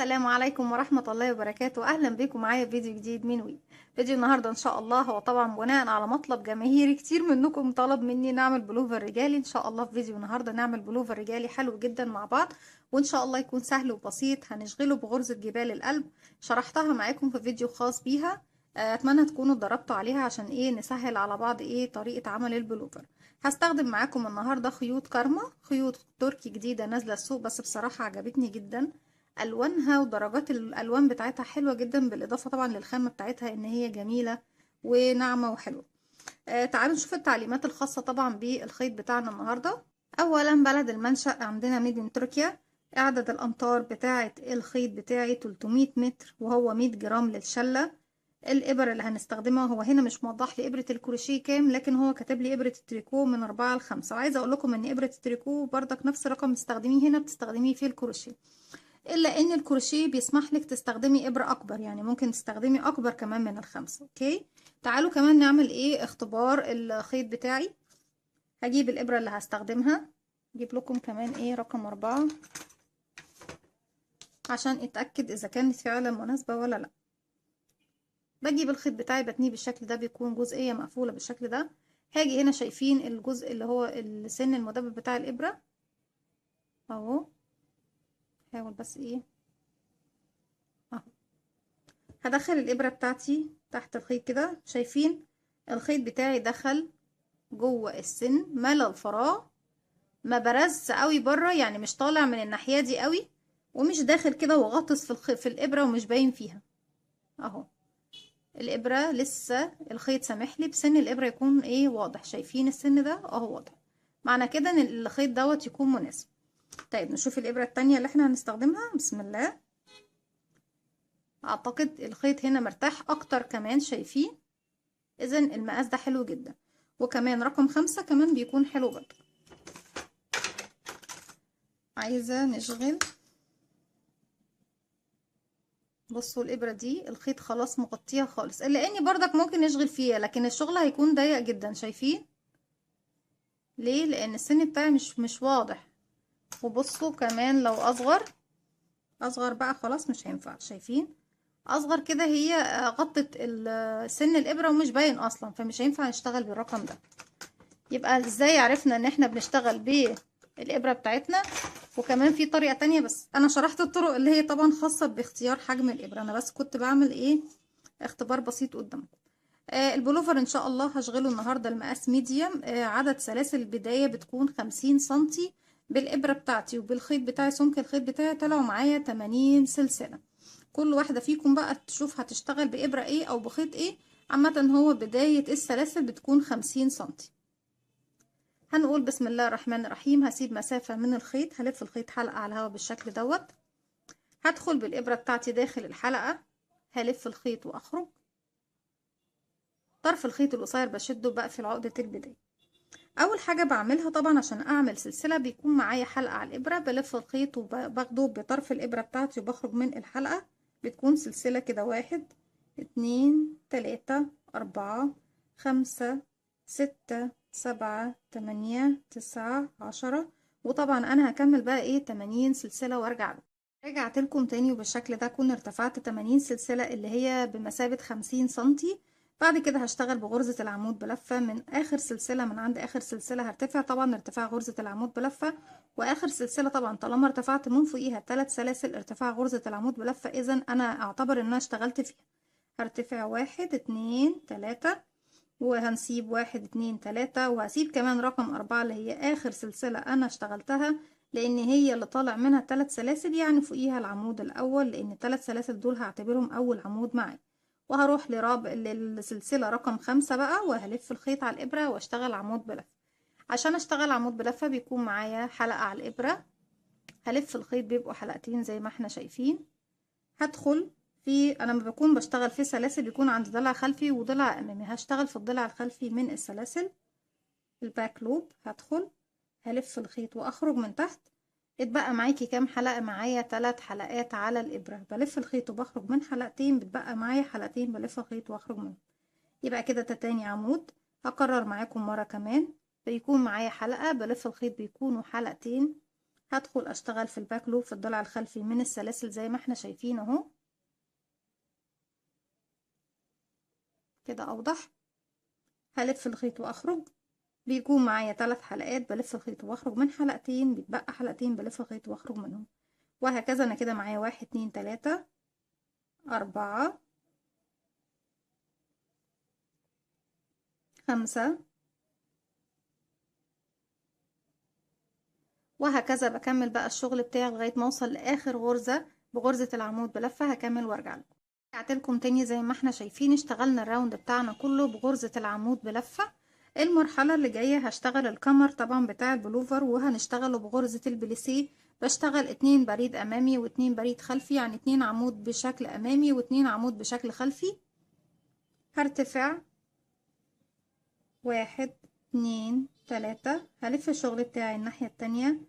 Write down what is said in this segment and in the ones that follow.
السلام عليكم ورحمة الله وبركاته. أهلا بكم معايا في فيديو جديد من وي. فيديو النهاردة إن شاء الله هو طبعا بناء على مطلب جماهيري كتير منكم طلب مني نعمل بلوفر رجالي. إن شاء الله في فيديو النهاردة نعمل بلوفر رجالي حلو جدا مع بعض، وإن شاء الله يكون سهل وبسيط. هنشغله بغرزة جبال القلب، شرحتها معاكم في فيديو خاص بيها. أتمنى تكونوا اتدربتوا عليها عشان نسهل على بعض طريقة عمل البلوفر. هستخدم معاكم النهاردة خيوط كارما، خيوط تركي جديدة نازلة السوق، بس بصراحة عجبتني جدا. الوانها ودرجات الالوان بتاعتها حلوه جدا، بالاضافه طبعا للخامه بتاعتها ان هي جميله وناعمه وحلوه. تعالوا نشوف التعليمات الخاصه طبعا بالخيط بتاعنا النهارده. اولا بلد المنشأ عندنا ميدين تركيا. عدد الامتار بتاعه الخيط بتاعي 300 متر، وهو 100 جرام للشله. الابر اللي هنستخدمها، هو هنا مش موضح لي ابره الكروشيه كام، لكن هو كاتب لي ابره التريكو من 4 ل 5. وعايزه اقول لكم ان ابره التريكو بردك نفس الرقم بتستخدميه هنا بتستخدميه في الكروشيه، الا ان الكروشيه بيسمح لك تستخدمي ابره اكبر، يعني ممكن تستخدمي اكبر كمان من ال5. اوكي، تعالوا كمان نعمل اختبار الخيط بتاعي. هجيب الابره اللي هستخدمها، اجيب لكم كمان رقم 4 عشان اتاكد اذا كانت فعلا مناسبه ولا لا. بجيب الخيط بتاعي بتنيه بالشكل ده، بيكون جزئيه مقفوله بالشكل ده. هاجي هنا شايفين الجزء اللي هو السن المدبب بتاع الابره اهو. حاول بس اهو. هدخل الابره بتاعتي تحت الخيط كده، شايفين الخيط بتاعي دخل جوه السن، ملى الفراغ، ما برزش قوي بره، يعني مش طالع من الناحيه دي قوي، ومش داخل كده وغطس في الابره ومش باين فيها اهو. الابره لسه الخيط سامح لي بسن الابره يكون واضح. شايفين السن ده اهو واضح، معنى كده ان الخيط دوت يكون مناسب. طيب نشوف الابره التانية اللي احنا هنستخدمها. بسم الله. اعتقد الخيط هنا مرتاح اكتر كمان، شايفين؟ اذا المقاس ده حلو جدا، وكمان رقم 5 كمان بيكون حلو برضه. عايزة نشغل. بصوا الابرة دي الخيط خلاص مغطيها خالص، الا اني برضك ممكن نشغل فيها، لكن الشغل هيكون ضيق جدا. شايفين ليه؟ لان السن بتاعي مش واضح. وبصوا كمان لو اصغر بقى خلاص مش هينفع. شايفين اصغر كده هي غطت سن الابرة ومش باين اصلا، فمش هينفع نشتغل بالرقم ده. يبقى ازاي عرفنا ان احنا بنشتغل بالابرة بتاعتنا؟ وكمان في طريقة تانية، بس انا شرحت الطرق اللي هي طبعا خاصة باختيار حجم الابرة، انا بس كنت بعمل اختبار بسيط قدامكم. البلوفر ان شاء الله هشغله النهاردة المقاس ميديم. عدد سلاسل البداية بتكون 50 سنتي بالابرة بتاعتي، وبالخيط بتاعي سمك الخيط بتاعي طلعوا معايا 80 سلسلة. كل واحدة فيكم بقى تشوف هتشتغل بابرة او بخيط عامة هو بداية السلاسل بتكون 50 سنتي. هنقول بسم الله الرحمن الرحيم. هسيب مسافة من الخيط، هلف الخيط حلقة على الهواء بالشكل دوت. هدخل بالإبرة بتاعتي داخل الحلقة، هلف الخيط وأخرج. طرف الخيط القصير بشده بقفل عقدة البداية. أول حاجة بعملها طبعا عشان أعمل سلسلة بيكون معايا حلقة على الإبرة، بلف الخيط وباخده بطرف الإبرة بتاعتي وبخرج من الحلقة. بتكون سلسلة كده 1 2 3 4 5 6 7 8 9 10. وطبعا أنا هكمل بقى 80 سلسلة وارجع له. رجعت لكم تاني، وبالشكل ده كون ارتفعت 80 سلسلة اللي هي بمثابة 50 سنتي. بعد كده هشتغل بغرزة العمود بلفة من اخر سلسلة، من عند اخر سلسلة هرتفع طبعا ارتفاع غرزة العمود بلفة، واخر سلسلة طبعا طالما ارتفعت من فوقيها 3 سلاسل ارتفاع غرزة العمود بلفة، اذا انا اعتبر ان انا اشتغلت فيها. هرتفع 1 2 3، وهنسيب 1 2 3، وهسيب كمان رقم 4 اللي هي اخر سلسلة انا اشتغلتها، لان هي اللي طالع منها 3 سلاسل، يعني فوقيها العمود الاول، لان 3 سلاسل دول هعتبرهم اول عمود معايا. وهروح للسلسلة رقم 5 بقى، وهلف الخيط على الابرة واشتغل عمود بلفة. عشان اشتغل عمود بلفة بيكون معايا حلقة على الابرة، هلف الخيط بيبقوا حلقتين زي ما احنا شايفين. هدخل انا لما بكون بشتغل في سلاسل بيكون عندي ضلع خلفي وضلع امامي، هشتغل في الضلع الخلفي من السلاسل الباك لوب. هدخل هلف الخيط واخرج من تحت. اتبقى معاكي كام حلقة؟ معايا 3 حلقات على الابرة. بلف الخيط وبخرج من حلقتين، بتبقى معايا حلقتين بلف الخيط واخرج منهم. يبقى كده تاني عمود. هكرر معاكم مرة كمان، بيكون معايا حلقة بلف الخيط بيكونوا حلقتين، هدخل اشتغل في الباك لوب في الضلع الخلفي من السلاسل زي ما احنا شايفين اهو كده اوضح. هلف الخيط واخرج، بيكون معايا 3 حلقات، بلف الخيط واخرج من حلقتين، بيتبقى حلقتين بلف الخيط واخرج منهم، وهكذا. انا كده معايا 1 2 3 4 5، وهكذا بكمل بقى الشغل بتاعي لغاية ما اوصل لاخر غرزة بغرزة العمود بلفة. هكمل وارجع لكم. رجعت لكم تاني زي ما احنا شايفين اشتغلنا الراوند بتاعنا كله بغرزة العمود بلفة. المرحلة اللي جاية هشتغل الكمر طبعا بتاع البلوفر، وهنشتغله بغرزة البليسيه. بشتغل 2 بريد امامي و2 بريد خلفي، يعني 2 عمود بشكل امامي و2 عمود بشكل خلفي. هرتفع 1 2 3، هلف الشغل بتاعي الناحية التانية،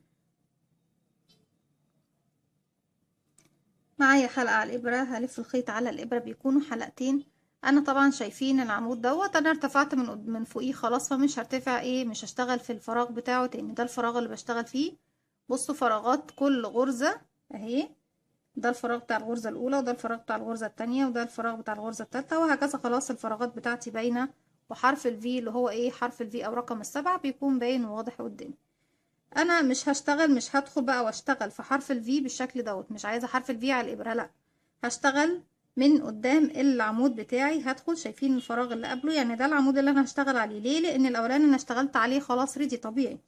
معايا حلقة على الإبرة، هلف الخيط على الإبرة، بيكونوا حلقتين. أنا طبعا شايفين العمود دوت أنا ارتفعت من فوقيه خلاص، فمش هرتفع ايه، مش هشتغل في الفراغ بتاعه تاني. ده الفراغ اللي بشتغل فيه. بصوا فراغات كل غرزة اهي، ده الفراغ بتاع الغرزة الأولى، وده الفراغ بتاع الغرزة التانية، وده الفراغ بتاع الغرزة التالتة، وهكذا. خلاص الفراغات بتاعتي باينة، وحرف الفي اللي هو ايه، حرف الفي أو رقم ال7 بيكون باين وواضح قدامي. انا مش هشتغل، مش هدخل بقى واشتغل في حرف الفي بالشكل دوت، مش عايزه حرف الفي على الابره، لا. هشتغل من قدام العمود بتاعي. هدخل، شايفين الفراغ اللي قبله، يعني ده العمود اللي انا هشتغل عليه. ليه؟ لان الاولاني انا اشتغلت عليه خلاص ريدي طبيعي.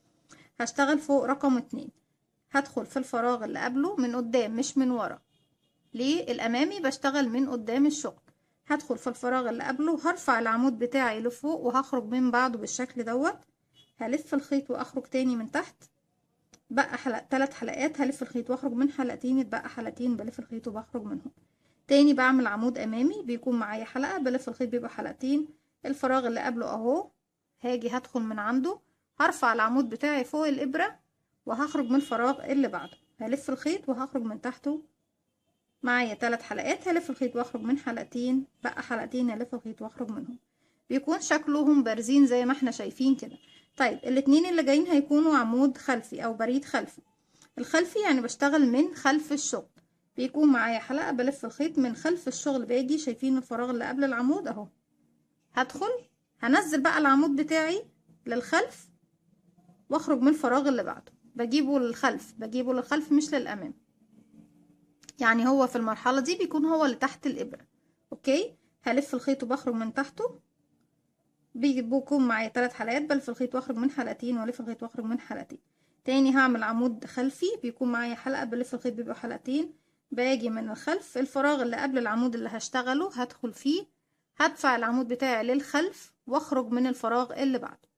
هشتغل فوق رقم 2، هدخل في الفراغ اللي قبله من قدام مش من ورا. ليه؟ الامامي بشتغل من قدام الشغل. هدخل في الفراغ اللي قبله، هرفع العمود بتاعي لفوق وهخرج من بعده بالشكل دوت. هلف الخيط واخرج تاني من تحت، بقى 3 حلقات، هلف الخيط واخرج من حلقتين، اتبقى حلقتين بلف الخيط وبخرج منهم تاني. بعمل عمود امامي بيكون معايا حلقة، بلف الخيط بيبقى حلقتين. الفراغ اللي قبله اهو، هاجي هدخل من عنده، هرفع العمود بتاعي فوق الابرة وهخرج من الفراغ اللي بعده، هلف الخيط وهخرج من تحته. معايا 3 حلقات، هلف الخيط واخرج من حلقتين، بقى حلقتين هلف الخيط واخرج منهم. بيكون شكلهم بارزين زي ما احنا شايفين كده. طيب الاتنين اللي جايين هيكونوا عمود خلفي او بريد خلفي. الخلفي يعني بشتغل من خلف الشغل، بيكون معايا حلقة، بلف الخيط من خلف الشغل، باجي شايفين الفراغ اللي قبل العمود اهو، هدخل هنزل بقى العمود بتاعي للخلف واخرج من الفراغ اللي بعده، بجيبه للخلف، بجيبه للخلف مش للامام. يعني هو في المرحلة دي بيكون هو اللي تحت الابرة. اوكي، هلف الخيط وبخرج من تحته، بيكون معايا 3 حلقات، بلف الخيط واخرج من حلقتين، والف الخيط واخرج من حلقتين تاني. هعمل عمود خلفي بيكون معايا حلقة، بلف الخيط بيبقى حلقتين، باجي من الخلف الفراغ اللي قبل العمود اللي هشتغله هدخل فيه، هدفع العمود بتاعي للخلف واخرج من الفراغ اللي بعده،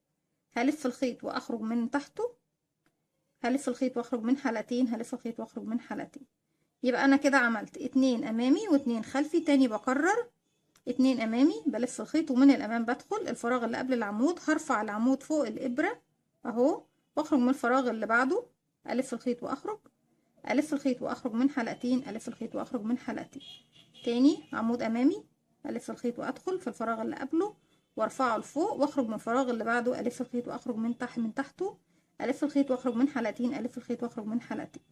هلف الخيط واخرج من تحته، هلف الخيط واخرج من حلقتين، هلف الخيط واخرج من حلقتين. يبقى انا كده عملت 2 امامي و2 خلفي. تاني بكرر، 2 امامي بلف الخيط ومن الامام بدخل الفراغ اللي قبل العمود، هرفع العمود فوق الابرة اهو، واخرج من الفراغ اللي بعده، الف الخيط واخرج، الف الخيط واخرج من حلقتين، الف الخيط واخرج من حلقتين تاني. عمود امامي، الف الخيط وادخل في الفراغ اللي قبله وارفعه لفوق، واخرج من الفراغ اللي بعده، الف الخيط واخرج من تحته، الف الخيط واخرج من حلقتين، الف الخيط واخرج من حلقتين.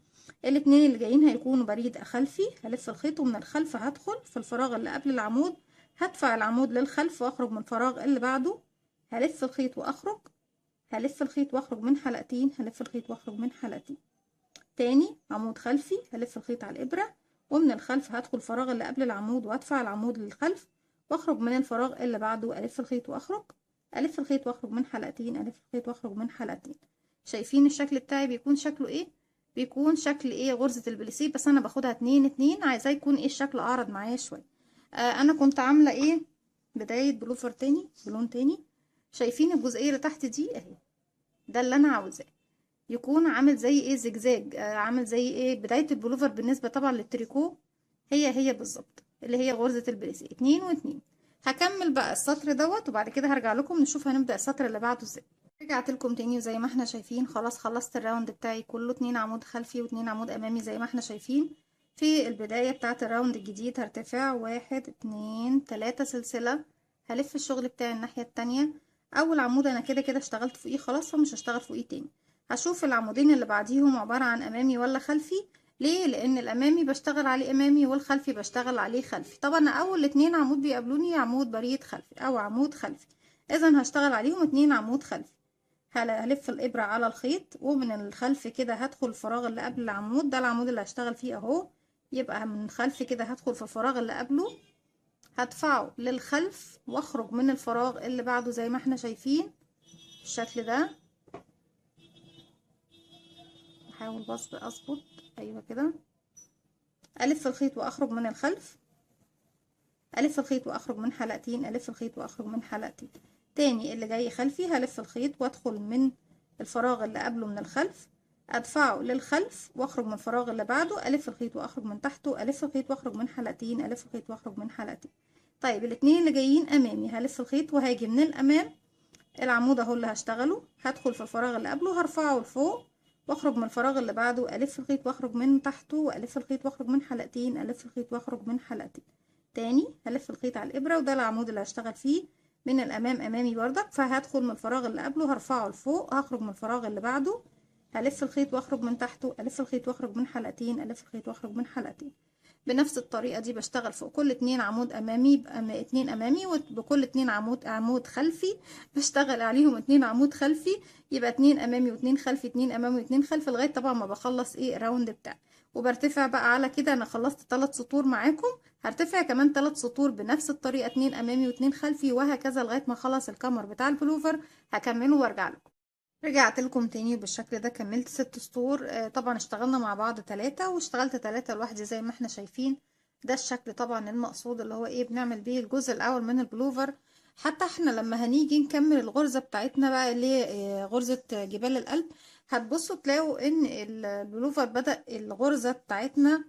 الاتنين اللي جايين هيكونوا بريد خلفي، هلف الخيط ومن الخلف هدخل في الفراغ اللي قبل العمود، هدفع العمود للخلف واخرج من الفراغ اللي بعده، هلف الخيط واخرج، هلف الخيط واخرج من حلقتين، هلف الخيط واخرج من حلقتين تاني. عمود خلفي، هلف الخيط على الابرة ومن الخلف هدخل الفراغ اللي قبل العمود وادفع العمود للخلف واخرج من الفراغ اللي بعده، الف الخيط واخرج، الف الخيط واخرج من حلقتين، الف الخيط واخرج من حلقتين. شايفين الشكل بتاعي بيكون شكله ايه؟ بيكون شكل ايه غرزة البليسيه، بس انا باخدها 2 2، عايزاه يكون ايه الشكل اعرض معايا شويه. انا كنت عامله ايه، بدايه بلوفر تاني بلون تاني. شايفين الجزئيه اللي تحت دي اهي، ده اللي انا عاوزاه يكون عامل زي ايه، زجزاج، عامل زي ايه بدايه البلوفر بالنسبه طبعا للتريكو، هي بالظبط اللي هي غرزه البليسيه 2 و2. هكمل بقى السطر دوت وبعد كده هرجع لكم نشوف هنبدا السطر اللي بعده ازاي. رجعت لكم تاني وزي ما احنا شايفين خلاص خلصت الراوند بتاعي كله، 2 عمود خلفي و2 عمود امامي زي ما احنا شايفين. في البداية بتاعة الراوند الجديد هرتفع 1 2 3 سلسلة، هلف الشغل بتاعي الناحية التانية. اول عمود انا كده اشتغلت فوقيه خلاص، فمش هشتغل فوقيه تاني. هشوف العمودين اللي بعديهم عبارة عن امامي ولا خلفي. ليه؟ لان الامامي بشتغل عليه امامي والخلفي بشتغل عليه خلفي. طبعا اول اتنين عمود بيقابلوني عمود بريد خلفي او عمود خلفي، اذا هشتغل عليهم اتنين عمود خلفي. هلف الابرة على الخيط، ومن الخلف كده هدخل الفراغ اللي قبل العمود ده، العمود اللي هشتغل فيه اهو. يبقى من الخلف كده هدخل في الفراغ اللي قبله، هدفعه للخلف واخرج من الفراغ اللي بعده زي ما احنا شايفين بالشكل ده. احاول بس اظبط، ايوه كده. الف الخيط واخرج من الخلف، الف الخيط واخرج من حلقتين، الف الخيط واخرج من حلقتين. تاني اللي جاي خلفي هلف الخيط وادخل من الفراغ اللي قبله من الخلف، ادفعه للخلف واخرج من الفراغ اللي بعده، الف الخيط واخرج من تحته، الف الخيط واخرج من حلقتين، الف الخيط واخرج من حلقتين. طيب الاتنين اللي جايين امامي هلف الخيط وهاجي من الامام، العمود اهو اللي هشتغله، هدخل في الفراغ اللي قبله هرفعه لفوق واخرج من الفراغ اللي بعده، الف الخيط واخرج من تحته، والف الخيط واخرج من حلقتين، الف الخيط واخرج من حلقتين. تاني هلف الخيط على الابره، وده العمود اللي هشتغل فيه من الامام امامي بردك، فهدخل من الفراغ اللي قبله هرفعه لفوق، هخرج من الفراغ اللي بعده، هلف الخيط واخرج من تحته، الف الخيط واخرج من حلقتين، الف الخيط واخرج من حلقتين. بنفس الطريقة دي بشتغل فوق كل اتنين عمود امامي يبقى اتنين امامي، وبكل اتنين عمود خلفي بشتغل عليهم اتنين عمود خلفي، يبقى اتنين امامي واتنين خلفي، اتنين امامي واتنين خلفي، لغاية طبعا ما بخلص ايه الراوند بتاعي. وبرتفع بقى على كده، انا خلصت 3 سطور معاكم، هرتفع كمان 3 سطور بنفس الطريقة، اتنين امامي واتنين خلفي، وهكذا لغاية ما اخلص الكمر بتاع البلوفر. هكمله وارجع لكم. رجعت لكم تاني بالشكل ده، كملت 6 سطور. طبعا اشتغلنا مع بعض 3 واشتغلت 3 لوحدي زي ما احنا شايفين. ده الشكل طبعا المقصود اللي هو ايه بنعمل بيه الجزء الاول من البلوفر. حتى احنا لما هنيجي نكمل الغرزة بتاعتنا بقى اللي هي غرزة جبال القلب، هتبصوا تلاقوا ان البلوفر بدأ الغرزة بتاعتنا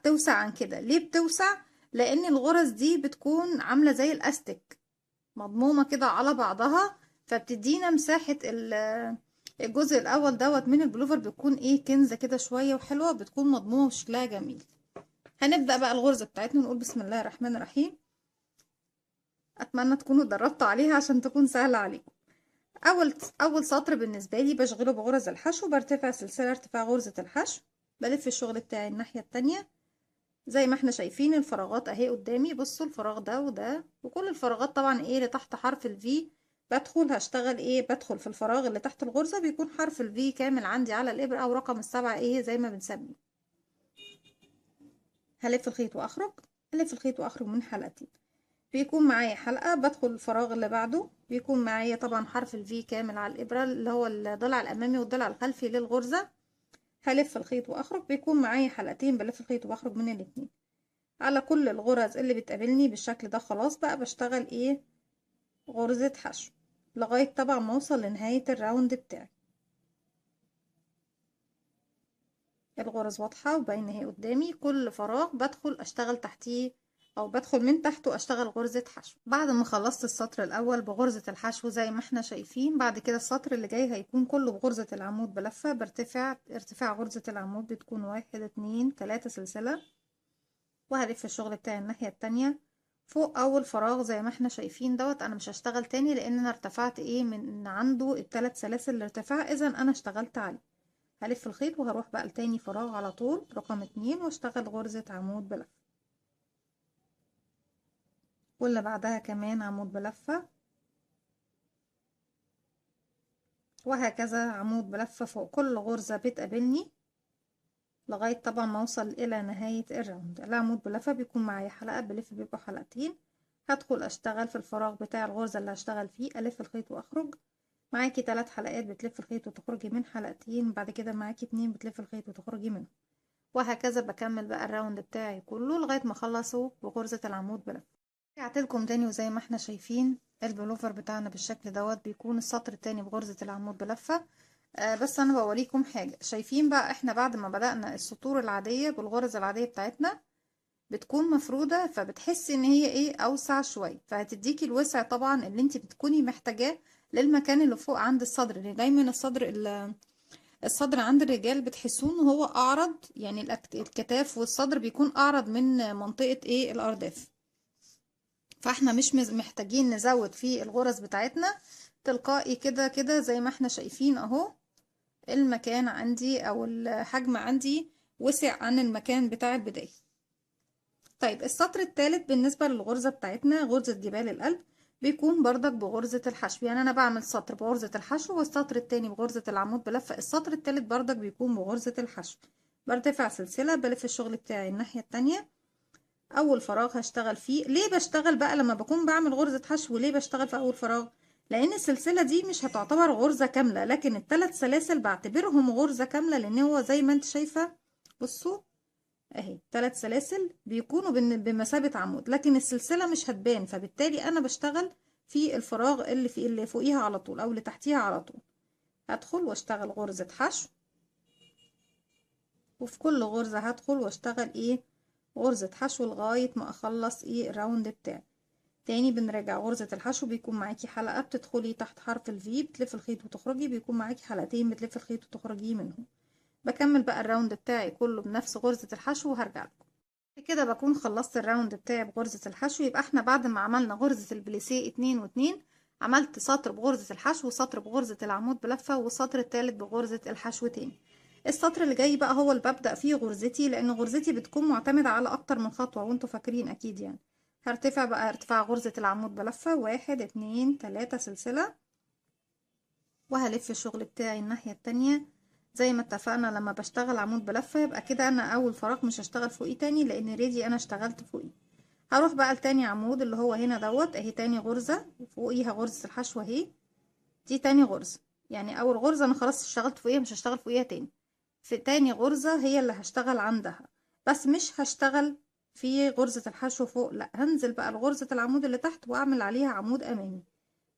توسع عن كده. ليه بتوسع؟ لان الغرز دي بتكون عاملة زي الاستك، مضمومة كده على بعضها، فبتدينا مساحة الجزء الأول دوت من البلوفر، بتكون ايه كنزة كده شوية وحلوة، بتكون مضمومة وشكلها جميل. هنبدأ بقى الغرزة بتاعتنا، نقول بسم الله الرحمن الرحيم. أتمنى تكونوا اتدربتوا عليها عشان تكون سهلة عليكم. أول سطر بالنسبة لي بشغله بغرز الحشو، برتفع سلسلة ارتفاع غرزة الحشو، بلف الشغل بتاعي الناحية التانية زي ما احنا شايفين. الفراغات اهي قدامي، بصوا الفراغ ده وده، وكل الفراغات طبعا ايه اللي تحت حرف الفي بدخل هشتغل ايه، بدخل في الفراغ اللي تحت الغرزة بيكون حرف الفي كامل عندي على الابرة، او رقم السبعة ايه زي ما بنسميه. هلف الخيط واخرج، الف الخيط واخرج من حلقتين، بيكون معايا حلقة، بدخل الفراغ اللي بعده بيكون معايا طبعا حرف الفي كامل على الابرة اللي هو الضلع الامامي والضلع الخلفي للغرزة. هلف الخيط واخرج، بيكون معايا حلقتين، بلف الخيط واخرج من الاتنين على كل الغرز اللي بتقابلني بالشكل ده. خلاص بقى بشتغل ايه غرزة حشو لغاية طبعا ما اوصل لنهاية الراوند بتاعي. الغرز واضحة وباينة اهي قدامي، كل فراغ بدخل اشتغل تحتيه او بدخل من تحته اشتغل غرزة حشو. بعد ما خلصت السطر الاول بغرزة الحشو زي ما احنا شايفين، بعد كده السطر اللي جاي هيكون كله بغرزة العمود بلفة. برتفع ارتفاع غرزة العمود بتكون 1 2 3 سلسلة، وهلف الشغل بتاعي الناحية التانية فوق اول فراغ زي ما احنا شايفين دوت. انا مش هشتغل تاني لان انا ارتفعت ايه من عنده الثلاث سلاسل الارتفاع، اذا انا اشتغلت عليه. هلف الخيط وهروح بقى لتاني فراغ على طول رقم 2 واشتغل غرزة عمود بلفة، واللي بعدها كمان عمود بلفة، وهكذا عمود بلفة فوق كل غرزة بتقابلني لغاية طبعا ما اوصل الى نهاية الراوند. العمود بلفة بيكون معايا حلقة، بلف بيبقى حلقتين، هدخل اشتغل في الفراغ بتاع الغرزة اللي هشتغل فيه، الف الخيط واخرج. معاكي 3 حلقات بتلف الخيط وتخرجي من حلقتين، بعد كده معاكي 2 بتلف الخيط وتخرجي منه، وهكذا بكمل بقى الراوند بتاعي كله لغاية ما اخلصه بغرزة العمود بلفة. رجعت لكم تاني، وزي ما احنا شايفين البلوفر بتاعنا بالشكل دوت، بيكون السطر التاني بغرزة العمود بلفة. بس انا بوريكم حاجة. شايفين بقى احنا بعد ما بدأنا السطور العادية بالغرز العادية بتاعتنا بتكون مفرودة، فبتحسي ان هي ايه اوسع شوية، فهتديكي الوسع طبعا اللي انت بتكوني محتاجاه للمكان اللي فوق عند الصدر. لان دايما الصدر عند الرجال بتحسوه ان هو اعرض، يعني الكتاف والصدر بيكون اعرض من منطقة ايه الارداف، فاحنا مش محتاجين نزود في الغرز بتاعتنا، تلقائي كده كده زي ما احنا شايفين اهو. المكان عندي او الحجم عندي وسع عن المكان بتاع البداية. طيب السطر الثالث بالنسبة للغرزة بتاعتنا غرزة جبال القلب بيكون بردك بغرزة الحشو. يعني انا بعمل سطر بغرزة الحشو والسطر التاني بغرزة العمود بلفة، السطر الثالث بردك بيكون بغرزة الحشو. برتفع سلسلة بلف الشغل بتاعي الناحية التانية. اول فراغ هشتغل فيه. ليه بشتغل بقى لما بكون بعمل غرزة حشو؟ ليه بشتغل في اول فراغ؟ لان السلسلة دي مش هتعتبر غرزة كاملة، لكن الثلاث سلاسل بعتبرهم غرزة كاملة، لان هو زي ما انت شايفة بصوا اهي 3 سلاسل بيكونوا بمثابة عمود، لكن السلسلة مش هتبان، فبالتالي انا بشتغل في الفراغ اللي فوقيها على طول او اللي تحتيها على طول. هدخل واشتغل غرزة حشو، وفي كل غرزة هدخل واشتغل ايه غرزة حشو لغاية ما اخلص ايه الراوند بتاعي. تاني بنراجع غرزة الحشو بيكون معاكي حلقة بتدخلي تحت حرف الفي بتلف الخيط وتخرجي، بيكون معاكي حلقتين بتلف الخيط وتخرجي منهم. بكمل بقى الراوند بتاعي كله بنفس غرزة الحشو وهرجع لكم. كده بكون خلصت الراوند بتاعي بغرزة الحشو. يبقى احنا بعد ما عملنا غرزة البليسيه 2 و2 عملت سطر بغرزة الحشو وسطر بغرزة العمود بلفة والسطر التالت بغرزة الحشو تاني. السطر اللي جاي بقى هو اللي ببدأ فيه غرزتي، لان غرزتي بتكون معتمدة على اكتر من خطوة وانتوا فاكرين اكيد يعني. هرتفع بقى ارتفاع غرزة العمود بلفة 1 2 3 سلسلة، وهلف الشغل بتاعي الناحية التانية زي ما اتفقنا. لما بشتغل عمود بلفة يبقى كده انا اول فراغ مش هشتغل فوقيه تاني لان ريدي انا اشتغلت فوقيه. هروح بقى لتاني عمود اللي هو هنا دوت اهي تاني غرزة فوقيها غرزة الحشو اهي. دي تاني غرزة، يعني اول غرزة انا خلاص اشتغلت فوقيها مش هشتغل فوقيها تاني. في تاني غرزة هي اللي هشتغل عندها، بس مش هشتغل في غرزة الحشو فوق، لا هنزل بقى لغرزة العمود اللي تحت واعمل عليها عمود امامي.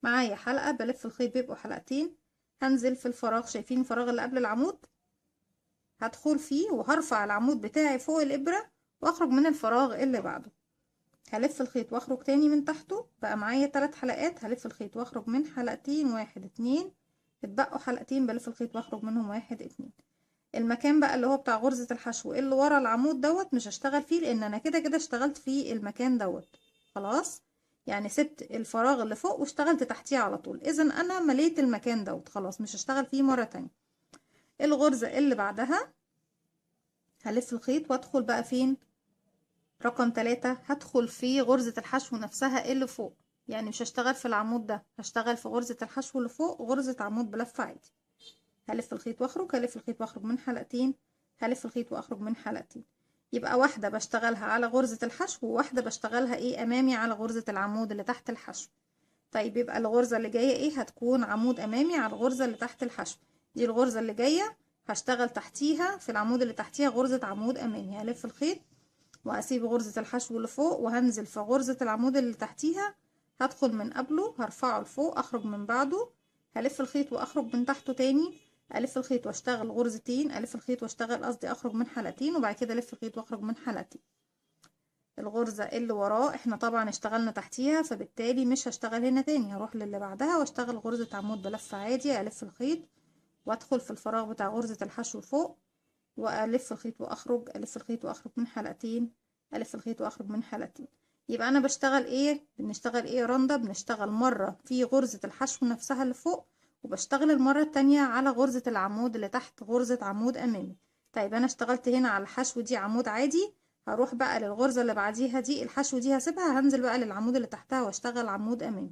معايا حلقة بلف الخيط بيبقوا حلقتين. هنزل في الفراغ، شايفين الفراغ اللي قبل العمود؟ هدخل فيه وهرفع العمود بتاعي فوق الإبرة واخرج من الفراغ اللي بعده. هلف الخيط واخرج تاني من تحته، بقى معايا 3 حلقات. هلف الخيط واخرج من حلقتين 1 2، اتبقوا حلقتين بلف الخيط واخرج منهم 1 2. المكان بقى اللي هو بتاع غرزة الحشو اللي ورا العمود دوت مش هشتغل فيه لان انا كده كده اشتغلت في المكان دوت خلاص. يعني سبت الفراغ اللي فوق واشتغلت تحتيه على طول، اذا انا مليت المكان دوت خلاص مش هشتغل فيه مرة تانية. الغرزة اللي بعدها هلف الخيط وادخل بقى فين؟ رقم 3. هدخل في غرزة الحشو نفسها اللي فوق، يعني مش هشتغل في العمود ده، هشتغل في غرزة الحشو اللي فوق غرزة عمود بلفة عادي. هلف الخيط واخرج، هلف الخيط واخرج من حلقتين، هلف الخيط واخرج من حلقتين. يبقى واحدة بشتغلها على غرزة الحشو وواحدة بشتغلها ايه امامي على غرزة العمود اللي تحت الحشو. طيب يبقى الغرزة اللي جاية ايه؟ هتكون عمود امامي على الغرزة اللي تحت الحشو. دي الغرزة اللي جاية هشتغل تحتيها في العمود اللي تحتيها غرزة عمود امامي. هلف الخيط واسيب غرزة الحشو اللي فوق وهنزل في غرزة العمود اللي تحتيها. هدخل من قبله هرفعه لفوق اخرج من بعده. هلف الخيط واخرج من تحته تاني. الف الخيط واشتغل غرزتين، الف الخيط واشتغل قصدي اخرج من حلقتين، وبعد كده الف الخيط واخرج من حلقتين. الغرزة اللي وراه احنا طبعا اشتغلنا تحتيها فبالتالي مش هشتغل هنا تاني، هروح للي بعدها واشتغل غرزة عمود بلف عادي. الف الخيط وادخل في الفراغ بتاع غرزة الحشو فوق والف الخيط واخرج، الف الخيط واخرج من حلقتين، الف الخيط واخرج من حلقتين. يبقى انا بشتغل ايه؟ بنشتغل ايه يا رندا؟ بنشتغل مرة في غرزة الحشو نفسها اللي فوق، وبشتغل المرة التانية على غرزة العمود اللي تحت غرزة عمود امامي. طيب انا اشتغلت هنا على الحشو دي عمود عادي، هروح بقى للغرزة اللي بعديها دي الحشو دي هسيبها، هنزل بقى للعمود اللي تحتها واشتغل عمود امامي.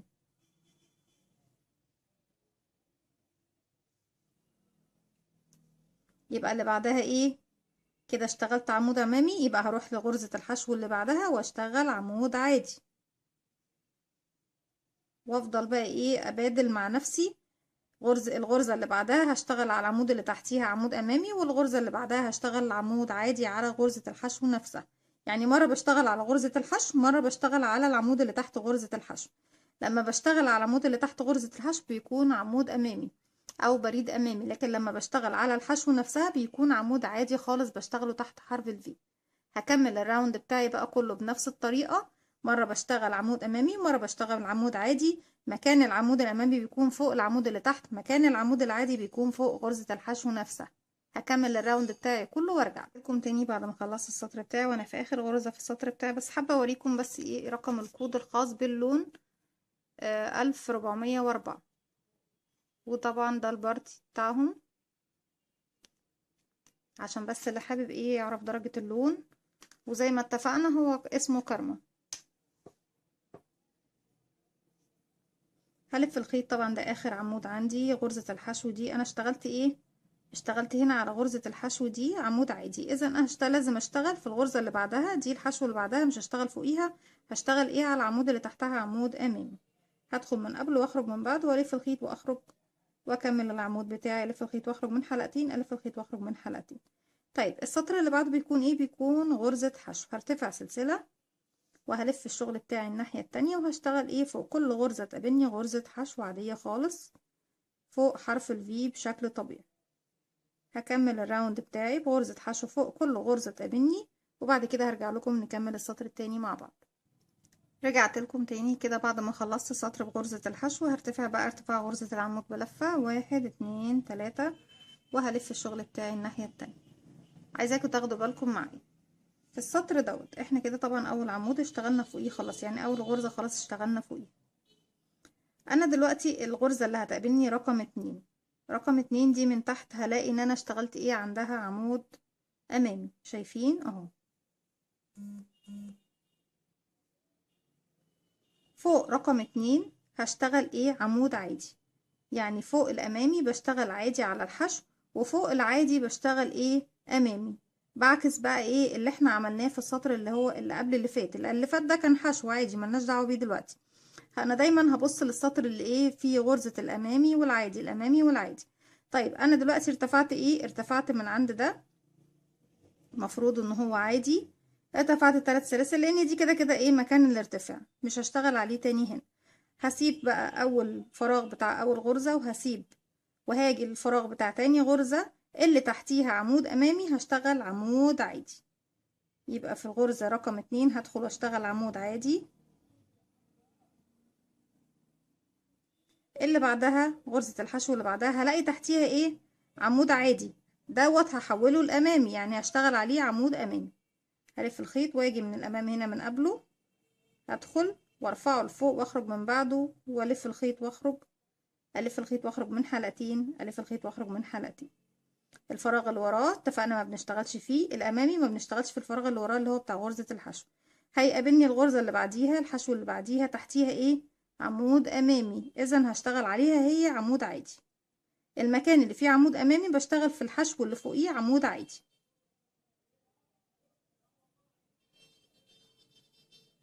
يبقى اللي بعدها ايه؟ كده اشتغلت عمود امامي، يبقى هروح لغرزة الحشو اللي بعدها واشتغل عمود عادي، وافضل بقى ايه ابادل مع نفسي. الغرزة اللي بعدها هشتغل على العمود اللي تحتيها عمود امامي، والغرزة اللي بعدها هشتغل عمود عادي على غرزة الحشو نفسها. يعني مرة بشتغل على غرزة الحشو، مرة بشتغل على العمود اللي تحت غرزة الحشو. لما بشتغل على العمود اللي تحت غرزة الحشو بيكون عمود امامي او بريد امامي، لكن لما بشتغل على الحشو نفسها بيكون عمود عادي خالص بشتغله تحت حرف الفي. هكمل الراوند بتاعي بقى كله بنفس الطريقة. مرة بشتغل عمود امامي، مرة بشتغل عمود عادي. مكان العمود الامامي بيكون فوق العمود اللي تحت، مكان العمود العادي بيكون فوق غرزة الحشو نفسها. هكمل الراوند بتاعي كله وارجع لكم تاني بعد ما خلصت السطر بتاعي وانا في اخر غرزة في السطر بتاعي. بس حابة اوريكم بس ايه رقم الكود الخاص باللون 1404، وطبعا ده البارتي بتاعهم. عشان بس اللي حابب ايه يعرف درجة اللون. وزي ما اتفقنا هو اسمه كرمة. هلف الخيط. طبعا ده اخر عمود عندي. غرزة الحشو دي انا اشتغلت ايه، اشتغلت هنا على غرزة الحشو دي عمود عادي. اذا انا لازم اشتغل في الغرزة اللي بعدها دي الحشو اللي بعدها، مش هشتغل فوقيها، هشتغل ايه على العمود اللي تحتها عمود امامي. هدخل من قبل واخرج من بعد والف الخيط واخرج واكمل العمود بتاعي. الف الخيط واخرج من حلقتين، الف الخيط واخرج من حلقتين. طيب السطر اللي بعده بيكون ايه؟ بيكون غرزة حشو. هرتفع سلسلة وهلف الشغل بتاعي الناحية التانية وهشتغل ايه فوق كل غرزة تقابلني غرزة حشو عادية خالص فوق حرف الفي بشكل طبيعي. هكمل الراوند بتاعي بغرزة حشو فوق كل غرزة تقابلني، وبعد كده هرجع لكم نكمل السطر التاني مع بعض. رجعت لكم تاني كده بعد ما خلصت السطر بغرزة الحشو. هرتفع بقى ارتفاع غرزة العمود بلفة 1 2 3 وهلف الشغل بتاعي الناحية التانية. عايزاكم تاخدوا بالكم معايا في السطر دوت. احنا كده طبعا اول عمود اشتغلنا فوقيه خلاص، يعني اول غرزة خلاص اشتغلنا فوقيه. انا دلوقتي الغرزة اللي هتقابلني رقم 2. رقم 2 دي من تحت هلاقي ان انا اشتغلت ايه عندها عمود امامي. شايفين اهو. فوق رقم 2 هشتغل ايه عمود عادي، يعني فوق الامامي بشتغل عادي على الحشو، وفوق العادي بشتغل ايه امامي. بعكس بقى ايه اللي احنا عملناه في السطر اللي هو اللي قبل اللي فات. اللي فات ده كان حشو عادي ملناش دعوه بيه دلوقتي. انا دايما هبص للسطر اللي ايه فيه غرزة الامامي والعادي، الامامي والعادي. طيب انا دلوقتي ارتفعت ايه، ارتفعت من عند ده المفروض ان هو عادي. ارتفعت 3 سلاسل لان دي كده كده ايه مكان الارتفاع، مش هشتغل عليه تاني هنا. هسيب بقى اول فراغ بتاع اول غرزة وهسيب وهاجي الفراغ بتاع تاني غرزة اللي تحتيها عمود امامي هشتغل عمود عادي. يبقى في الغرزة رقم 2 هدخل واشتغل عمود عادي. اللي بعدها غرزة الحشو اللي بعدها هلاقي تحتيها ايه عمود عادي دوت هحوله الامامي، يعني هشتغل عليه عمود امامي. هلف الخيط واجي من الامام هنا من قبله، هدخل وارفعه لفوق واخرج من بعده والف الخيط واخرج، الف الخيط واخرج من حلقتين، الف الخيط واخرج من حلقتين. الفراغ اللي وراه اتفقنا ما بنشتغلش فيه، الامامي ما بنشتغلش في الفراغ اللي وراه اللي هو بتاع غرزة الحشو. هيقابلني الغرزة اللي بعديها الحشو اللي بعديها تحتيها ايه عمود امامي، اذا هشتغل عليها هي عمود عادي. المكان اللي فيه عمود امامي بشتغل في الحشو اللي فوقيه عمود عادي.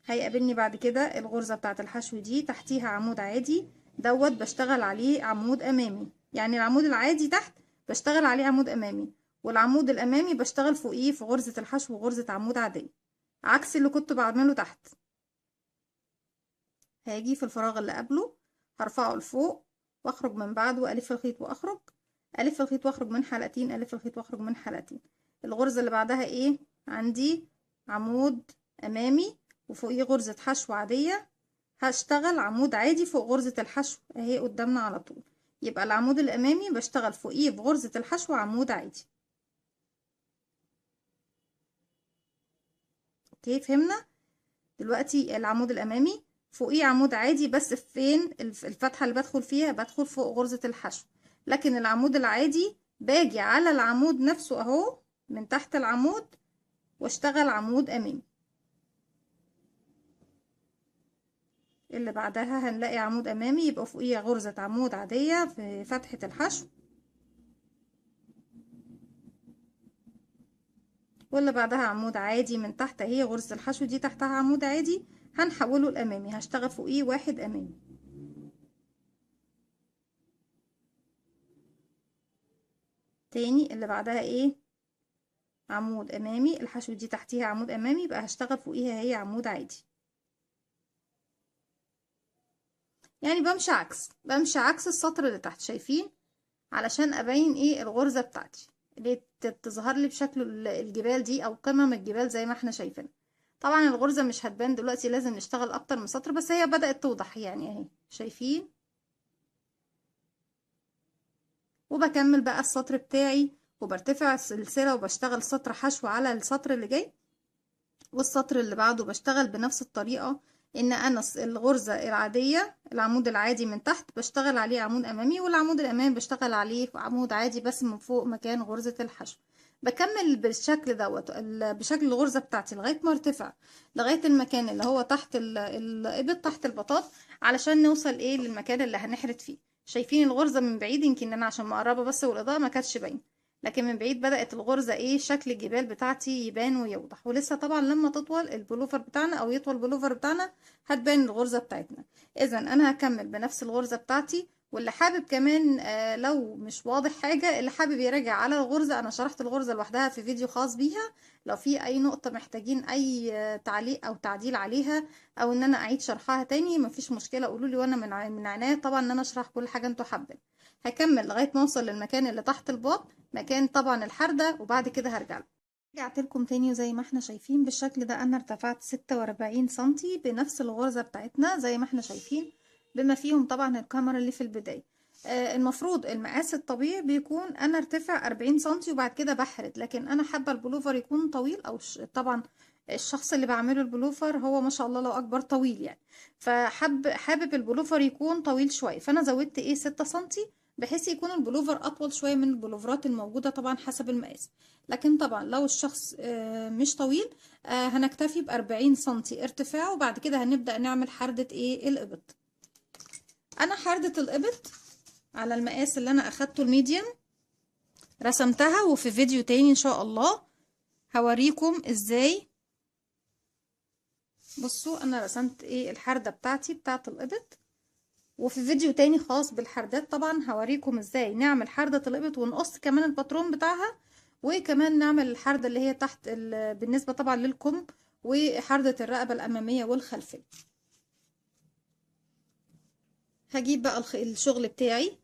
هيقابلني بعد كده الغرزة بتاعة الحشو دي تحتيها عمود عادي دوت بشتغل عليه عمود امامي، يعني العمود العادي تحت بشتغل عليه عمود امامي، والعمود الامامي بشتغل فوقيه في غرزة الحشو وغرزة عمود عادية، عكس اللي كنت بعمله تحت. هاجي في الفراغ اللي قبله هرفعه لفوق واخرج من بعده والف الخيط واخرج، الف الخيط واخرج من حلقتين، الف الخيط واخرج من حلقتين. الغرزة اللي بعدها ايه عندي عمود امامي وفوقيه غرزة حشو عادية، هشتغل عمود عادي فوق غرزة الحشو اهي قدامنا على طول. يبقى العمود الامامي بشتغل فوقيه بغرزة الحشو عمود عادي. اوكي فهمنا. دلوقتي العمود الامامي فوقيه عمود عادي، بس فين الفتحة اللي بدخل فيها؟ بدخل فوق غرزة الحشو. لكن العمود العادي باجي على العمود نفسه اهو من تحت العمود واشتغل عمود امامي. اللي بعدها هنلاقي عمود امامي يبقى فوقيه غرزة عمود عادية في فتحة الحشو، واللي بعدها عمود عادي من تحت اهي غرزة الحشو دي تحتها عمود عادي هنحوله الامامي، هشتغل فوقيه واحد امامي. تاني اللي بعدها ايه عمود امامي، الحشو دي تحتيها عمود امامي يبقى هشتغل فوقيها هي عمود عادي. يعني بمشي عكس السطر اللي تحت. شايفين؟ علشان ابين ايه الغرزة بتاعتي اللي تظهر لي بشكل الجبال دي او قمم الجبال زي ما احنا شايفين. طبعا الغرزة مش هتبان دلوقتي، لازم نشتغل اكتر من سطر، بس هي بدأت توضح يعني اهي. شايفين؟ وبكمل بقى السطر بتاعي وبرتفع السلسلة وبشتغل سطر حشو على السطر اللي جاي، والسطر اللي بعده بشتغل بنفس الطريقة. ان انا الغرزة العادية العمود العادي من تحت بشتغل عليه عمود امامي، والعمود الامامي بشتغل عليه عمود عادي بس من فوق مكان غرزة الحشو. بكمل بالشكل دوت بشكل الغرزة بتاعتي لغاية ما ارتفع لغاية المكان اللي هو تحت الإبط، تحت البطاط، علشان نوصل ايه للمكان اللي هنحرد فيه. شايفين الغرزة من بعيد؟ يمكن انا عشان مقربة بس والإضاءة ما كانتش باينة، لكن من بعيد بدأت الغرزة ايه شكل الجبال بتاعتي يبان ويوضح. ولسه طبعا لما تطول البلوفر بتاعنا او يطول البلوفر بتاعنا هتبان الغرزة بتاعتنا. اذا انا هكمل بنفس الغرزة بتاعتي. واللي حابب كمان لو مش واضح حاجة، اللي حابب يراجع على الغرزة، انا شرحت الغرزة لوحدها في فيديو خاص بيها. لو في اي نقطة محتاجين اي تعليق او تعديل عليها، او ان انا اعيد شرحها تاني، مفيش مشكلة قولولي، وانا من عناية طبعا ان انا اشرح كل حاجة انتوا حابين. هكمل لغاية ما اوصل للمكان اللي تحت الباط، مكان طبعا الحردة، وبعد كده هرجع لكم. رجعت لكم تاني، وزي ما احنا شايفين بالشكل ده انا ارتفعت 46 سنتي بنفس الغرزة بتاعتنا زي ما احنا شايفين، بما فيهم طبعا الكاميرا اللي في البداية. المفروض المقاس الطبيعي بيكون انا ارتفع 40 سنتي وبعد كده بحرد، لكن انا حابة البلوفر يكون طويل، او طبعا الشخص اللي بعمله البلوفر هو ما شاء الله لو اكبر طويل يعني، حابب البلوفر يكون طويل شوية، فانا زودت ايه 6 سنتي بحيث يكون البلوفر اطول شوية من البلوفرات الموجودة طبعا حسب المقاس. لكن طبعا لو الشخص مش طويل هنكتفي ب40 سنتي ارتفاع، وبعد كده هنبدأ نعمل حردة ايه الإبط. انا حردة الإبط على المقاس اللي انا اخدته الميديم رسمتها، وفي فيديو تاني ان شاء الله هوريكم ازاي. بصوا انا رسمت ايه الحردة بتاعتي بتاعت الإبط، وفي فيديو تاني خاص بالحردات طبعا هوريكم ازاي نعمل حردة الإبط ونقص كمان الباترون بتاعها، وكمان نعمل الحردة اللي هي تحت بالنسبة طبعا للكم، وحردة الرقبة الأمامية والخلفية. هجيب بقى الشغل بتاعي.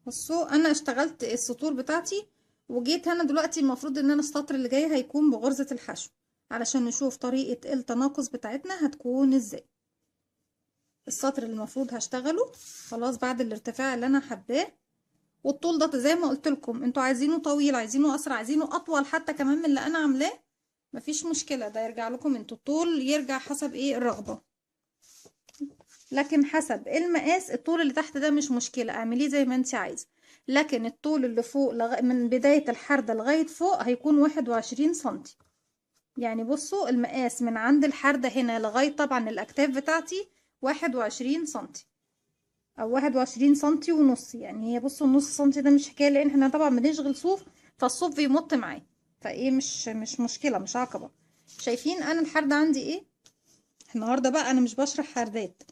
بصوا انا اشتغلت السطور بتاعتي، وجيت هنا دلوقتي المفروض ان انا السطر اللي جاي هيكون بغرزة الحشو، علشان نشوف طريقة التناقص بتاعتنا هتكون ازاي. السطر اللي المفروض هشتغله خلاص بعد الارتفاع اللي انا حباه، والطول ده زي ما قلت لكم انتوا عايزينه طويل، عايزينه اسرع، عايزينه اطول حتى كمان من اللي انا عاملاه، مفيش مشكلة، ده يرجع لكم انتوا، الطول يرجع حسب ايه الرغبة، لكن حسب المقاس الطول اللي تحت ده مش مشكلة، اعمليه زي ما انت عايزة. لكن الطول اللي فوق من بداية الحردة لغاية فوق هيكون 21 سنتي. يعني بصوا المقاس من عند الحردة هنا لغاية طبعا الاكتاف بتاعتي 21 سنتي، او 21 سنتي ونص. يعني هي بصوا النص سنتي ده مش حكاية، لان احنا طبعا بنشغل صوف، فالصوف بيمط معايا، فايه مش مشكلة، مش عقبة. شايفين انا الحردة عندي ايه؟ النهاردة بقى انا مش بشرح حردات،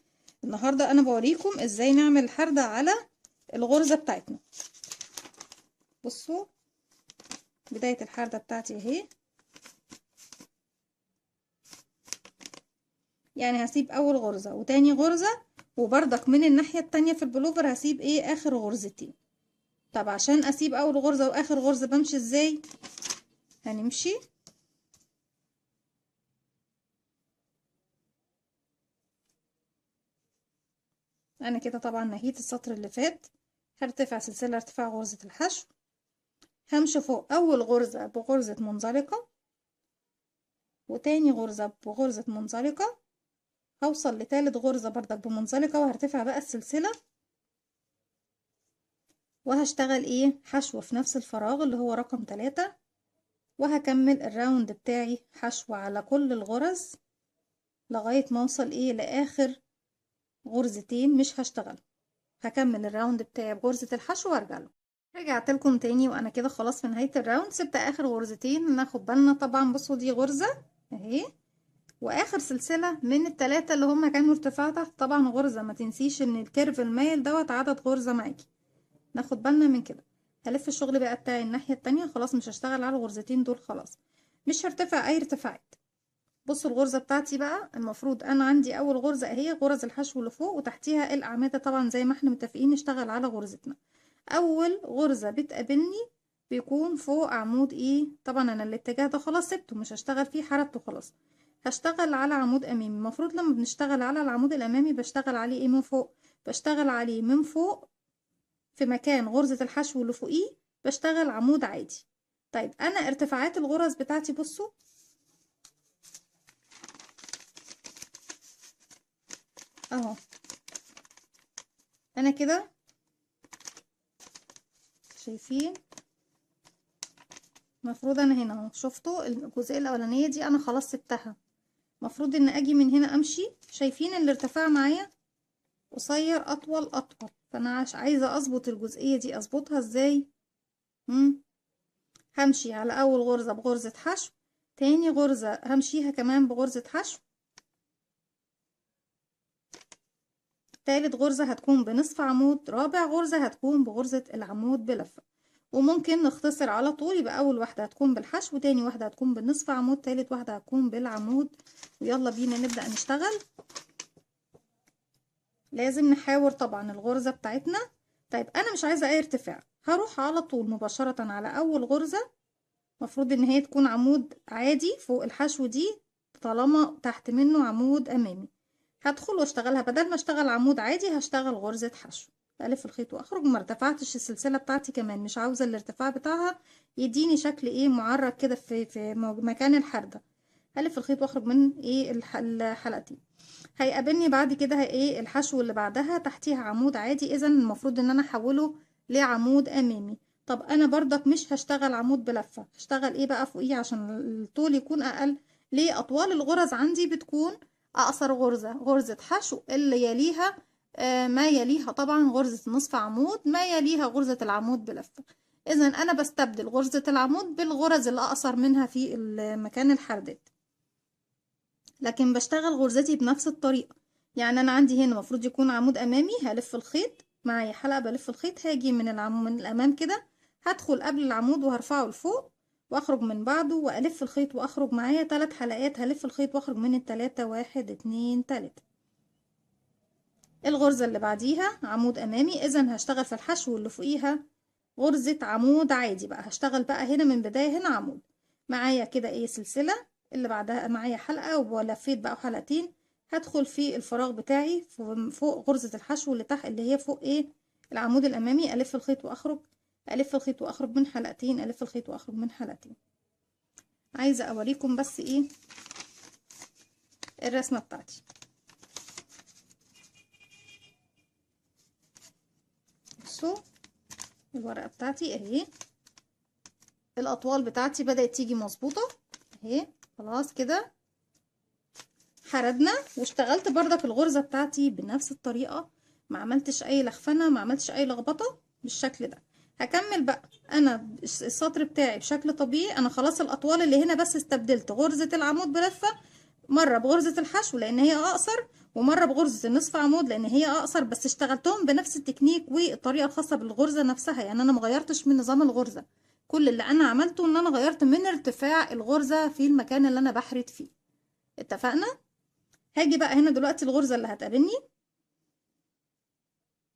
النهاردة انا بوريكم ازاي نعمل الحردة على الغرزة بتاعتنا. بصوا بداية الحردة بتاعتي اهي، يعني هسيب اول غرزة وتاني غرزة، وبردك من الناحية التانية في البلوفر هسيب ايه اخر غرزتين. طب عشان اسيب اول غرزة واخر غرزة بمشي ازاي؟ هنمشي انا كده طبعا نهيت السطر اللي فات، هرتفع سلسلة ارتفاع غرزة الحشو، همشي فوق اول غرزة بغرزة منزلقة، وتاني غرزة بغرزة منزلقة، هوصل لتالت غرزة بردك بمنزلقة، وهرتفع بقى السلسلة، وهشتغل ايه حشو في نفس الفراغ اللي هو رقم 3، وهكمل الراوند بتاعي حشو على كل الغرز لغاية ما اوصل ايه لاخر غرزتين مش هشتغل. هكمل الراوند بتاعي بغرزة الحشو وارجع له. رجعت لكم تاني وانا كده خلاص في نهاية الراوند، سبت اخر غرزتين ناخد بالنا طبعا. بصوا دي غرزة اهي، واخر سلسلة من التلاتة اللي هما كانوا ارتفاع تحت طبعا غرزة، ما تنسيش ان الكيرف المايل دوت عدد غرزة معاكي، ناخد بالنا من كده. هلف الشغل بقى بتاعي الناحية التانية، خلاص مش هشتغل على الغرزتين دول، خلاص مش هرتفع اي ارتفاعات. بصوا الغرزة بتاعتي بقى المفروض انا عندي اول غرزة اهي غرز الحشو اللي فوق، وتحتيها الاعمدة طبعا زي ما احنا متفقين نشتغل على غرزتنا. اول غرزة بتقابلني بيكون فوق عمود ايه، طبعا انا الاتجاه ده خلاص سبته مش هشتغل فيه حركته خلاص، هشتغل على عمود امامي. المفروض لما بنشتغل على العمود الامامي بشتغل عليه ايه من فوق، بشتغل عليه من فوق في مكان غرزة الحشو اللي فوقيه بشتغل عمود عادي. طيب انا ارتفاعات الغرز بتاعتي بصوا اهو، انا كده شايفين المفروض انا هنا اهو، شفتوا الجزئيه الاولانيه دي انا خلاص سبتها. المفروض ان اجي من هنا امشي، شايفين الارتفاع معايا قصير اطول اطول، فانا عايزه اظبط الجزئيه دي. اظبطها ازاي؟ همشي على اول غرزه بغرزه حشو، تاني غرزه همشيها كمان بغرزه حشو، تالت غرزه هتكون بنصف عمود، رابع غرزه هتكون بغرزه العمود بلفه. وممكن نختصر على طول، يبقى اول واحده هتكون بالحشو، تاني واحده هتكون بالنصف عمود، تالت واحده هتكون بالعمود. ويلا بينا نبدا نشتغل. لازم نحاور طبعا الغرزه بتاعتنا. طيب انا مش عايزه اي ارتفاع، هروح على طول مباشره على اول غرزه. مفروض ان هي تكون عمود عادي فوق الحشو دي، طالما تحت منه عمود امامي. هدخل واشتغلها، بدل ما اشتغل عمود عادي هشتغل غرزة حشو. الف الخيط واخرج، ما ارتفعتش السلسلة بتاعتي كمان، مش عاوزة الارتفاع بتاعها يديني شكل ايه معرج كده في مكان الحردة. الف الخيط واخرج من ايه الحلقتين. هيقابلني بعد كده ايه الحشو اللي بعدها تحتيها عمود عادي، اذا المفروض ان انا احوله لعمود امامي. طب انا برضك مش هشتغل عمود بلفة، هشتغل ايه بقى فوقيه عشان الطول يكون اقل. ليه؟ اطوال الغرز عندي بتكون اقصر غرزة حشو، اللي يليها ما يليها طبعا غرزة نصف عمود، ما يليها غرزة العمود بلفة. اذا انا بستبدل غرزة العمود بالغرز اللي اقصر منها في مكان الحردات، لكن بشتغل غرزتي بنفس الطريقة. يعني انا عندي هنا المفروض يكون عمود امامي، هلف الخيط معايا حلقة بلف الخيط، هاجي من الامام كده، هدخل قبل العمود وهرفعه لفوق واخرج من بعده والف الخيط واخرج معايا 3 حلقات، هلف الخيط واخرج من التلاتة، 1 2 3. الغرزة اللي بعديها عمود امامي، اذا هشتغل في الحشو اللي فوقيها غرزة عمود عادي. بقى هشتغل بقى هنا من بداية هنا عمود معايا كده ايه سلسلة، اللي بعدها معايا حلقة ولفيت بقى حلقتين. هدخل في الفراغ بتاعي فوق غرزة الحشو اللي تحت اللي هي فوق ايه العمود الامامي، الف الخيط واخرج، الف الخيط واخرج من حلقتين، الف الخيط واخرج من حلقتين. عايزة اوريكم بس ايه الرسمة بتاعتي. بصوا الورقة بتاعتي اهي، الاطوال بتاعتي بدأت تيجي مظبوطة اهي. خلاص كده حردنا واشتغلت بردك الغرزة بتاعتي بنفس الطريقة، ما عملتش اي لخفنة، ما عملتش اي لخبطة بالشكل ده. هكمل بقى انا السطر بتاعي بشكل طبيعي. انا خلاص الاطوال اللي هنا بس استبدلت غرزة العمود بلفة مرة بغرزة الحشو لان هي اقصر، ومرة بغرزة النصف عمود لان هي اقصر، بس اشتغلتهم بنفس التكنيك والطريقة الخاصة بالغرزة نفسها. يعني انا مغيرتش من نظام الغرزة، كل اللي انا عملته ان انا غيرت من ارتفاع الغرزة في المكان اللي انا بحرد فيه. اتفقنا؟ هاجي بقى هنا دلوقتي الغرزة اللي هتقابلني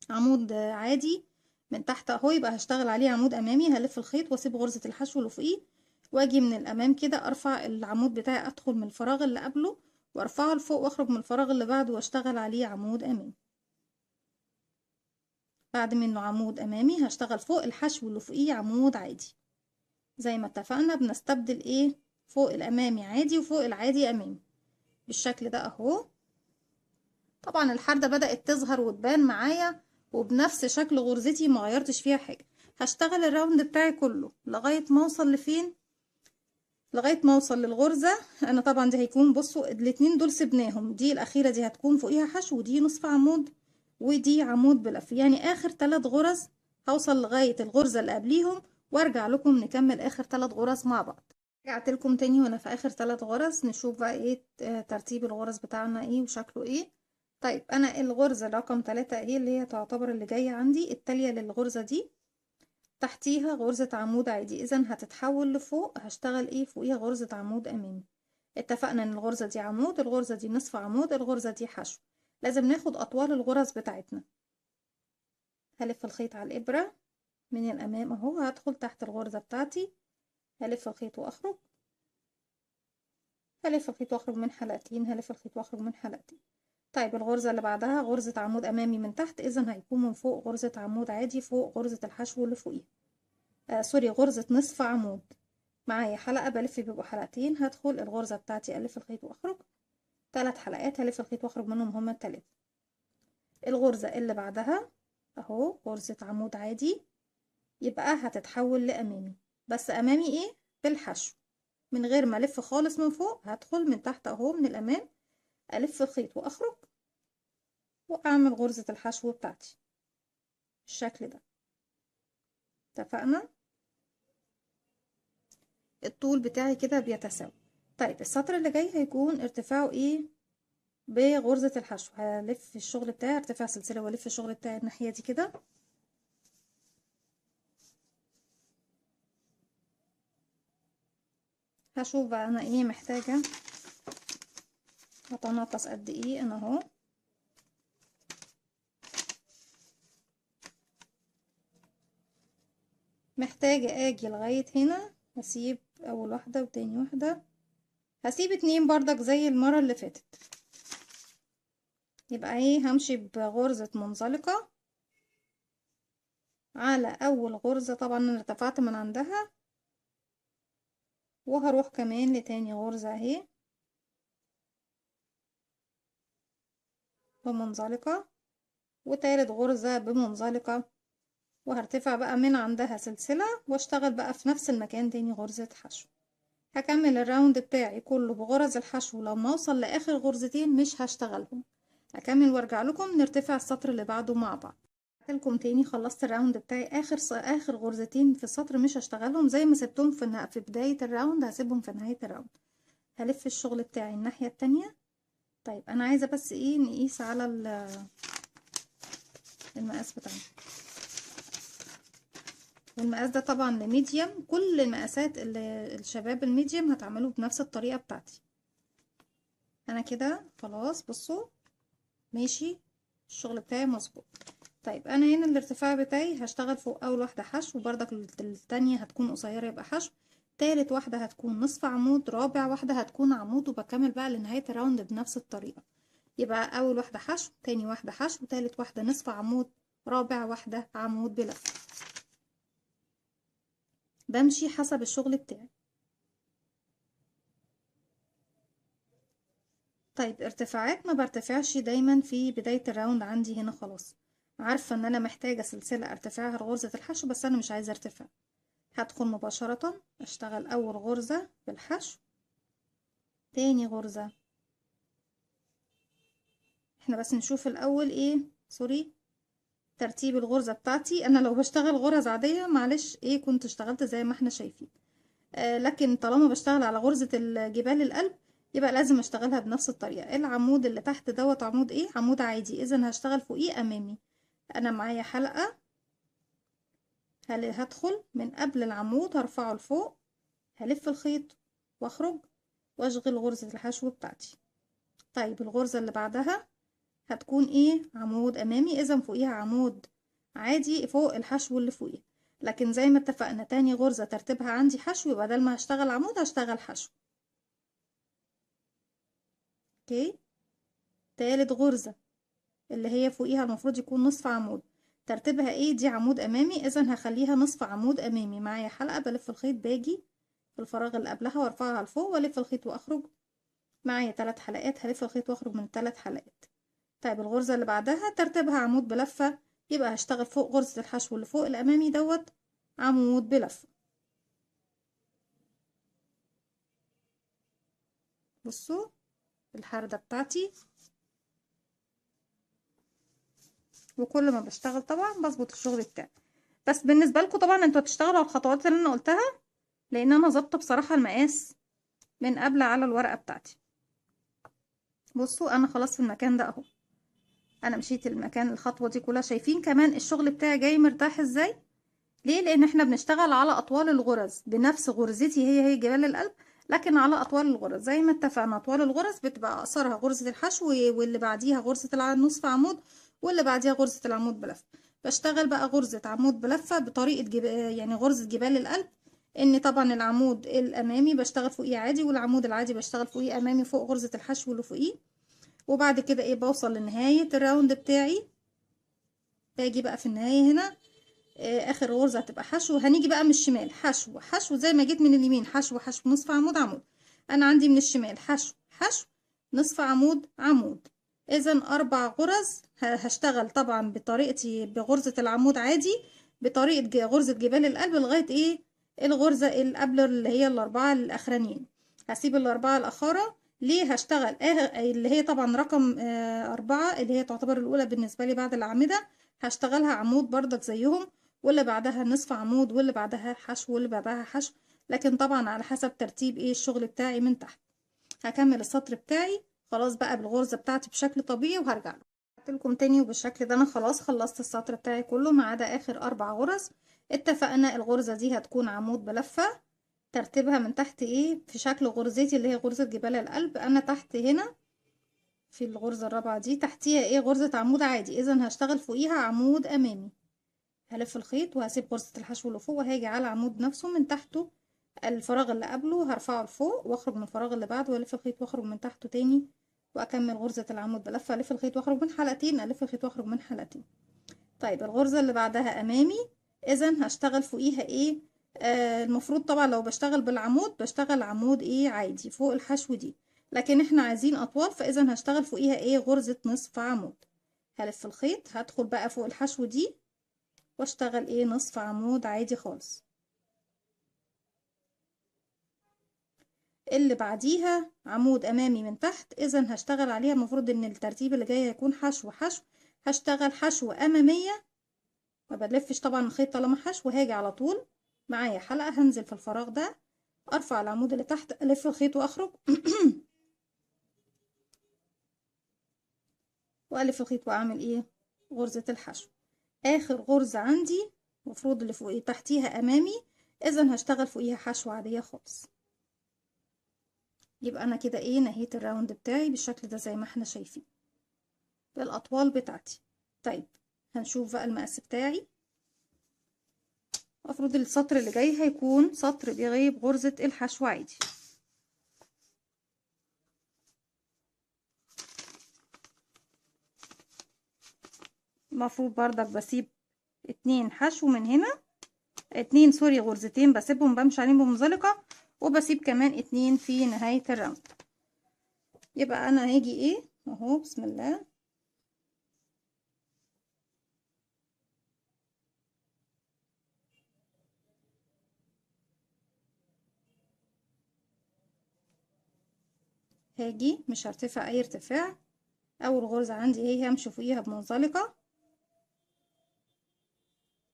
عمود عادي من تحت اهو، يبقى هشتغل عليه عمود امامي، هلف الخيط واسيب غرزة الحشو اللي فوقيه، واجي من الامام كده ارفع العمود بتاعي، ادخل من الفراغ اللي قبله وارفعه لفوق واخرج من الفراغ اللي بعده واشتغل عليه عمود امامي. بعد منه عمود امامي هشتغل فوق الحشو اللي فوقيه عمود عادي. زي ما اتفقنا بنستبدل ايه فوق الامامي عادي وفوق العادي امامي بالشكل ده اهو. طبعا الحردة بدأت تظهر وتبان معايا وبنفس شكل غرزتي، ما غيرتش فيها حاجة. هشتغل الراوند بتاعي كله لغاية ما اوصل لفين، لغاية ما اوصل للغرزة. انا طبعا دي هيكون بصوا الاتنين دول سبناهم، دي الاخيرة دي هتكون فوقيها حشو ودي نصف عمود ودي عمود بلف، يعني اخر 3 غرز هوصل لغاية الغرزة اللي قبليهم وارجع لكم نكمل اخر 3 غرز مع بعض. رجعت لكم تاني وانا في اخر 3 غرز، نشوف بقى ايه ترتيب الغرز بتاعنا ايه وشكله ايه. طيب انا الغرزة رقم 3 اهي اللي هي تعتبر اللي جاية عندي التالية للغرزة دي، تحتيها غرزة عمود عادي، اذا هتتحول لفوق هشتغل ايه فوقيها غرزة عمود امامي. اتفقنا ان الغرزة دي عمود، الغرزة دي نصف عمود، الغرزة دي حشو. لازم ناخد اطوال الغرز بتاعتنا. هلف الخيط على الابرة من الامام اهو، هدخل تحت الغرزة بتاعتي، هلف الخيط واخرج، هلف الخيط واخرج من حلقتين، هلف الخيط واخرج من حلقتين. طيب الغرزة اللي بعدها غرزة عمود امامي من تحت، اذا هيكون من فوق غرزة عمود عادي فوق غرزة الحشو اللي فوقيها. سوري، غرزة نصف عمود. معايا حلقة بلف بيبقوا حلقتين، هدخل الغرزة بتاعتي الف الخيط واخرج 3 حلقات، هلف الخيط واخرج منهم هما التلاتة. الغرزة اللي بعدها اهو غرزة عمود عادي، يبقى هتتحول لامامي، بس امامي ايه بالحشو من غير ما الف خالص من فوق. هدخل من تحت اهو من الامام، الف الخيط واخرج واعمل غرزة الحشو بتاعتي بالشكل ده. اتفقنا؟ الطول بتاعي كده بيتساوي. طيب السطر اللي جاي هيكون ارتفاعه ايه؟ بغرزة الحشو. هلف الشغل بتاعي ارتفاع سلسلة والف الشغل بتاعي الناحية دي كده. هشوف بقى انا ايه محتاجة اتناقص قد ايه. انا اهو محتاجة اجي لغاية هنا. هسيب اول واحدة وتاني واحدة، هسيب 2 بردك زي المرة اللي فاتت. يبقى ايه، همشي بغرزة منزلقة على اول غرزة. طبعا انا ارتفعت من عندها، وهروح كمان لتاني غرزة اهي بمنزلقة، وتالت غرزة بمنزلقة، وهرتفع بقى من عندها سلسلة واشتغل بقى في نفس المكان تاني غرزة حشو. هكمل الراوند بتاعي كله بغرز الحشو. لما اوصل لاخر غرزتين مش هشتغلهم، هكمل وارجع لكم نرتفع السطر اللي بعده مع بعض. لكم تاني خلصت الراوند بتاعي. اخر غرزتين في السطر مش هشتغلهم زي ما سبتهم في بداية الراوند، هسيبهم في نهاية الراوند. هلف الشغل بتاعي الناحية التانية. طيب انا عايزة بس ايه، نقيس على المقاس بتاعنا. والمقاس ده طبعا لميديم. كل المقاسات اللي الشباب الميديم هتعملوا بنفس الطريقة بتاعتي. انا كده خلاص، بصوا ماشي الشغل بتاعي مظبوط. طيب انا هنا الارتفاع بتاعي هشتغل فوق اول واحدة حشو، وبرضك التانية هتكون قصيرة يبقى حشو، تالت واحدة هتكون نصف عمود، رابع واحدة هتكون عمود، وبكمل بقى لنهاية الراوند بنفس الطريقة. يبقى اول واحدة حشو، تاني واحدة حشو، تالت واحدة نصف عمود، رابع واحدة عمود بلف. بمشي حسب الشغل بتاعي. طيب ارتفاعات ما برتفعش دايما في بداية الراوند عندي. هنا خلاص عارفة ان انا محتاجة سلسلة ارتفاعها غرزة الحشو، بس انا مش عايزة ارتفاع. هدخل مباشرة اشتغل اول غرزة بالحشو، تاني غرزة. احنا بس نشوف الاول ايه، سوري، ترتيب الغرزة بتاعتي. انا لو بشتغل غرز عادية معلش ايه كنت اشتغلت زي ما احنا شايفين، لكن طالما بشتغل على غرزة الجبال القلب يبقى لازم اشتغلها بنفس الطريقة. العمود اللي تحت دوت عمود ايه، عمود عادي، اذا هشتغل فوقيه امامي. انا معايا حلقة، هدخل من قبل العمود هرفعه لفوق، هلف الخيط واخرج واشغل غرزة الحشو بتاعتي. طيب الغرزة اللي بعدها هتكون ايه، عمود امامي، اذا فوقيها عمود عادي فوق الحشو اللي فوقيه. لكن زي ما اتفقنا تاني غرزة ترتيبها عندي حشو، يبقى بدل ما هشتغل عمود هشتغل حشو. اوكي. تالت غرزة اللي هي فوقيها المفروض يكون نصف عمود، ترتيبها ايه، دي عمود امامي، اذا هخليها نصف عمود امامي. معايا حلقة، بلف الخيط، باجي في الفراغ اللي قبلها وارفعها لفوق والف الخيط واخرج. معايا 3 حلقات، هلف الخيط واخرج من 3 حلقات. طيب الغرزة اللي بعدها ترتيبها عمود بلفة، يبقى هشتغل فوق غرزة الحشو اللي فوق الامامي دوت عمود بلفة. بصوا الحردة بتاعتي، وكل ما بشتغل طبعا بظبط الشغل بتاعي. بس بالنسبة لكم طبعا انتوا هتشتغلوا على الخطوات اللي انا قلتها، لان انا ظابطه بصراحه المقاس من قبل على الورقه بتاعتي. بصوا انا خلاص في المكان ده اهو، انا مشيت المكان الخطوه دي كلها. شايفين كمان الشغل بتاعي جاي مرتاح ازاي؟ ليه؟ لان احنا بنشتغل على اطوال الغرز بنفس غرزتي هي جبال القلب، لكن على اطوال الغرز زي ما اتفقنا. اطوال الغرز بتبقى اقصرها غرزه الحشو، واللي بعديها غرزه النصف عمود، واللي بعديها غرزه العمود بلفه. بشتغل بقى غرزه عمود بلفه بطريقه يعني غرزه جبال القلب. ان طبعا العمود الامامي بشتغل فوقيه عادي، والعمود العادي بشتغل فوقيه امامي فوق غرزه الحشو اللي فوقيه. وبعد كده ايه، بوصل لنهايه الراوند بتاعي. باجي بقى في النهايه هنا اخر غرزة هتبقى حشو. هنيجي بقى من الشمال، حشو حشو زي ما جيت من اليمين، حشو حشو نصف عمود عمود. انا عندي من الشمال حشو حشو نصف عمود عمود، اذا 4 غرز. هشتغل طبعا بطريقتي بغرزة العمود عادي، بطريقة غرزة جبال القلب لغاية ايه الغرزة اللي قبل اللي هي الأربعة الأخرانيين. هسيب الأربعة الأخرى ليه؟ هشتغل اللي هي طبعا رقم 4 اللي هي تعتبر الأولى بالنسبة لي بعد الأعمدة، هشتغلها عمود بردك زيهم، واللي بعدها نصف عمود، واللي بعدها حشو، واللي بعدها حشو، لكن طبعا على حسب ترتيب ايه الشغل بتاعي من تحت. هكمل السطر بتاعي خلاص بقى بالغرزة بتاعتي بشكل طبيعي وهرجع لكم تاني. وبالشكل ده انا خلاص خلصت السطر بتاعي كله ما عدا اخر 4 غرز. اتفقنا الغرزة دي هتكون عمود بلفة، ترتيبها من تحت ايه في شكل غرزتي اللي هي غرزة جبال القلب. انا تحت هنا في الغرزة الرابعة دي تحتيها ايه غرزة عمود عادي، اذا هشتغل فوقيها عمود امامي. هلف الخيط وهسيب غرزة الحشو اللي فوق وهاجي على العمود نفسه من تحته الفراغ اللي قبله هرفعه لفوق واخرج من الفراغ اللي بعده والف الخيط واخرج من تحته تاني واكمل غرزة العمود بلف، الف الخيط واخرج من حلقتين، الف الخيط واخرج من حلقتين. طيب الغرزة اللي بعدها امامي، اذا هشتغل فوقيها ايه؟ المفروض طبعا لو بشتغل بالعمود بشتغل عمود ايه عادي فوق الحشو دي، لكن احنا عايزين اطوال، فاذا هشتغل فوقيها ايه غرزة نصف عمود. هلف الخيط هدخل بقى فوق الحشو دي واشتغل ايه نصف عمود عادي خالص. اللي بعديها عمود امامي من تحت، اذا هشتغل عليها المفروض ان الترتيب اللي جاي هيكون حشو حشو، هشتغل حشو امامية، ما بلفش طبعا الخيط طالما حشو، هاجي على طول معايا حلقة هنزل في الفراغ ده ارفع العمود اللي تحت الف الخيط واخرج والف الخيط واعمل ايه غرزة الحشو. اخر غرزة عندي المفروض اللي فوق تحتيها امامي، اذا هشتغل فوقيها حشو عادية خالص. يبقى انا كده ايه نهيت الراوند بتاعي بالشكل ده زي ما احنا شايفين بالاطوال بتاعتي. طيب هنشوف بقى المقاس بتاعي. المفروض السطر اللي جاي هيكون سطر بيغيب غرزة الحشو عادي. المفروض بردك بسيب 2 حشو من هنا، 2 سوري غرزتين بسيبهم بمشي عليهم بمنزلقة، وبسيب كمان 2 في نهاية الراوند. يبقى انا هاجي ايه اهو بسم الله هاجي مش هرتفع اي ارتفاع. اول غرزة عندي هي همشي فوقيها بمنزلقة،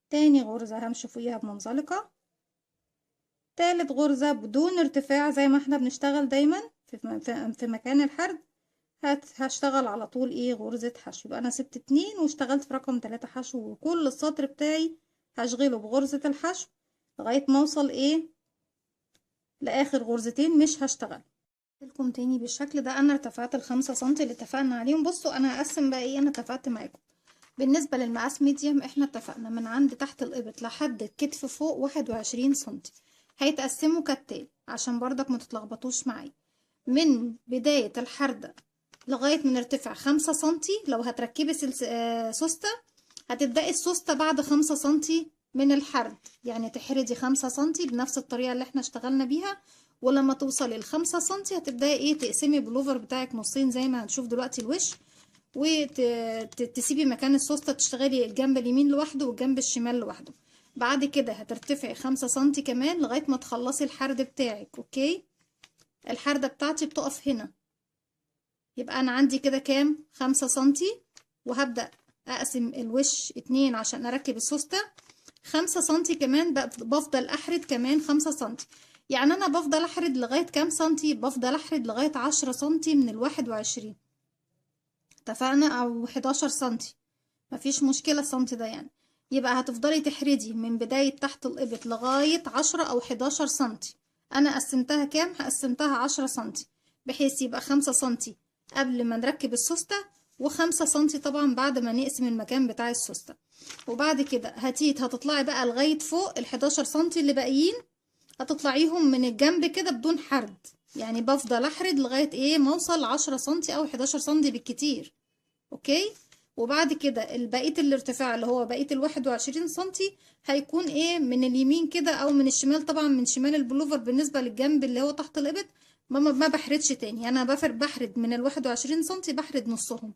تاني غرزة همشي فوقيها بمنزلقة، تالت غرزة بدون ارتفاع زي ما احنا بنشتغل دايما في مكان الحرد هشتغل على طول ايه غرزة حشو. يبقى انا سبت 2 واشتغلت في رقم 3 حشو، وكل السطر بتاعي هشغله بغرزة الحشو لغاية ما اوصل ايه لاخر غرزتين مش هشتغل لكم تاني بالشكل ده. انا ارتفعت ال5 سنتي اللي اتفقنا عليهم. بصوا انا هقسم بقى ايه انا اتفقت معاكم. بالنسبة للمقاس ميديم احنا اتفقنا من عند تحت الابط لحد الكتف فوق 21 سنتي، هيتقسموا كالتالي عشان برضك ما تتلخبطوش معايا. من بداية الحردة لغاية من ارتفاع 5 سنتي، لو هتركبي سوستة هتبدأي السوستة بعد 5 سنتي من الحرد، يعني تحردي 5 سنتي بنفس الطريقة اللي احنا اشتغلنا بيها، ولما توصلي ل5 سنتي هتبدأي ايه تقسمي بلوفر بتاعك نصين زي ما هنشوف دلوقتي الوش، وتسيبي مكان السوستة تشتغلي الجنب اليمين لوحده والجنب الشمال لوحده. بعد كده هترتفعي 5 سنتي كمان لغاية ما تخلصي الحرد بتاعك. اوكي الحردة بتاعتي بتقف هنا، يبقى انا عندي كده كام 5 سنتي، وهبدأ اقسم الوش 2 عشان اركب السوستة. 5 سنتي كمان بفضل احرد كمان 5 سنتي، يعني انا بفضل احرد لغاية كام سنتي؟ بفضل احرد لغاية 10 سنتي من ال21 اتفقنا، او 11 سنتي مفيش مشكلة السنتي ده يعني. يبقى هتفضلي تحردي من بداية تحت الإبط لغاية 10 أو 11 سنتي. أنا قسمتها كام؟ قسمتها 10 سنتي، بحيث يبقى 5 سنتي قبل ما نركب السوستة، و5 سنتي طبعا بعد ما نقسم المكان بتاع السوستة. وبعد كده هتطلعي بقى لغاية فوق ال11 سنتي اللي باقيين، هتطلعيهم من الجنب كده بدون حرد، يعني بفضل احرد لغاية ايه ما اوصل 10 سنتي او 11 سنتي بالكتير. اوكي وبعد كده بقية الارتفاع اللي هو بقية ال21 سنتي هيكون ايه من اليمين كده او من الشمال، طبعا من شمال البلوفر بالنسبة للجنب اللي هو تحت الابط ما بحردش تاني، انا بحرد من ال21 سنتي بحرد نصهم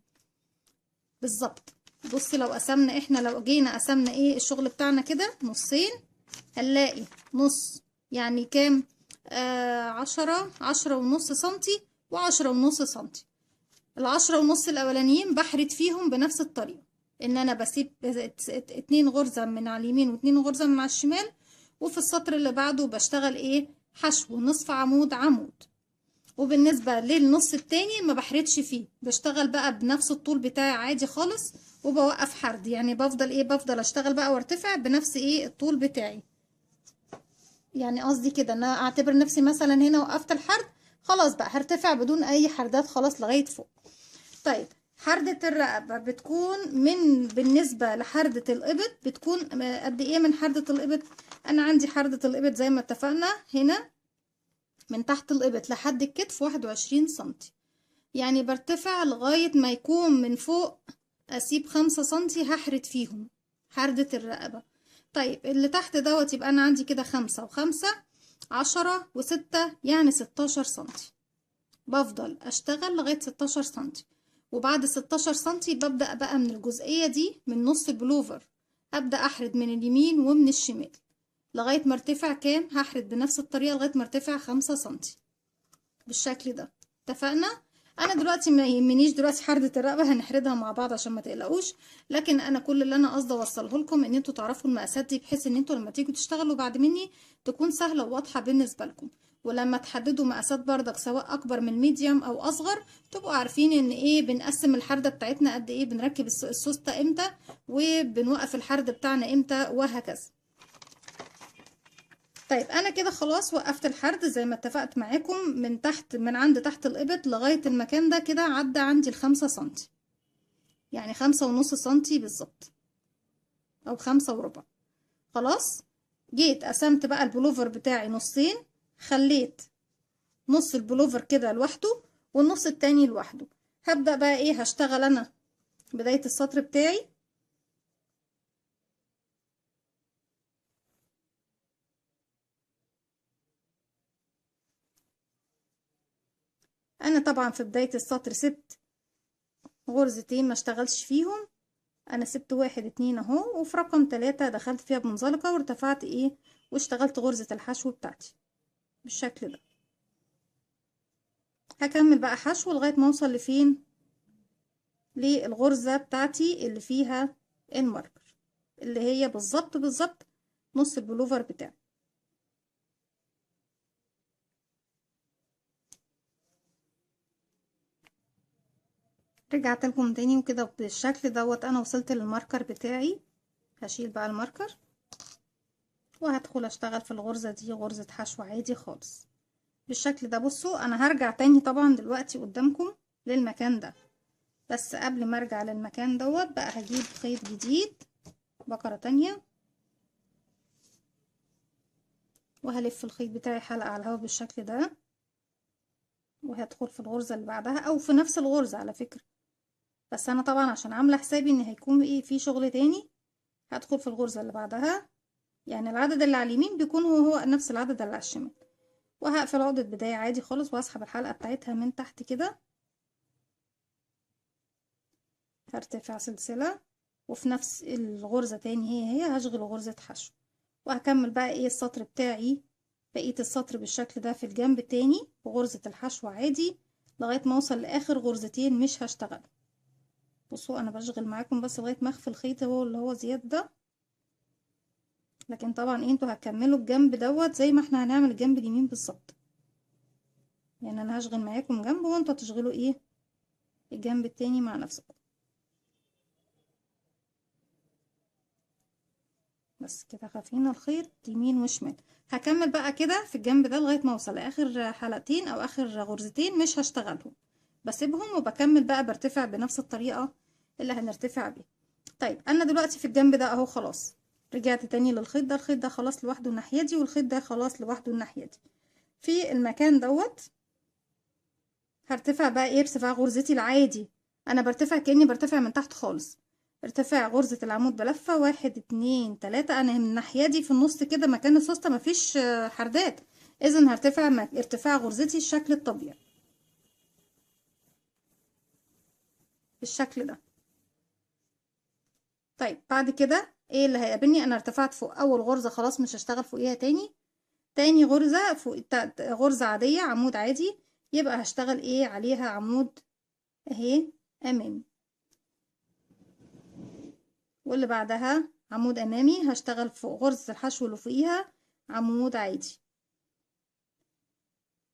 بالظبط. بصي لو قسمنا احنا لو جينا قسمنا ايه الشغل بتاعنا كده نصين، هنلاقي نص، يعني كام؟ 10.5 سنتي و10.5 سنتي. ال10.5 الاولانيين بحرد فيهم بنفس الطريقة، ان انا بسيب 2 غرزة من على اليمين و2 غرزة من على الشمال، وفي السطر اللي بعده بشتغل ايه؟ حشو نصف عمود عمود. وبالنسبة للنص التاني ما بحردش فيه، بشتغل بقى بنفس الطول بتاعي عادي خالص، وبوقف حرد، يعني بفضل ايه، بفضل اشتغل بقى وارتفع بنفس ايه الطول بتاعي. يعني قصدي كده ان انا اعتبر نفسي مثلا هنا وقفت الحرد، خلاص بقى هرتفع بدون اي حردات خلاص لغاية فوق. طيب حردة الرقبة بتكون بالنسبة لحردة الإبط بتكون قد ايه من حردة الإبط؟ انا عندي حردة الإبط زي ما اتفقنا هنا من تحت الإبط لحد الكتف 21 سنتي، يعني برتفع لغاية ما يكون من فوق، اسيب 5 سنتي هحرد فيهم حردة الرقبة. طيب اللي تحت دوت يبقى انا عندي كده 5 و5 10 و6، يعني 16 سنتي. بفضل اشتغل لغاية 16 سنتي، وبعد 16 سنتي ببدأ بقى من الجزئية دي من نص البلوفر، ابدأ احرد من اليمين ومن الشمال لغاية ما ارتفع كام؟ هحرد بنفس الطريقة لغاية ما ارتفع 5 سنتي بالشكل ده. اتفقنا؟ انا دلوقتي ما يهمنيش دلوقتي حردة الرقبة، هنحردها مع بعض عشان ما تقلقوش، لكن انا كل اللي انا قصدي اوصله لكم ان انتوا تعرفوا المقاسات دي، بحيث ان انتوا لما تيجوا تشتغلوا بعد مني تكون سهلة وواضحة بالنسبة لكم. ولما تحددوا مقاسات بردك سواء اكبر من ميديوم او اصغر، تبقوا عارفين ان ايه بنقسم الحردة بتاعتنا قد ايه، بنركب السوستة امتى، وبنوقف الحرد بتاعنا امتى، وهكذا. طيب انا كده خلاص وقفت الحرد زي ما اتفقت معاكم من تحت، من عند تحت الابط لغاية المكان ده كده عدى عندي ال5 سنتي، يعني 5.5 سنتي بالظبط، او 5 وربع. خلاص جيت قسمت بقى البلوفر بتاعي نصين، خليت نص البلوفر كده لوحده والنص التاني لوحده. هبدأ بقى ايه، هشتغل انا بداية السطر بتاعي. انا طبعا في بداية السطر سبت غرزتين ما اشتغلش فيهم، انا سبت 1 2 اهو، وفي رقم 3 دخلت فيها بمنزلقة وارتفعت ايه واشتغلت غرزة الحشو بتاعتي بالشكل ده. هكمل بقى حشو لغاية ما اوصل لفين؟ للغرزة بتاعتي اللي فيها الماركر، اللي هي بالظبط بالظبط نص البلوفر بتاعي. رجعت لكم تاني وكده بالشكل دوت انا وصلت للماركر بتاعي. هشيل بقى الماركر وهدخل اشتغل في الغرزة دي غرزة حشو عادي خالص بالشكل ده. بصوا انا هرجع تاني طبعا دلوقتي قدامكم للمكان ده، بس قبل ما ارجع للمكان دوت بقى هجيب خيط جديد بقرة تانية، وهلف الخيط بتاعي حلقة على الهوا بالشكل ده، وهدخل في الغرزة اللي بعدها او في نفس الغرزة على فكرة، بس انا طبعا عشان عاملة حسابي ان هيكون ايه في شغل تاني، هدخل في الغرزة اللي بعدها، يعني العدد اللي على اليمين بيكون هو نفس العدد اللي على الشمال، وهقفل عقدة بداية عادي خالص واسحب الحلقة بتاعتها من تحت كده. هرتفع سلسلة وفي نفس الغرزة تاني هي هشغل غرزة حشو، وهكمل بقى ايه السطر بتاعي بقية السطر بالشكل ده في الجنب التاني بغرزة الحشو عادي لغاية ما اوصل لاخر غرزتين مش هشتغل. بصوا انا بشغل معاكم بس لغاية ما اخفي الخيط هو اللي هو زيادة ده، لكن طبعا انتوا هتكملوا الجنب دوت زي ما احنا هنعمل الجنب اليمين بالظبط، يعني انا هشغل معاكم جنب وانتوا هتشغلوا ايه الجنب التاني مع نفسكم. بس كده خافين الخيط يمين وشمال. هكمل بقى كده في الجنب ده لغاية ما اوصل لاخر حلقتين او اخر غرزتين مش هشتغلهم، بسيبهم وبكمل بقى برتفع بنفس الطريقة اللي هنرتفع بيها. طيب انا دلوقتي في الجنب ده اهو خلاص رجعت تاني للخيط ده، الخيط ده خلاص لوحده الناحية دي والخيط ده خلاص لوحده الناحية دي. في المكان دوت هرتفع بقى ايه ارتفاع غرزتي العادي، انا برتفع كأني برتفع من تحت خالص، ارتفاع غرزة العمود بلفة 1 2 3، انا من الناحية دي في النص كده مكان السوستة مفيش حردات، اذا هرتفع ارتفاع غرزتي الشكل الطبيعي بالشكل ده. طيب بعد كده ايه اللي هيقابلني؟ انا ارتفعت فوق اول غرزة، خلاص مش هشتغل فوقيها تاني. تاني غرزة فوق غرزة عادية، عمود عادي، يبقى هشتغل ايه عليها؟ عمود اهي امامي. واللي بعدها عمود امامي، هشتغل فوق غرزة الحشو اللي فوقيها عمود عادي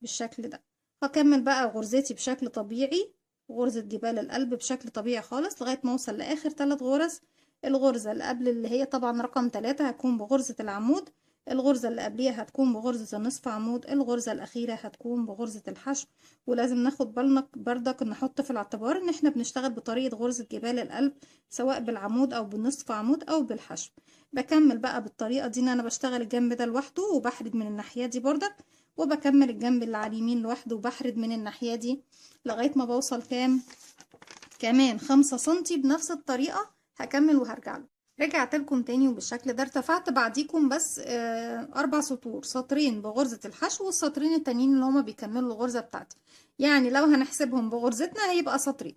بالشكل ده. هكمل بقى غرزتي بشكل طبيعي، غرزة جبال القلب بشكل طبيعي خالص لغاية ما اوصل لاخر 3 غرز. الغرزة اللي قبل اللي هي طبعا رقم 3 هتكون بغرزة العمود، الغرزة اللي قبليها هتكون بغرزة النصف عمود، الغرزة الأخيرة هتكون بغرزة الحشو. ولازم ناخد بالنا بردك نحط في الاعتبار ان احنا بنشتغل بطريقة غرزة جبال القلب، سواء بالعمود او بالنصف عمود او بالحشو. بكمل بقى بالطريقة دي ان انا بشتغل الجنب ده لوحده وبحرد من الناحية دي بردك، وبكمل الجنب اللي على اليمين لوحده وبحرد من الناحية دي لغاية ما بوصل كام؟ كمان 5 سنتي بنفس الطريقة. هكمل وهرجع له. رجعت لكم تاني وبالشكل ده. ارتفعت بعديكم بس 4 سطور، سطرين بغرزة الحشو والسطرين التانيين اللي هما بيكملوا الغرزة بتاعتي. يعني لو هنحسبهم بغرزتنا هيبقى سطرين.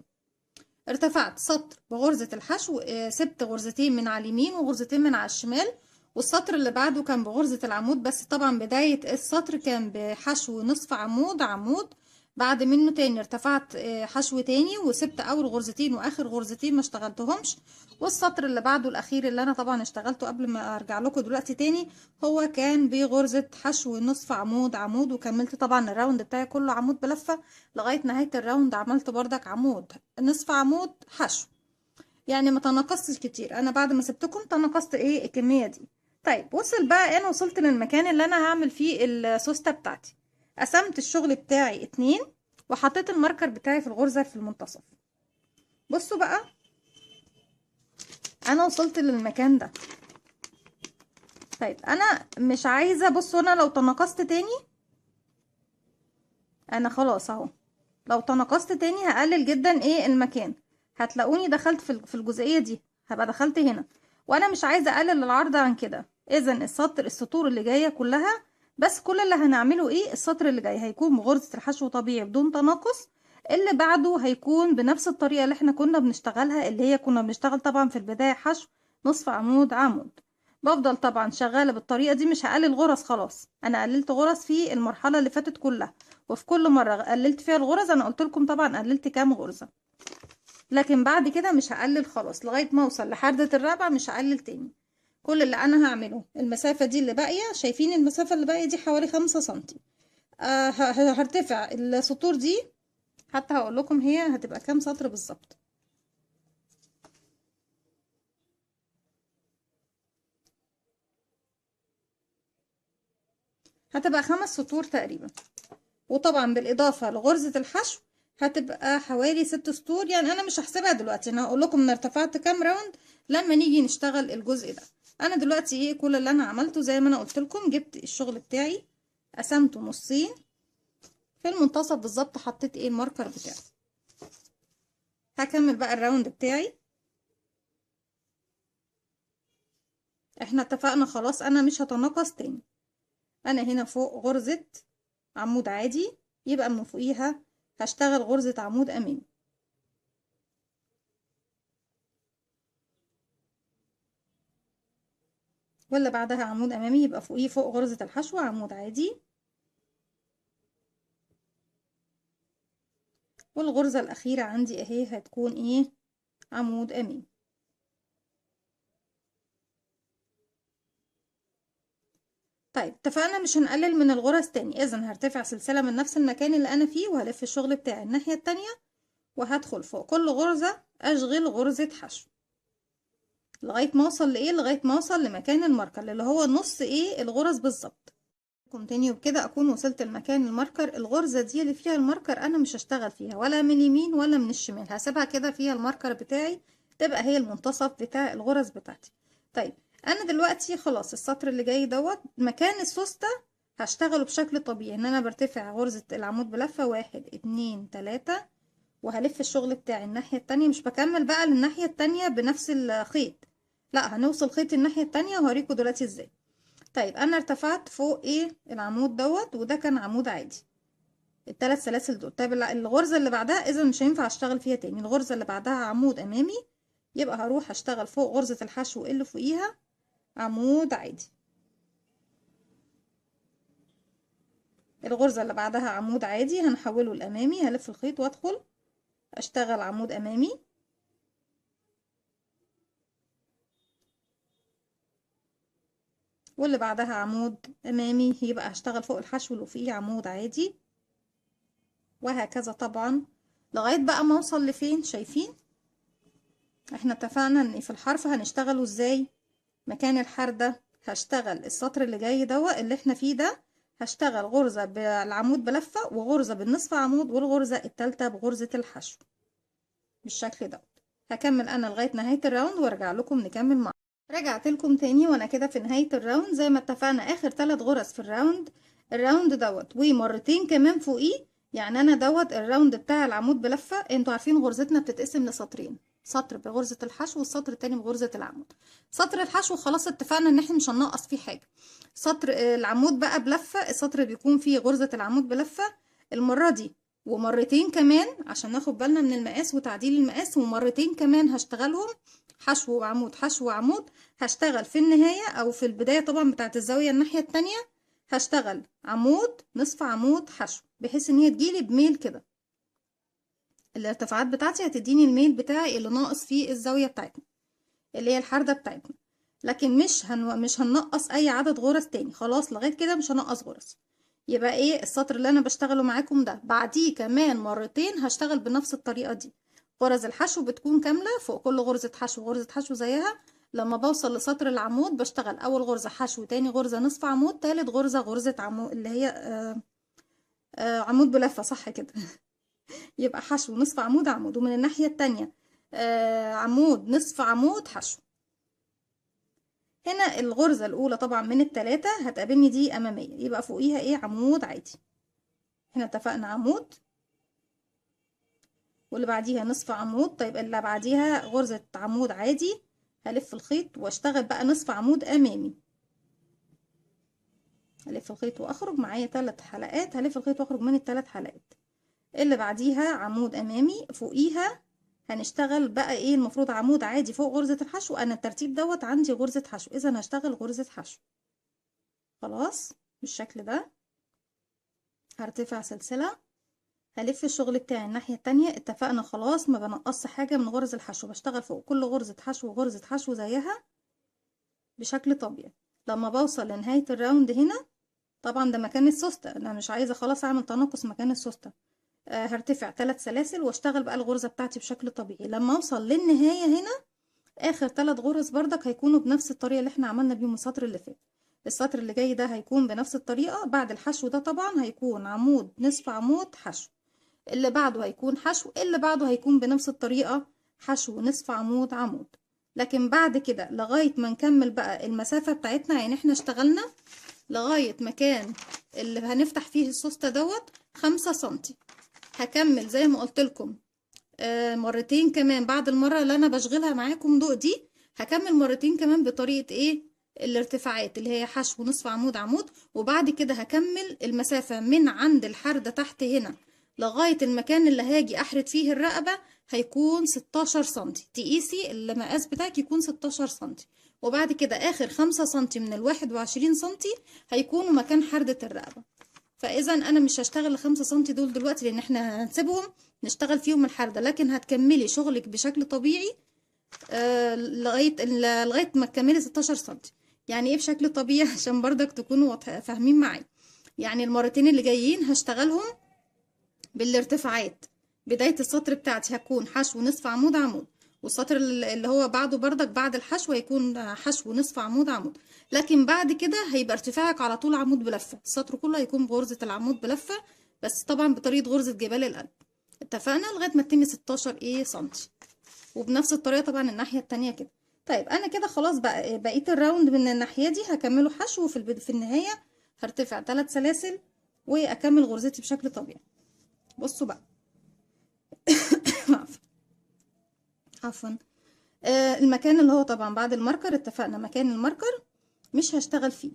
ارتفعت سطر بغرزة الحشو، سبت غرزتين من على اليمين وغرزتين من على الشمال، والسطر اللي بعده كان بغرزة العمود، بس طبعا بداية السطر كان بحشو نصف عمود عمود. بعد منه تاني ارتفعت حشو تاني وسبت اول غرزتين واخر غرزتين ما اشتغلتهمش. والسطر اللي بعده الاخير اللي انا طبعا اشتغلته قبل ما ارجع لكم دلوقتي تاني هو كان بغرزة حشو نصف عمود عمود، وكملت طبعا الراوند بتاعي كله عمود بلفة لغاية نهاية الراوند. عملت بردك عمود نصف عمود حشو، يعني ما تناقصتش كتير. انا بعد ما سبتكم تناقصت ايه الكمية دي. طيب وصل بقى، انا وصلت للمكان اللي انا هعمل فيه السوستة بتاعتي. قسمت الشغل بتاعي 2 وحطيت الماركر بتاعي في الغرزة في المنتصف. بصوا بقى، انا وصلت للمكان ده. طيب انا مش عايزة، بصوا انا لو تناقصت تاني انا خلاص اهو، لو تناقصت تاني هقلل جدا ايه المكان، هتلاقوني دخلت في الجزئية دي، هبقى دخلت هنا، وانا مش عايزة اقلل العرض عن كده. اذا السطور اللي جاية كلها، بس كل اللي هنعمله ايه، السطر اللي جاي هيكون بغرزة الحشو طبيعي بدون تناقص، اللي بعده هيكون بنفس الطريقة اللي احنا كنا بنشتغلها، اللي هي كنا بنشتغل طبعا في البداية حشو نصف عمود عمود. بفضل طبعا شغالة بالطريقة دي، مش هقلل غرز، خلاص انا قللت غرز في المرحلة اللي فاتت كلها، وفي كل مرة قللت فيها الغرز انا قلت لكم طبعا قللت كام غرزة، لكن بعد كده مش هقلل خلاص لغاية ما اوصل لحردة الرابعة، مش هقلل تاني. كل اللي انا هعمله المسافة دي اللي باقية، شايفين المسافة اللي باقية دي حوالي 5 سنتي. هرتفع السطور دي، حتى هقول لكم هي هتبقى كام سطر بالظبط. هتبقى 5 سطور تقريبا، وطبعا بالاضافة لغرزة الحشو هتبقى حوالي 6 سطور. يعني انا مش هحسبها دلوقتي، انا هقول لكم انا ارتفعت كام راوند لما نيجي نشتغل الجزء ده. انا دلوقتي ايه كل اللي انا عملته زي ما انا قلت لكم، جبت الشغل بتاعي قسمته نصين، في المنتصف بالظبط حطيت ايه الماركر بتاعي. هكمل بقى الراوند بتاعي. احنا اتفقنا خلاص انا مش هتناقص تاني. انا هنا فوق غرزة عمود عادي، يبقى من فوقيها هشتغل غرزة عمود امامي، ولا بعدها عمود امامي، يبقى فوقيه فوق غرزة الحشو عمود عادي، والغرزة الاخيرة عندي اهي هتكون ايه، عمود امامي. طيب اتفقنا مش هنقلل من الغرز تاني، اذا هرتفع سلسلة من نفس المكان اللي انا فيه وهلف الشغل بتاعي الناحية التانية، وهدخل فوق كل غرزة اشغل غرزة حشو لغاية ما اوصل لايه، لغاية ما اوصل لمكان الماركر اللي هو نص ايه الغرز بالظبط. كونتينيو بكده اكون وصلت لمكان الماركر. الغرزة دي اللي فيها الماركر انا مش هشتغل فيها ولا من اليمين ولا من الشمال، هسيبها كده فيها الماركر بتاعي، تبقى هي المنتصف بتاع الغرز بتاعتي. طيب انا دلوقتي خلاص السطر اللي جاي دوت مكان السوستة هشتغله بشكل طبيعي، ان انا برتفع غرزة العمود بلفة 1 2 3، وهلف الشغل بتاعي الناحية التانية، مش بكمل بقى للناحية التانية بنفس الخيط، لا هنوصل خيط الناحية التانية وهوريكم دلوقتي ازاي. طيب انا ارتفعت فوق ايه العمود دوت، وده كان عمود عادي، الثلاث سلاسل دول. طيب الغرزة اللي بعدها اذا مش هينفع اشتغل فيها تاني، الغرزة اللي بعدها عمود امامي، يبقى هروح اشتغل فوق غرزة الحشو اللي فوقيها عمود عادي. الغرزة اللي بعدها عمود عادي هنحوله الامامي، هلف الخيط وادخل اشتغل عمود امامي، واللي بعدها عمود امامي، يبقى هشتغل فوق الحشو اللي فوقيه عمود عادي، وهكذا طبعا لغاية بقى ما اوصل لفين. شايفين احنا اتفقنا ان في الحرف هنشتغله ازاي؟ مكان الحردة هشتغل السطر اللي جاي اللي احنا فيه ده، هشتغل غرزة بالعمود بلفة وغرزة بالنصف عمود والغرزة التالتة بغرزة الحشو بالشكل ده. هكمل انا لغاية نهاية الراوند وارجع لكم نكمل مع. رجعت لكم تاني وانا كده في نهاية الراوند. زي ما اتفقنا اخر 3 غرز في الراوند ومرتين كمان فوقيه. يعني انا الراوند بتاع العمود بلفة. انتوا عارفين غرزتنا بتتقسم لسطرين، سطر بغرزة الحشو والسطر التاني بغرزة العمود. سطر الحشو خلاص اتفقنا ان احنا مش هننقص فيه حاجة. سطر العمود بقى بلفة، السطر بيكون فيه غرزة العمود بلفة المرة دي ومرتين كمان عشان ناخد بالنا من المقاس وتعديل المقاس، ومرتين كمان هشتغلهم حشو وعمود حشو وعمود. هشتغل في النهاية او في البداية طبعا بتاعت الزاوية الناحية التانية هشتغل عمود نصف عمود حشو، بحيث ان هي تجيلي بميل كده. الارتفاعات بتاعتي هتديني الميل بتاعي اللي ناقص فيه الزاوية بتاعتنا اللي هي الحردة بتاعتنا. لكن مش هننقص اي عدد غرز تاني، خلاص لغاية كده مش هنقص غرز. يبقى ايه السطر اللي انا بشتغله معاكم ده بعديه كمان مرتين هشتغل بنفس الطريقة دي. غرز الحشو بتكون كاملة فوق كل غرزة حشو غرزة حشو زيها. لما بوصل لسطر العمود بشتغل اول غرزة حشو، تاني غرزة نصف عمود، تالت غرزة غرزة عمود اللي هي عمود بلفة، صح كده. يبقى حشو نصف عمود عمود، ومن الناحية التانية عمود نصف عمود حشو. هنا الغرزة الأولى طبعا من التلاتة هتقابلني دي أمامية، يبقى فوقيها ايه عمود عادي. هنا اتفقنا عمود، واللي بعديها نصف عمود. طيب اللي بعديها غرزة عمود عادي، هلف الخيط واشتغل بقى نصف عمود أمامي. هلف الخيط وأخرج معايا 3 حلقات، هلف الخيط وأخرج من ال3 حلقات. اللي بعديها عمود أمامي، فوقيها هنشتغل بقى ايه المفروض عمود عادي فوق غرزة الحشو. انا الترتيب عندي غرزة حشو، اذا هشتغل غرزة حشو. خلاص بالشكل ده. هرتفع سلسلة، هلف الشغل بتاعي الناحية التانية. اتفقنا خلاص ما بنقص حاجة من غرز الحشو، بشتغل فوق كل غرزة حشو وغرزة حشو زيها بشكل طبيعي. لما بوصل لنهاية الراوند هنا طبعا ده مكان السوستة، انا مش عايزة خلاص اعمل تناقص مكان السوستة. هرتفع 3 سلاسل واشتغل بقى الغرزة بتاعتي بشكل طبيعي. لما اوصل للنهاية هنا اخر 3 غرز بردك هيكونوا بنفس الطريقة اللي احنا عملنا بيهم السطر اللي فات. السطر اللي جاي ده هيكون بنفس الطريقة. بعد الحشو ده طبعا هيكون عمود نصف عمود حشو، اللي بعده هيكون حشو، اللي بعده هيكون بنفس الطريقة حشو نصف عمود عمود. لكن بعد كده لغاية ما نكمل بقى المسافة بتاعتنا، يعني احنا اشتغلنا لغاية مكان اللي هنفتح فيه السوستة 5 سنتي. هكمل زي ما قلت لكم مرتين كمان. بعد المرة اللي انا بشغلها معاكم دي هكمل مرتين كمان بطريقة ايه الارتفاعات اللي هي حشو نصف عمود عمود. وبعد كده هكمل المسافة من عند الحردة تحت هنا لغاية المكان اللي هاجي احرد فيه الرقبة، هيكون 16 سنتي. تقيسي المقاس بتاعك يكون 16 سنتي. وبعد كده اخر 5 سنتي من ال21 سنتي هيكونوا مكان حردة الرقبة. فاذا انا مش هشتغل ال5 سنتي دول دلوقتي لان احنا هنسيبهم نشتغل فيهم الحردة، لكن هتكملي شغلك بشكل طبيعي لغاية ما تكملي 16 سنتي. يعني ايه بشكل طبيعي؟ عشان برضك تكونوا فاهمين معايا. يعني المرتين اللي جايين هشتغلهم بالارتفاعات. بداية السطر بتاعتي هكون حشو نصف عمود عمود، والسطر اللي هو بعده بردك بعد الحشو هيكون حشو نصف عمود عمود. لكن بعد كده هيبقى ارتفاعك على طول عمود بلفة، السطر كله هيكون بغرزة العمود بلفة، بس طبعا بطريقة غرزة جبال القلب. اتفقنا لغاية ما تتمي 16 سنتي. وبنفس الطريقة طبعا الناحية التانية كده. طيب انا كده خلاص بقى بقيت الراوند من الناحية دي هكمله حشو. في النهاية هرتفع 3 سلاسل واكمل غرزتي بشكل طبيعي. بصوا بقى. عفوا. المكان اللي هو طبعا بعد الماركر، اتفقنا مكان الماركر مش هشتغل فيه،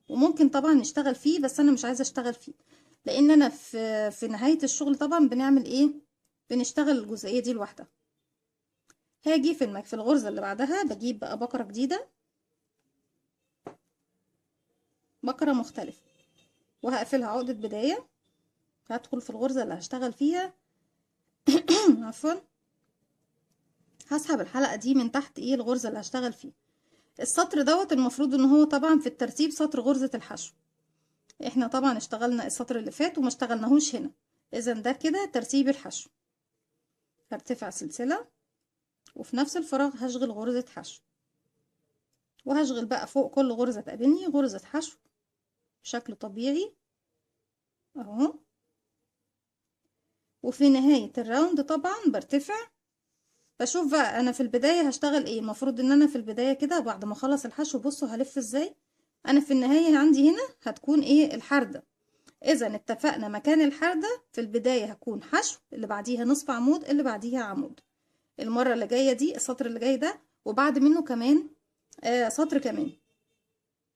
وممكن طبعا نشتغل فيه بس انا مش عايزه اشتغل فيه لان انا في نهايه الشغل طبعا بنعمل ايه، بنشتغل الجزئيه دي لوحدها. هاجي في الغرزة اللي بعدها بجيب بقى بكرة جديدة، بكرة مختلفة، وهقفلها عقدة بداية. هدخل في الغرزة اللي هشتغل فيها عفوا، هسحب الحلقة دي من تحت ايه الغرزة اللي هشتغل فيها. السطر دوت المفروض ان هو طبعا في الترتيب سطر غرزة الحشو. احنا طبعا اشتغلنا السطر اللي فات وما اشتغلناهوش هنا، اذا ده كده ترتيب الحشو. هرتفع سلسلة، وفي نفس الفراغ هشغل غرزة حشو، وهشغل بقى فوق كل غرزة تقابلني غرزة حشو بشكل طبيعي اهو. وفي نهاية الراوند طبعا برتفع، بشوف بقى انا في البداية هشتغل ايه. المفروض ان انا في البداية كده بعد ما اخلص الحشو، بصوا هلف ازاي. انا في النهاية عندي هنا هتكون ايه الحردة. اذا اتفقنا مكان الحردة في البداية هكون حشو، اللي بعديها نصف عمود، اللي بعديها عمود. المرة اللي جاية دي السطر اللي جاي ده، وبعد منه كمان سطر كمان.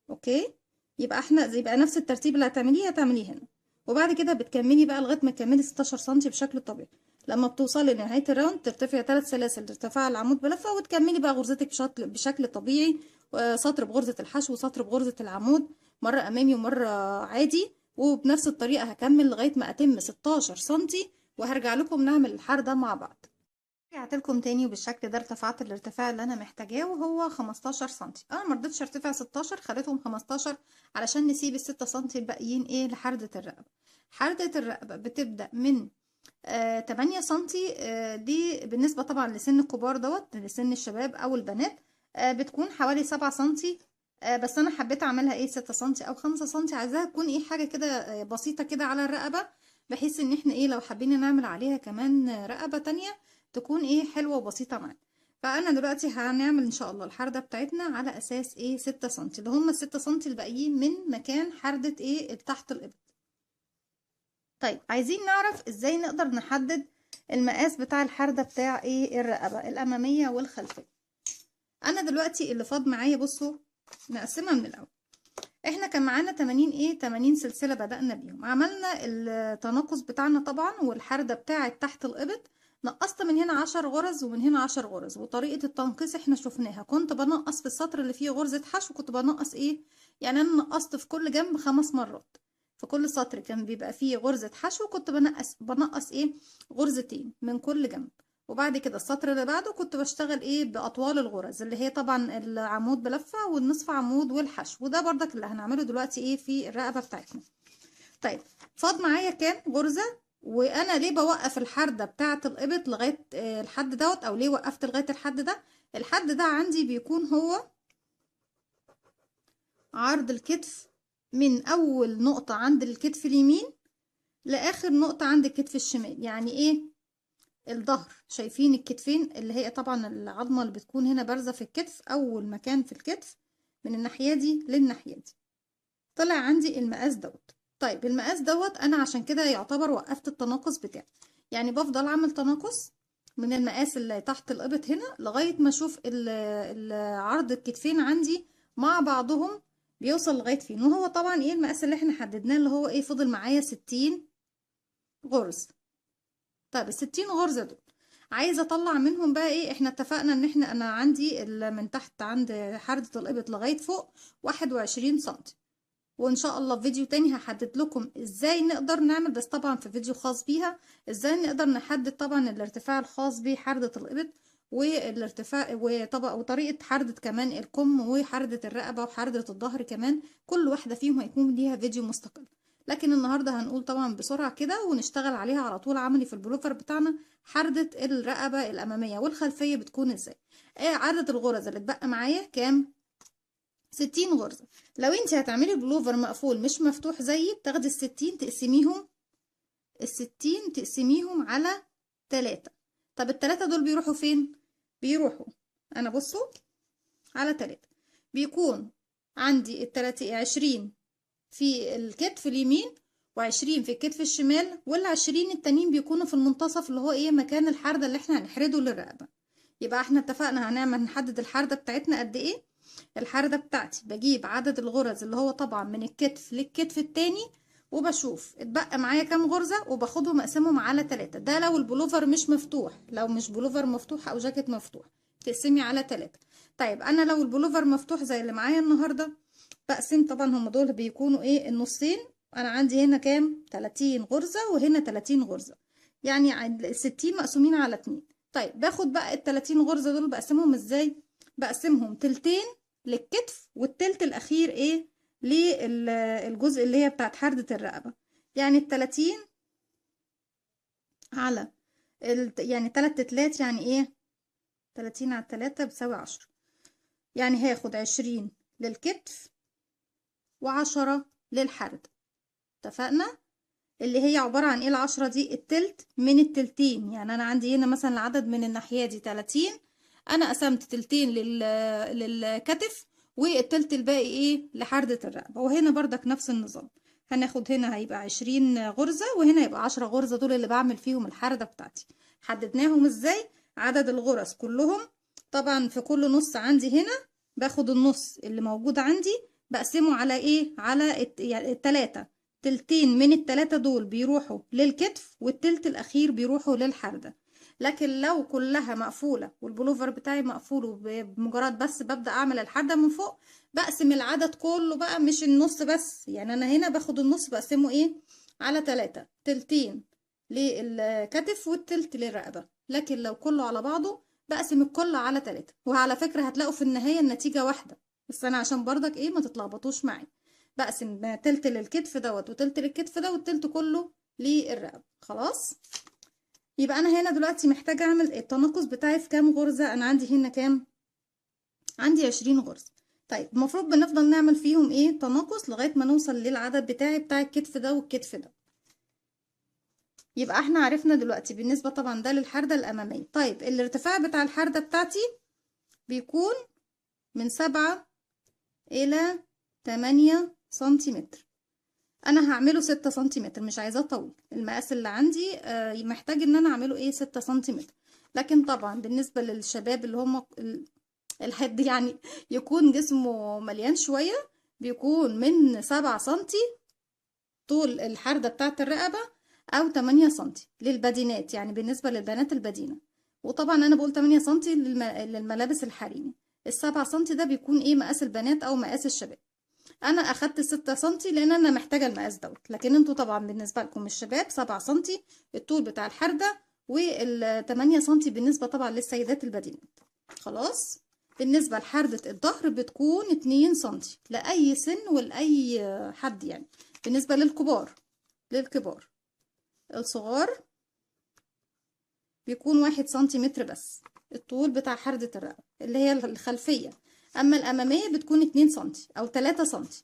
اوكي، يبقى نفس الترتيب اللي هتعمليه هنا. وبعد كده بتكملي بقى لغايه ما تكملي 16 سنتي بشكل طبيعي. لما بتوصلي لنهايه الراوند ترتفعي 3 سلاسل ارتفاع العمود بلفه، وتكملي بقى غرزتك بشكل طبيعي، سطر بغرزه الحشو وسطر بغرزه العمود، مره امامي ومره عادي. وبنفس الطريقه هكمل لغايه ما اتم 16 سنتي، وهرجع لكم نعمل الحر ده مع بعض. رجعت لكم تاني وبالشكل ده ارتفعت الارتفاع اللي انا محتاجاه، وهو 15 سنتي. انا مرضتش ارتفع 16، خليتهم 15 علشان نسيب ال6 سنتي الباقيين ايه لحردة الرقبة. حردة الرقبة بتبدأ من 8 سنتي. دي بالنسبة طبعا لسن الكبار دوت، لسن الشباب او البنات بتكون حوالي 7 سنتي. بس انا حبيت اعملها ايه 6 سنتي او 5 سنتي، عايزاها تكون ايه حاجة كده بسيطة كده على الرقبة، بحيث ان احنا ايه لو حابين نعمل عليها كمان رقبة تانية تكون ايه حلوة وبسيطة معانا. فانا دلوقتي هنعمل ان شاء الله الحردة بتاعتنا على اساس ايه 6 سنتي، اللي هم ال6 سنتي الباقيين من مكان حردة ايه تحت الابط. طيب عايزين نعرف ازاي نقدر نحدد المقاس بتاع الحردة بتاع ايه الرقبة الامامية والخلفية. انا دلوقتي اللي فاض معايا، بصوا نقسمها من الاول. احنا كان معانا 80 سلسلة بدأنا بيهم، عملنا التناقص بتاعنا طبعا والحردة بتاعة تحت الإبط. نقصت من هنا 10 غرز ومن هنا 10 غرز، وطريقة التنقيص احنا شفناها. كنت بنقص في السطر اللي فيه غرزة حشو، كنت بنقص ايه يعني انا نقصت في كل جنب 5 مرات. في كل سطر كان بيبقى فيه غرزة حشو كنت بنقص ايه غرزتين من كل جنب. وبعد كده السطر اللي بعده كنت بشتغل ايه باطوال الغرز، اللي هي طبعا العمود بلفه والنصف عمود والحشو، وده برضك اللي هنعمله دلوقتي ايه في الرقبه بتاعتنا. طيب فاض معايا كام غرزه؟ وانا ليه بوقف الحرده بتاعه الابط لغايه الحد دوت، او ليه وقفت لغايه الحد ده؟ الحد ده عندي بيكون هو عرض الكتف من اول نقطه عند الكتف اليمين لاخر نقطه عند الكتف الشمال. يعني ايه الظهر؟ شايفين الكتفين اللي هي طبعا العظمة اللي بتكون هنا بارزة في الكتف، أول مكان في الكتف من الناحية دي للناحية دي. طلع عندي المقاس دوت. طيب المقاس دوت أنا عشان كده يعتبر وقفت التناقص بتاعي، يعني بفضل أعمل تناقص من المقاس اللي تحت الإبط هنا لغاية ما أشوف عرض الكتفين عندي مع بعضهم بيوصل لغاية فين. وهو طبعا ايه المقاس اللي احنا حددناه اللي هو ايه فضل معايا 60 غرز. طيب ال60 غرزة دول عايزة اطلع منهم بقى ايه. احنا اتفقنا ان انا عندي من تحت عند حردة الابط لغاية فوق 21 سنتي، وان شاء الله في فيديو تاني هحدد لكم ازاي نقدر نعمل، بس طبعا في فيديو خاص بيها ازاي نقدر نحدد طبعا الارتفاع الخاص بحردة الابط والارتفاع وطريقة حردة كمان الكم وحردة الرقبة وحردة الظهر كمان. كل واحدة فيهم هيكون ليها فيديو مستقل، لكن النهاردة هنقول طبعا بسرعة كده ونشتغل عليها على طول عملي في البلوفر بتاعنا. حردة الرقبة الأمامية والخلفية بتكون ازاي. عدد الغرز اللي اتبقى معايا كام؟ 60 غرزة. لو انت هتعملي بلوفر مقفول مش مفتوح زيي، بتاخدي ال60 تقسميهم على 3. طب ال3 دول بيروحوا فين؟ بيروحوا انا بصوا على 3، بيكون عندي ال30 20 في الكتف اليمين و20 في الكتف الشمال، وال20 التانيين بيكونوا في المنتصف اللي هو ايه مكان الحردة اللي احنا هنحرده للرقبة. يبقى احنا اتفقنا نحدد الحردة بتاعتنا قد ايه. الحردة بتاعتي بجيب عدد الغرز اللي هو طبعا من الكتف للكتف التاني، وبشوف اتبقى معايا كام غرزة وباخدهم اقسمهم على 3. ده لو البلوفر مش مفتوح، لو مش بلوفر مفتوح او جاكيت مفتوح تقسمي على 3. طيب انا لو البلوفر مفتوح زي اللي معايا النهاردة، بقسم طبعا هم دول بيكونوا ايه النصين. انا عندي هنا كام 30 غرزة وهنا 30 غرزة، يعني ال 60 مقسومين على 2. طيب باخد بقى ال 30 غرزة دول بقسمهم ازاي؟ بقسمهم تلتين للكتف والتلت الاخير ايه للجزء اللي هي بتاعت حردة الرقبة. يعني ال30 على يعني 3 تلات، يعني ايه 30 على 3 بتساوي 10. يعني هاخد 20 للكتف و10 للحردة. اتفقنا؟ اللي هي عبارة عن ايه ال10 دي؟ التلت من التلتين. يعني انا عندي هنا مثلا العدد من الناحية دي 30، انا قسمت تلتين للكتف والتلت الباقي ايه لحردة الرقبة. وهنا بردك نفس النظام، هناخد هنا هيبقى 20 غرزة وهنا يبقى 10 غرزة، دول اللي بعمل فيهم الحردة بتاعتي. حددناهم ازاي؟ عدد الغرز كلهم طبعا في كل نص عندي هنا باخد النص اللي موجود عندي بقسمه على ايه، على يعني التلاتة. تلتين من التلاتة دول بيروحوا للكتف والتلت الأخير بيروحوا للحردة. لكن لو كلها مقفولة والبلوفر بتاعي مقفول وبمجرد بس ببدأ أعمل الحردة من فوق، بقسم العدد كله بقى مش النص بس. يعني أنا هنا باخد النص بقسمه إيه على 3، تلتين للكتف والتلت للرقبة. لكن لو كله على بعضه بقسم الكل على 3. وعلى فكرة هتلاقوا في النهاية النتيجة واحدة، بس أنا عشان برضك إيه ما تتلخبطوش معايا، بقسم تلت للكتف دوت وتلت للكتف ده والتلت كله للرقبة. خلاص، يبقى انا هنا دلوقتي محتاجة اعمل التناقص بتاعي في كام غرزة. انا عندي هنا كام؟ عندي 20 غرزة. طيب المفروض بنفضل نعمل فيهم ايه تناقص لغاية ما نوصل للعدد بتاعي بتاع الكتف ده والكتف ده. يبقى احنا عرفنا دلوقتي بالنسبة طبعا ده للحردة الامامية. طيب الارتفاع بتاع الحردة بتاعتي بيكون من 7 الى 8 سنتيمتر. انا هعمله 6 سنتيمتر، مش عايزاه طويل. المقاس اللي عندي محتاج ان انا اعمله ايه 6 سنتيمتر. لكن طبعا بالنسبة للشباب اللي هم الحد يعني يكون جسمه مليان شوية، بيكون من 7 سنتي طول الحردة بتاعة الرقبة او 8 سنتي للبدينات، يعني بالنسبة للبنات البدينة. وطبعا انا بقول 8 سنتي للملابس الحريمي. ال7 سنتي ده بيكون ايه مقاس البنات او مقاس الشباب. انا اخدت 6 سنتي لان انا محتاجه المقاس دوت. لكن انتوا طبعا بالنسبه لكم الشباب 7 سنتي الطول بتاع الحرده، وال8 سنتي بالنسبه طبعا للسيدات البدينات. خلاص. بالنسبه لحرده الظهر بتكون 2 سنتي لاي سن ولاي حد، يعني بالنسبه للكبار. الصغار بيكون 1 سنتيمتر بس الطول بتاع حردة الرقبة اللي هي الخلفية. اما الامامية بتكون 2 سنتي او 3 سنتي.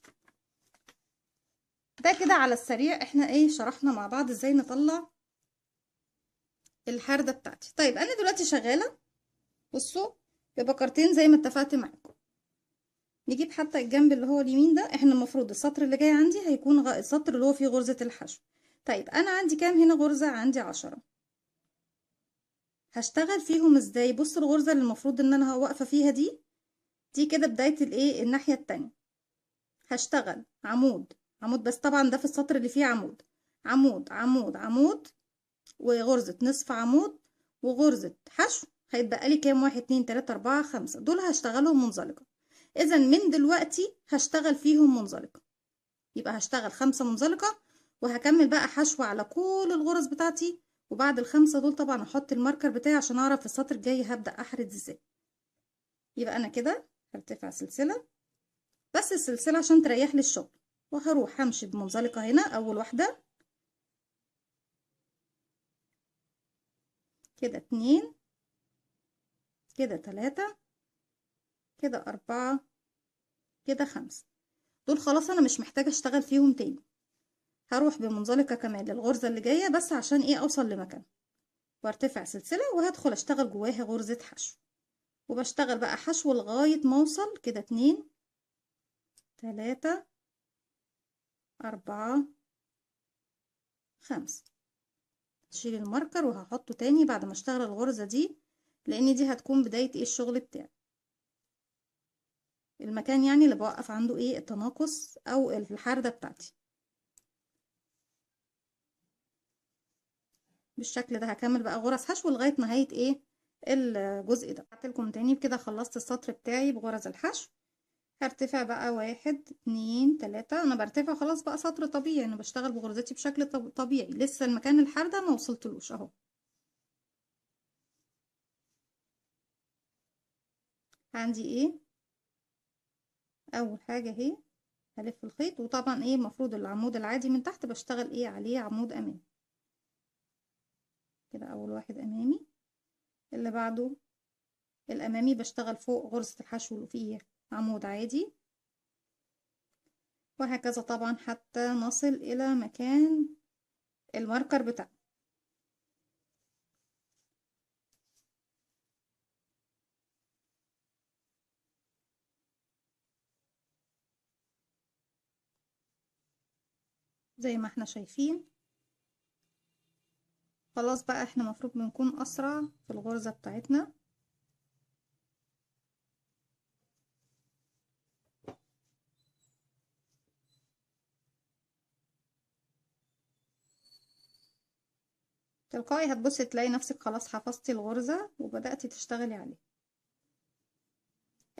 ده كده على السريع احنا ايه شرحنا مع بعض ازاي نطلع الحردة بتاعتي. طيب انا دلوقتي شغالة، بصوا، ببكرتين زي ما اتفقت معاكم. نجيب حتى الجنب اللي هو اليمين ده، احنا المفروض السطر اللي جاي عندي هيكون السطر اللي هو فيه غرزة الحشو. طيب انا عندي كام هنا غرزة؟ عندي 10. هشتغل فيهم ازاي؟ بص الغرزة اللي المفروض ان انا واقفة فيها دي كده بداية الايه الناحية التانية. هشتغل عمود عمود بس، طبعا ده في السطر اللي فيه عمود عمود عمود عمود وغرزة نصف عمود وغرزة حشو. هيتبقى لي كام؟ 1 2 3 4 5. دول هشتغلهم منزلقة. اذا من دلوقتي هشتغل فيهم منزلقة، يبقى هشتغل 5 منزلقة وهكمل بقى حشو على كل الغرز بتاعتي. وبعد ال5 دول طبعا احط الماركر بتاعي عشان اعرف في السطر الجاي هبدأ احرد ازاي. يبقى انا كده هرتفع سلسلة، بس السلسلة عشان تريح لي الشغل. وهروح همشي بمنزلقة هنا اول واحدة كده، 2 كده، 3 كده، 4 كده، 5. دول خلاص انا مش محتاجة اشتغل فيهم تاني. هروح بمنزلقة كمان للغرزة اللي جاية بس عشان ايه اوصل لمكان، وارتفع سلسلة وهدخل اشتغل جواها غرزة حشو. وبشتغل بقى حشو لغاية ما اوصل كده 2 3 4 5. هشيل الماركر وهحطه تاني بعد ما اشتغل الغرزة دي، لان دي هتكون بداية ايه الشغل بتاعي، المكان يعني اللي بوقف عنده ايه التناقص او الحردة بتاعتي. بالشكل ده. هكمل بقى غرز حشو لغاية نهاية ايه الجزء ده. لكم تاني بكده خلصت السطر بتاعي بغرز الحشو. هرتفع بقى 1 2 3. انا برتفع خلاص بقى سطر طبيعي، انا بشتغل بغرزتي بشكل طبيعي، لسه المكان الحردة ما وصلتلوش اهو. عندي ايه اول حاجة اهي، هلف الخيط، وطبعا ايه المفروض العمود العادي من تحت بشتغل ايه عليه عمود امامي كده. اول واحد امامي، اللي بعده الامامي بشتغل فوق غرزة الحشو اللي فيه عمود عادي، وهكذا طبعا حتى نصل الى مكان الماركر بتاعنا. زي ما احنا شايفين خلاص بقى احنا مفروض بنكون اسرع في الغرزة بتاعتنا. تلقائي هتبصي تلاقي نفسك خلاص حفظتي الغرزة وبدأتي تشتغلي عليه.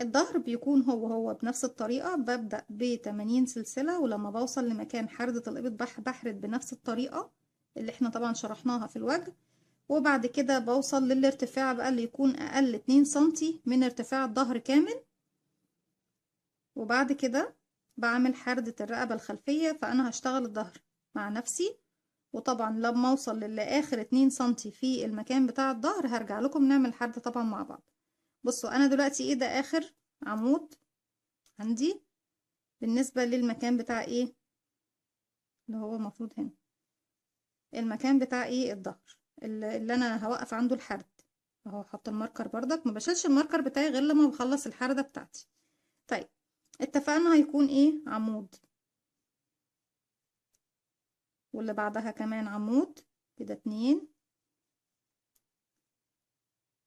الظهر بيكون هو بنفس الطريقة، ببدأ ب80 سلسلة، ولما بوصل لمكان حردة الإبط بحرد بنفس الطريقة اللي احنا طبعا شرحناها في الوجه، وبعد كده بوصل للارتفاع بقى اللي يكون أقل 2 سنتي من ارتفاع الظهر كامل، وبعد كده بعمل حردة الرقبة الخلفية. فأنا هشتغل الظهر مع نفسي، وطبعا لما اوصل لآخر 2 سنتي في المكان بتاع الظهر هرجع لكم نعمل حردة طبعا مع بعض. بصوا انا دلوقتي ايه ده اخر عمود عندي بالنسبة للمكان بتاع ايه اللي هو المفروض هنا المكان بتاع ايه الظهر اللي انا هوقف عنده الحرد اهو. احط الماركر بردك، ما بشيلش الماركر بتاعي غير لما بخلص الحردة بتاعتي. طيب اتفقنا هيكون ايه عمود، واللي بعدها كمان عمود كده 2،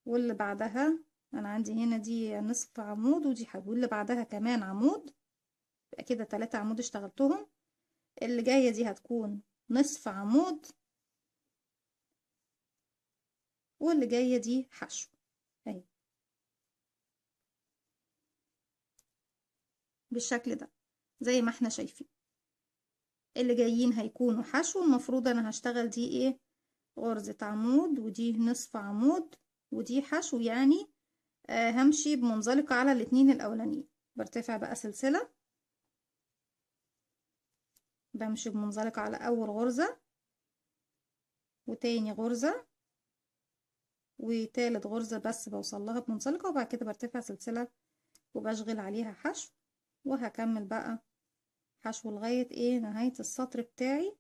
واللي بعدها انا عندي هنا دي نصف عمود ودي حاجة، واللي بعدها كمان عمود، يبقى كده 3 عمود اشتغلتهم. اللي جاية دي هتكون نصف عمود، واللي جاية دي حشو اهي بالشكل ده زي ما احنا شايفين. اللي جايين هيكونوا حشو، المفروض انا هشتغل دي ايه غرزة عمود، ودي نصف عمود، ودي حشو، يعني همشي بمنزلقة على الاتنين الاولانيين. برتفع بقى سلسلة، بمشي بمنزلقة على اول غرزة وتاني غرزة وتالت غرزة، بس بوصل لها بمنزلقة، وبعد كده برتفع سلسلة وبشغل عليها حشو، وهكمل بقى حشو لغاية ايه نهاية السطر بتاعي.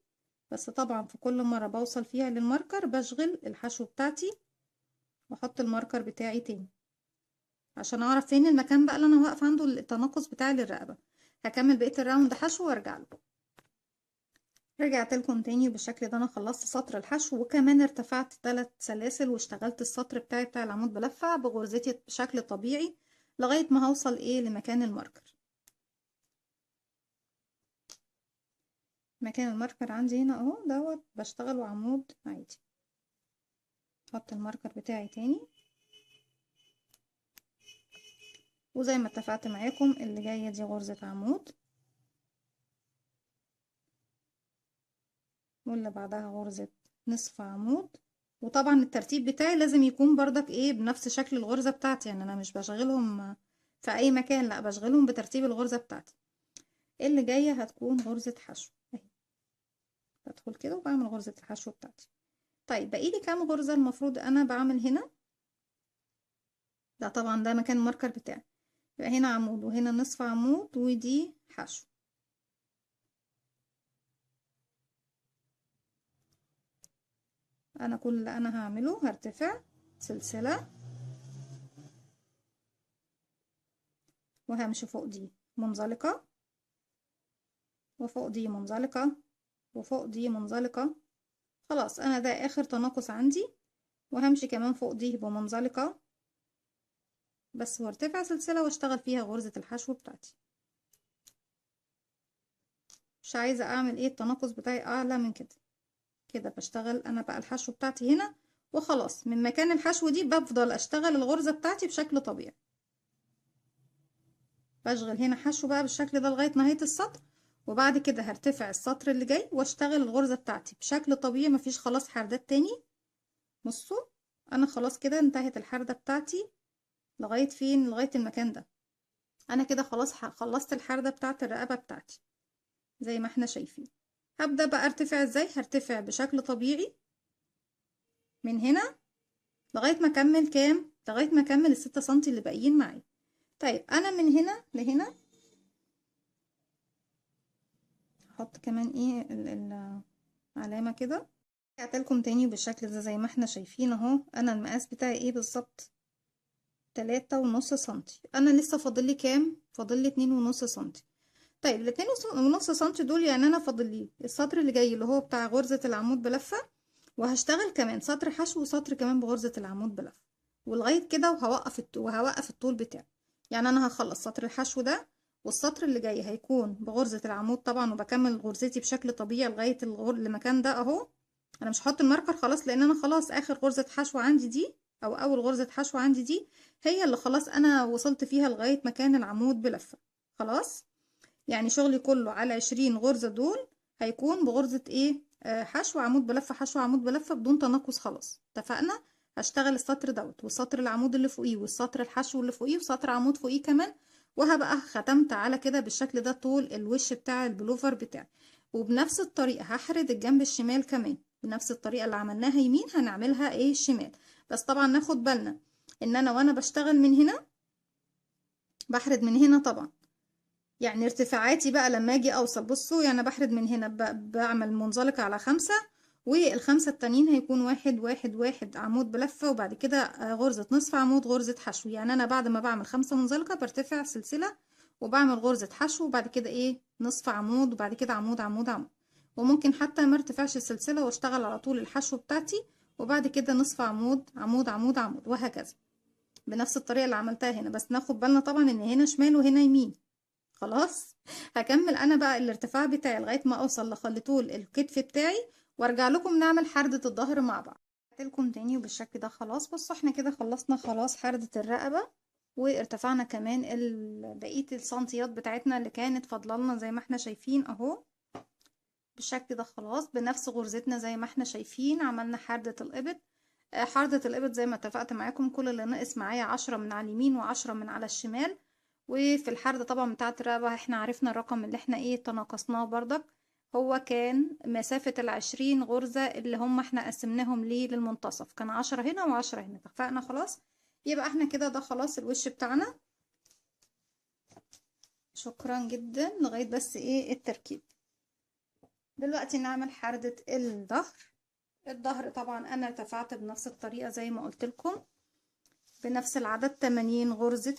بس طبعا في كل مرة بوصل فيها للماركر بشغل الحشو بتاعتي واحط الماركر بتاعي تاني عشان اعرف فين المكان بقى اللي انا واقفة عنده التناقص بتاعي للرقبة. هكمل بقية الراوند حشو وارجع لكم. رجعت لكم تاني بالشكل ده. انا خلصت سطر الحشو وكمان ارتفعت 3 سلاسل واشتغلت السطر بتاعي بتاع العمود بلفة بغرزتي بشكل طبيعي لغاية ما هوصل ايه لمكان الماركر. مكان الماركر عندي هنا اهو دوت، بشتغله عمود عادي. احط الماركر بتاعي تاني، وزي ما اتفقت معاكم اللي جاية دي غرزة عمود، واللي بعدها غرزة نصف عمود. وطبعا الترتيب بتاعي لازم يكون بردك ايه بنفس شكل الغرزة بتاعتي، يعني انا مش بشغلهم في اي مكان، لا بشغلهم بترتيب الغرزة بتاعتي. اللي جاية هتكون غرزة حشو اهي، بدخل كده وبعمل غرزة الحشو بتاعتي. طيب بقيلي كام غرزة المفروض انا بعمل هنا؟ ده طبعا ده مكان الماركر بتاعي، يبقى هنا عمود وهنا نصف عمود ودي حشو. انا كل اللي انا هعمله هرتفع سلسلة وهمشي فوق دي منزلقة، وفوق دي منزلقة، وفوق دي منزلقة. خلاص انا ده اخر تناقص عندي، وهمشي كمان فوق دي بمنزلقة بس، وارتفع سلسلة واشتغل فيها غرزة الحشو بتاعتي. مش عايزة اعمل ايه التناقص بتاعي اعلى من كده. كده بشتغل انا بقى الحشو بتاعتي هنا، وخلاص من مكان الحشو دي بفضل اشتغل الغرزة بتاعتي بشكل طبيعي. بشغل هنا حشو بقى بالشكل ده لغاية نهاية السطر، وبعد كده هرتفع السطر اللي جاي واشتغل الغرزة بتاعتي بشكل طبيعي، مفيش خلاص حردات تاني. بصوا انا خلاص كده انتهت الحردة بتاعتي لغاية فين؟ لغاية المكان ده. انا كده خلاص خلصت الحردة بتاعت الرقبة بتاعتي زي ما احنا شايفين. هبدأ بقى ارتفع ازاي؟ هرتفع بشكل طبيعي من هنا لغاية ما اكمل كام؟ لغاية ما اكمل ال6 سنتي اللي باقيين معايا. طيب انا من هنا لهنا هحط كمان ايه العلامة كده. رجعت لكم تاني بالشكل ده زي ما احنا شايفين اهو. انا المقاس بتاعي ايه بالظبط؟ 3.5 سنتي. انا لسه فاضل لي كام؟ فاضل لي 2.5 سنتي. طيب ال2.5 سنتي دول يعني انا فاضل لي السطر اللي جاي اللي هو بتاع غرزة العمود بلفة، وهشتغل كمان سطر حشو وسطر كمان بغرزة العمود بلفة، ولغاية كده وهوقف الطول بتاعي. يعني انا هخلص سطر الحشو ده، والسطر اللي جاي هيكون بغرزة العمود طبعا، وبكمل غرزتي بشكل طبيعي لغاية المكان ده اهو. انا مش هحط الماركر خلاص لان انا خلاص اخر غرزة حشو عندي دي، او اول غرزة حشو عندي دي هي اللي خلاص انا وصلت فيها لغاية مكان العمود بلفة. خلاص يعني شغلي كله على 20 غرزة دول هيكون بغرزة ايه؟ حشو عمود بلفة، حشو عمود بلفة بدون تناقص. خلاص اتفقنا. هشتغل السطر دوت والسطر العمود اللي فوقيه والسطر الحشو اللي فوقيه وسطر عمود فوقيه كمان، وهبقى ختمت على كده بالشكل ده طول الوش بتاع البلوفر بتاعي. وبنفس الطريقة هحرد الجنب الشمال كمان، بنفس الطريقة اللي عملناها يمين هنعملها ايه شمال. بس طبعا ناخد بالنا ان انا وانا بشتغل من هنا بحرد من هنا طبعا. يعني ارتفاعاتي بقى لما اجي اوصل، بصوا يعني بحرد من هنا بعمل منزلقة على 5، والخمسة التانيين هيكون 1 1 1 عمود بلفة، وبعد كده غرزة نصف عمود غرزة حشو. يعني انا بعد ما بعمل 5 منزلقة برتفع سلسلة وبعمل غرزة حشو، وبعد كده ايه نصف عمود، وبعد كده عمود عمود عمود. وممكن حتى ما ارتفعش السلسلة واشتغل على طول الحشو بتاعتي، وبعد كده نصف عمود عمود عمود عمود، وهكذا بنفس الطريقة اللي عملتها هنا. بس ناخد بالنا طبعا ان هنا شمال وهنا يمين. خلاص هكمل انا بقى الارتفاع بتاعي لغايه ما اوصل لطول الكتف بتاعي، وارجع لكم نعمل حردة الظهر مع بعض. لكم تاني وبالشكل ده. خلاص بصوا احنا كده خلصنا خلاص حردة الرقبه، وارتفعنا كمان بقيه السنتيات بتاعتنا اللي كانت فاضلالنا زي ما احنا شايفين اهو بالشكل ده. خلاص بنفس غرزتنا زي ما احنا شايفين عملنا حردة الابط. حردة الابط زي ما اتفقت معاكم كل اللي ناقص معايا 10 من على اليمين و10 من على الشمال. وفي الحردة طبعا بتاعة الرقبة احنا عرفنا الرقم اللي احنا ايه تناقصناه بردك، هو كان مسافة ال20 غرزة اللي هم احنا قسمناهم ليه للمنتصف، كان 10 هنا و10 هنا. اتفقنا خلاص. يبقى احنا كده ده خلاص الوش بتاعنا. شكرا جدا لغاية بس ايه التركيب. دلوقتي نعمل حردة الظهر. الظهر طبعا انا ارتفعت بنفس الطريقة زي ما قلت لكم، بنفس العدد 80 غرزة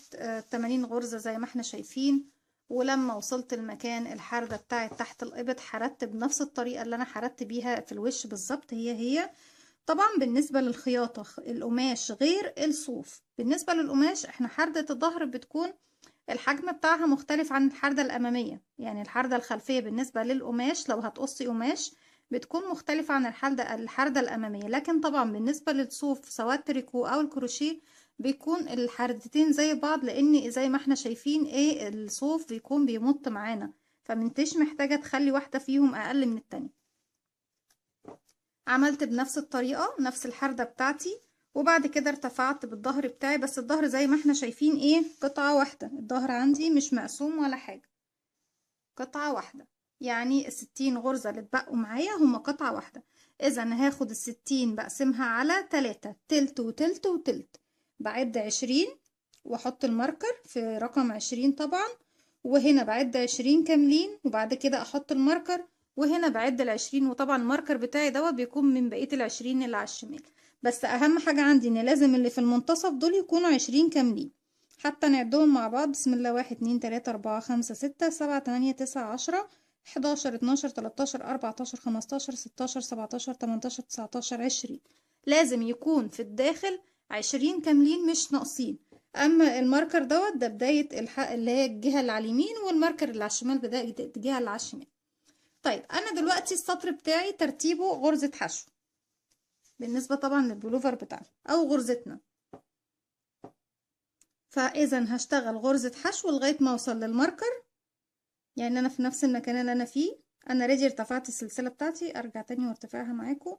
80 غرزة زي ما احنا شايفين. ولما وصلت المكان الحردة بتاعت تحت الإبط حردت بنفس الطريقة اللي انا حردت بيها في الوش بالظبط هي. طبعا بالنسبة للخياطة القماش غير الصوف. بالنسبة للقماش احنا حردة الظهر بتكون الحجم بتاعها مختلف عن الحردة الأمامية. يعني الحردة الخلفية بالنسبة للقماش لو هتقصي قماش بتكون مختلفة عن الحردة الأمامية. لكن طبعا بالنسبة للصوف سواء التريكو أو الكروشيه بيكون الحردتين زي بعض، لأن زي ما احنا شايفين ايه الصوف بيكون بيمط معانا، فمنتش محتاجة تخلي واحدة فيهم أقل من التانية. عملت بنفس الطريقة نفس الحردة بتاعتي، وبعد كده ارتفعت بالظهر بتاعي. بس الظهر زي ما احنا شايفين ايه قطعة واحدة، الظهر عندي مش مقسوم ولا حاجة، قطعة واحدة. يعني ال60 غرزة اللي اتبقوا معايا هما قطعة واحدة. اذا هاخد ال60 بقسمها على 3، تلت وتلت وتلت، بعد 20 واحط الماركر في رقم 20 طبعا، وهنا بعد 20 كاملين، وبعد كده احط الماركر، وهنا بعد ال20. وطبعا الماركر بتاعي دوت بيكون من بقية ال20 اللي على الشمال. بس اهم حاجة عندي ان لازم اللي في المنتصف دول يكونوا 20 كاملين. حتى نعدهم مع بعض. بسم الله: 1 2 3 4 5 6 7 8 9 10 11 12 13 14 15 16 17 18 19 20. لازم يكون في الداخل 20 كاملين مش ناقصين. اما الماركر دوت ده بداية اللي هي الجهة اللي على اليمين، والماركر اللي على الشمال بداية الجهة اللي على الشمال. طيب انا دلوقتي السطر بتاعي ترتيبه غرزة حشو بالنسبة طبعا للبلوفر بتاعنا او غرزتنا، فاذا هشتغل غرزة حشو لغاية ما اوصل للماركر. يعني انا في نفس المكان اللي انا فيه، انا ريدي ارتفعت السلسلة بتاعتي، ارجع تاني وارتفعها معاكم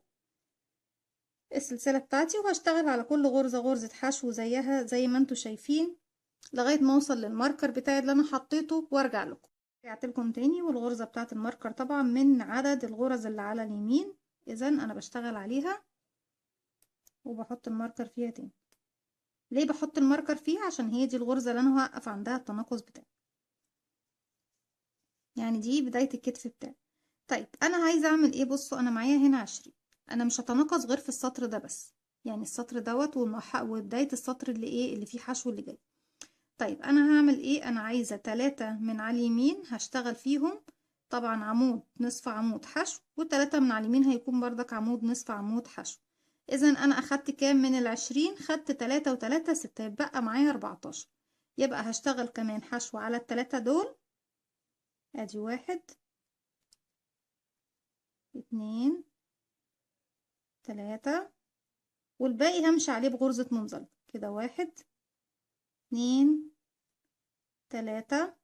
السلسلة بتاعتي، وهشتغل على كل غرزة غرزة حشو زيها زي ما انتوا شايفين لغاية ما اوصل للماركر بتاعي اللي انا حطيته وارجع لكم. رجعت لكم تاني، والغرزة بتاعت الماركر طبعا من عدد الغرز اللي على اليمين، اذا انا بشتغل عليها وبحط الماركر فيها تاني. ليه بحط الماركر فيها؟ عشان هي دي الغرزة اللي انا هوقف عندها التناقص بتاعي، يعني دي بداية الكتف بتاعي. طيب انا عايزة اعمل ايه؟ بصوا انا معايا هنا 20، انا مش هتناقص غير في السطر ده بس، يعني السطر دوت وبداية السطر اللي ايه اللي فيه حشو اللي جاي. طيب انا هعمل ايه؟ انا عايزة 3 من على اليمين هشتغل فيهم طبعا عمود نصف عمود حشو، و3 من على اليمين هيكون بردك عمود نصف عمود حشو. اذا انا اخدت كام من 20؟ خدت 3 و3 6، يبقى معايا 14. يبقى هشتغل كمان حشو على ال3 دول، ادي 1 2 3، والباقي همشي عليه بغرزة منزلقة كده، 1 2 3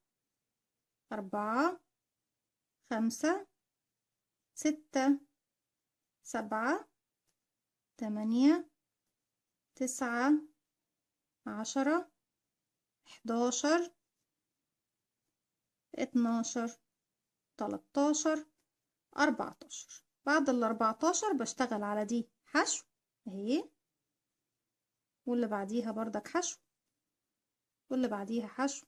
4 5 6 7 8 9 10 11 12 13 14. بعد ال14 بشتغل على دي حشو اهي، واللي بعديها بردك حشو، واللي بعديها حشو.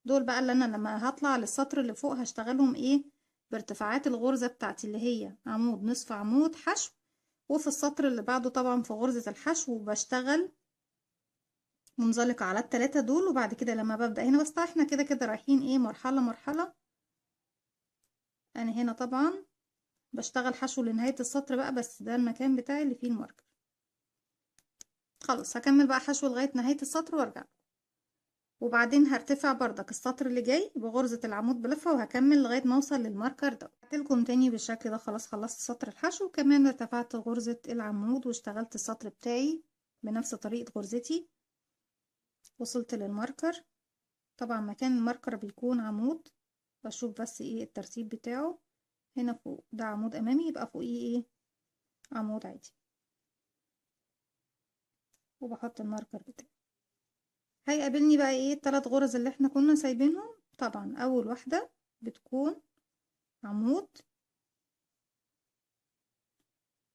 دول بقى اللي انا لما هطلع للسطر اللي فوق هشتغلهم ايه بارتفاعات الغرزة بتاعتي اللي هي عمود نصف عمود حشو، وفي السطر اللي بعده طبعا في غرزة الحشو بشتغل منزلقة على ال3 دول. وبعد كده لما ببدأ هنا، بس احنا كده كده رايحين ايه مرحلة مرحلة. انا هنا طبعا بشتغل حشو لنهاية السطر بقى، بس ده المكان بتاعي اللي فيه الماركر. خلاص هكمل بقى حشو لغاية نهاية السطر وارجع، وبعدين هرتفع بردك السطر اللي جاي بغرزة العمود بلفة، وهكمل لغاية ما اوصل للماركر ده. هتلكم تاني بالشكل ده. خلاص خلصت سطر الحشو، كمان ارتفعت غرزة العمود واشتغلت السطر بتاعي بنفس طريقة غرزتي. وصلت للماركر، طبعا مكان الماركر بيكون عمود، بشوف بس ايه الترتيب بتاعه. هنا فوق ده عمود امامي، يبقى فوقيه ايه عمود عادي، وبحط الماركر بتاعي. هيقابلني بقى ايه ال3 غرز اللي احنا كنا سايبينهم. طبعا اول واحدة بتكون عمود،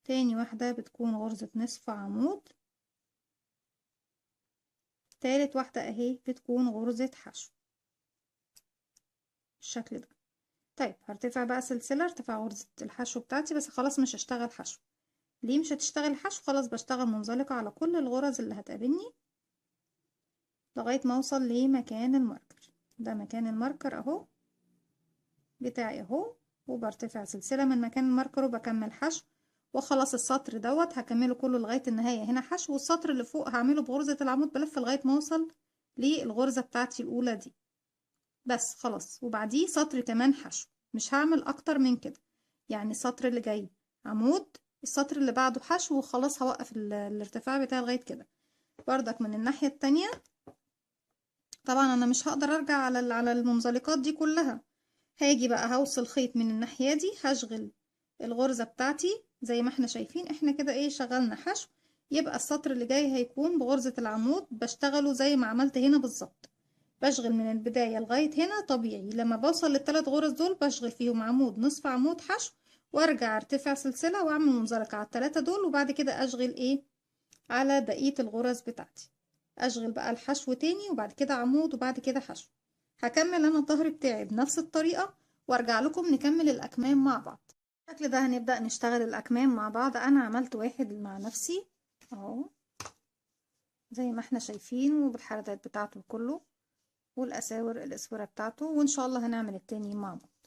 تاني واحدة بتكون غرزة نصف عمود، تالت واحدة اهي بتكون غرزة حشو بالشكل ده. طيب هرتفع بقى سلسلة، ارتفع غرزة الحشو بتاعتي، بس خلاص مش هشتغل حشو. ليه مش هتشتغل حشو؟ خلاص بشتغل منزلقة على كل الغرز اللي هتقابلني لغاية ما اوصل لمكان الماركر. ده مكان الماركر اهو بتاعي اهو، وبرتفع سلسلة من مكان الماركر وبكمل حشو، وخلاص السطر دوت هكمله كله لغاية النهاية هنا حشو، والسطر اللي فوق هعمله بغرزة العمود بلف لغاية ما اوصل للغرزة بتاعتي الاولى دي بس. خلاص وبعديه سطر كمان حشو، مش هعمل اكتر من كده. يعني السطر اللي جاي عمود، السطر اللي بعده حشو، وخلاص هوقف الارتفاع بتاعي لغاية كده. بردك من الناحية التانية طبعا انا مش هقدر ارجع على المنزلقات دي كلها. هاجي بقى هوصل خيط من الناحية دي، هشغل الغرزة بتاعتي زي ما احنا شايفين. احنا كده ايه شغلنا حشو، يبقى السطر اللي جاي هيكون بغرزة العمود بشتغله زي ما عملت هنا بالظبط. بشغل من البداية لغاية هنا طبيعي. لما بوصل لل3 غرز دول بشغل فيهم عمود نصف عمود حشو، وارجع ارتفع سلسلة واعمل منزلقة على ال3 دول، وبعد كده اشغل ايه على بقية الغرز بتاعتي. اشغل بقى الحشو تاني، وبعد كده عمود، وبعد كده حشو. هكمل انا الظهر بتاعي بنفس الطريقة، وارجع لكم نكمل الاكمام مع بعض. بالشكل ده هنبدأ نشتغل الاكمام مع بعض. انا عملت واحد مع نفسي اهو زي ما احنا شايفين، وبالحردات بتاعته كله، والاساور الاسوره بتاعته، وان شاء الله هنعمل التاني مع بعض.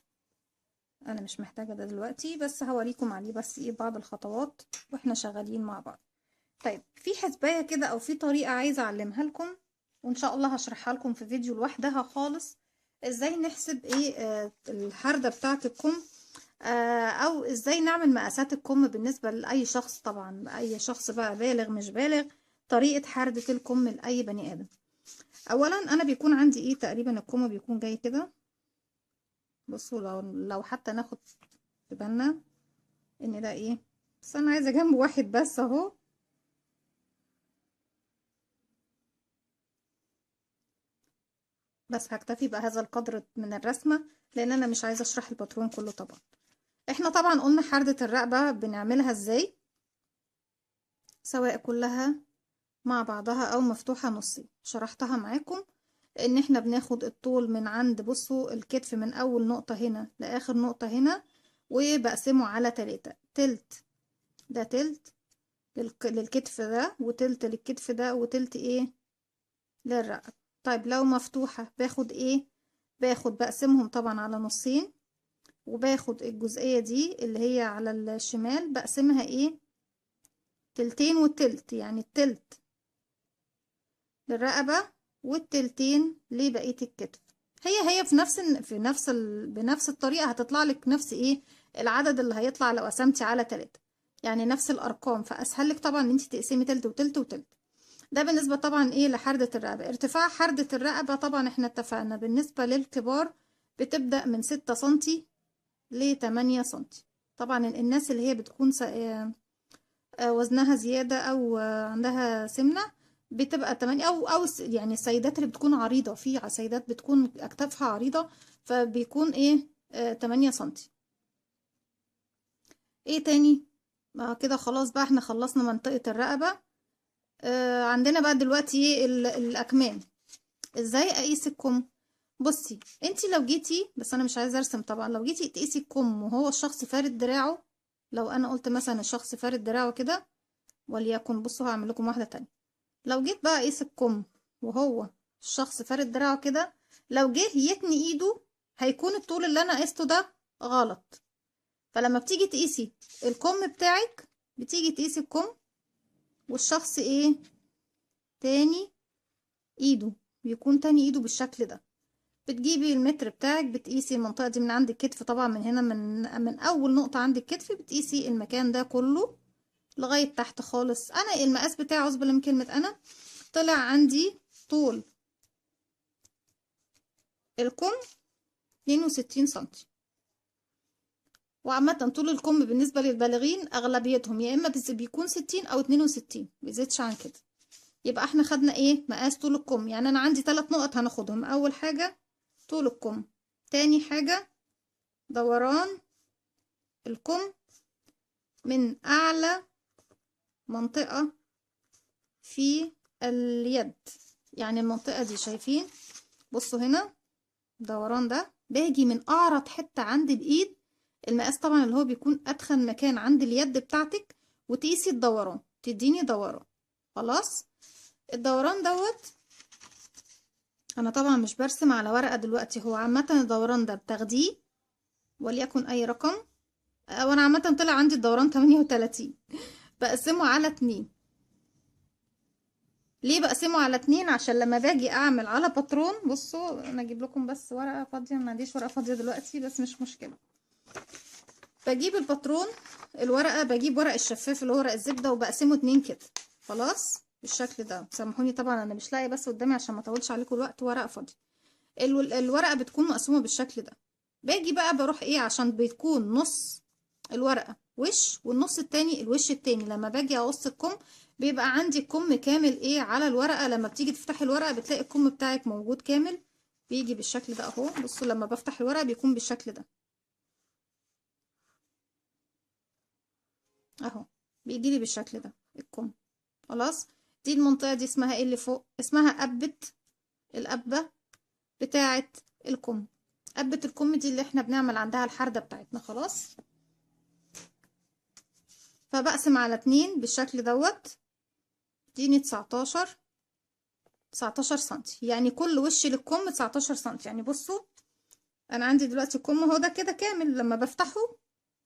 انا مش محتاجة ده دلوقتي، بس هوريكم عليه بس ايه بعض الخطوات واحنا شغالين مع بعض. طيب في حسباية كده او في طريقة عايزة اعلمها لكم، وان شاء الله هشرحها لكم في فيديو لوحدها خالص، ازاي نحسب ايه الحردة بتاعت الكم او ازاي نعمل مقاسات الكم بالنسبة لأي شخص، طبعا اي شخص بقى بالغ مش بالغ، طريقة حردة الكم لأي بني آدم. اولا انا بيكون عندي ايه تقريبا الكم بيكون جاي كده. بصوا لو حتى ناخد في بالنا ان ده ايه، بس انا عايزة جنب واحد بس اهو. بس هكتفي بهذا القدر من الرسمة لان انا مش عايزة اشرح الباترون كله طبعا. احنا طبعا قلنا حردة الرقبة بنعملها ازاي، سواء كلها مع بعضها او مفتوحة نصين، شرحتها معاكم. ان احنا بناخد الطول من عند، بصوا الكتف من اول نقطة هنا لاخر نقطة هنا، وبقسمه على 3، تلت ده تلت للكتف ده، وتلت للكتف ده، وتلت ايه للرقبة. طيب لو مفتوحة باخد ايه، باخد بقسمهم طبعا على نصين، وباخد الجزئية دي اللي هي على الشمال بقسمها ايه تلتين والتلت، يعني التلت للرقبة والتلتين لبقية الكتف. هي بنفس الطريقة هتطلع لك نفس ايه العدد اللي هيطلع لو قسمتي على 3، يعني نفس الارقام، فاسهل لك طبعا ان انت تقسمي تلت وتلت وتلت. ده بالنسبة طبعا ايه لحردة الرقبة. ارتفاع حردة الرقبة طبعا احنا اتفقنا بالنسبة للكبار بتبدأ من 6 سنتي ل 8 سنتي. طبعا الناس اللي هي بتكون وزنها زيادة أو عندها سمنة بتبقى 8، أو يعني السيدات اللي بتكون عريضة، في سيدات بتكون أكتافها عريضة فبيكون إيه 8 سنتي. إيه تاني؟ كده خلاص بقى احنا خلصنا منطقة الرقبة. عندنا بقى دلوقتي ايه الأكمام. ازاي أقيس الكم؟ بصي انتي لو جيتي، بس انا مش عايزه ارسم طبعا، لو جيتي تقيسي الكم وهو الشخص فارد دراعه، لو انا قلت مثلا الشخص فارد دراعه كده وليكن، بصوا هعمل لكم واحده تانية. لو جيت بقى اقيس الكم وهو الشخص فارد دراعه كده، لو جه يتني ايده هيكون الطول اللي انا قيسته ده غلط. فلما بتيجي تقيسي الكم بتاعك، بتيجي تقيسي الكم والشخص ايه تاني ايده، بيكون تاني ايده بالشكل ده. بتجيبي المتر بتاعك بتقيسي المنطقة دي من عند الكتف، طبعا من هنا من اول نقطة عند الكتف بتقيسي المكان ده كله لغاية تحت خالص. انا المقاس بتاعي عزب من كلمة انا طلع عندي طول الكم 62 سنتي. وعامة طول الكم بالنسبة للبالغين أغلبيتهم يا إما بيكون 60 أو 62، مبيزيدش عن كده. يبقى احنا خدنا ايه مقاس طول الكم. يعني أنا عندي 3 نقط هناخدهم. أول حاجة طول الكم، تاني حاجة دوران الكم من أعلى منطقة في اليد، يعني المنطقة دي شايفين، بصوا هنا الدوران ده باجي من أعرض حتة عند الإيد، المقاس طبعا اللي هو بيكون أدخن مكان عند اليد بتاعتك، وتقيسي الدوران تديني دوران. خلاص الدوران دوت أنا طبعا مش برسم على ورقة دلوقتي، هو عامة الدوران ده بتاخديه وليكن أي رقم، وأنا عامة طلع عندي الدوران 38، بقسمه على 2. ليه بقسمه على 2؟ عشان لما باجي اعمل على باترون، بصوا انا اجيب لكم بس ورقه فاضيه، ما عنديش ورقه فاضيه دلوقتي بس مش مشكله. بجيب الباترون، الورقه بجيب ورق الشفاف اللي هو ورق الزبده وبقسمه 2 كده، خلاص بالشكل ده. سامحوني طبعا انا مش لاقيه بس قدامي عشان ما اطولش عليكم الوقت ورقه فاضيه. الورقه بتكون مقسومه بالشكل ده. باجي بقى بروح ايه، عشان بتكون نص الورقه وش والنص التاني الوش التاني، لما باجي اقص الكم بيبقى عندي الكم كامل ايه على الورقه. لما بتيجي تفتحي الورقه بتلاقي الكم بتاعك موجود كامل، بيجي بالشكل ده اهو. بصوا لما بفتح الورقه بيكون بالشكل ده اهو، بيجي لي بالشكل ده الكم. خلاص دي المنطقه دي اسمها ايه اللي فوق؟ اسمها قبه، القبه بتاعه الكم. قبه الكم دي اللي احنا بنعمل عندها الحرده بتاعتنا. خلاص فبقسم على 2 بالشكل دوت، اديني 19 سنتي، يعني كل وش للكم 19 سنتي. يعني بصوا انا عندي دلوقتي الكم اهو ده كده كامل، لما بفتحه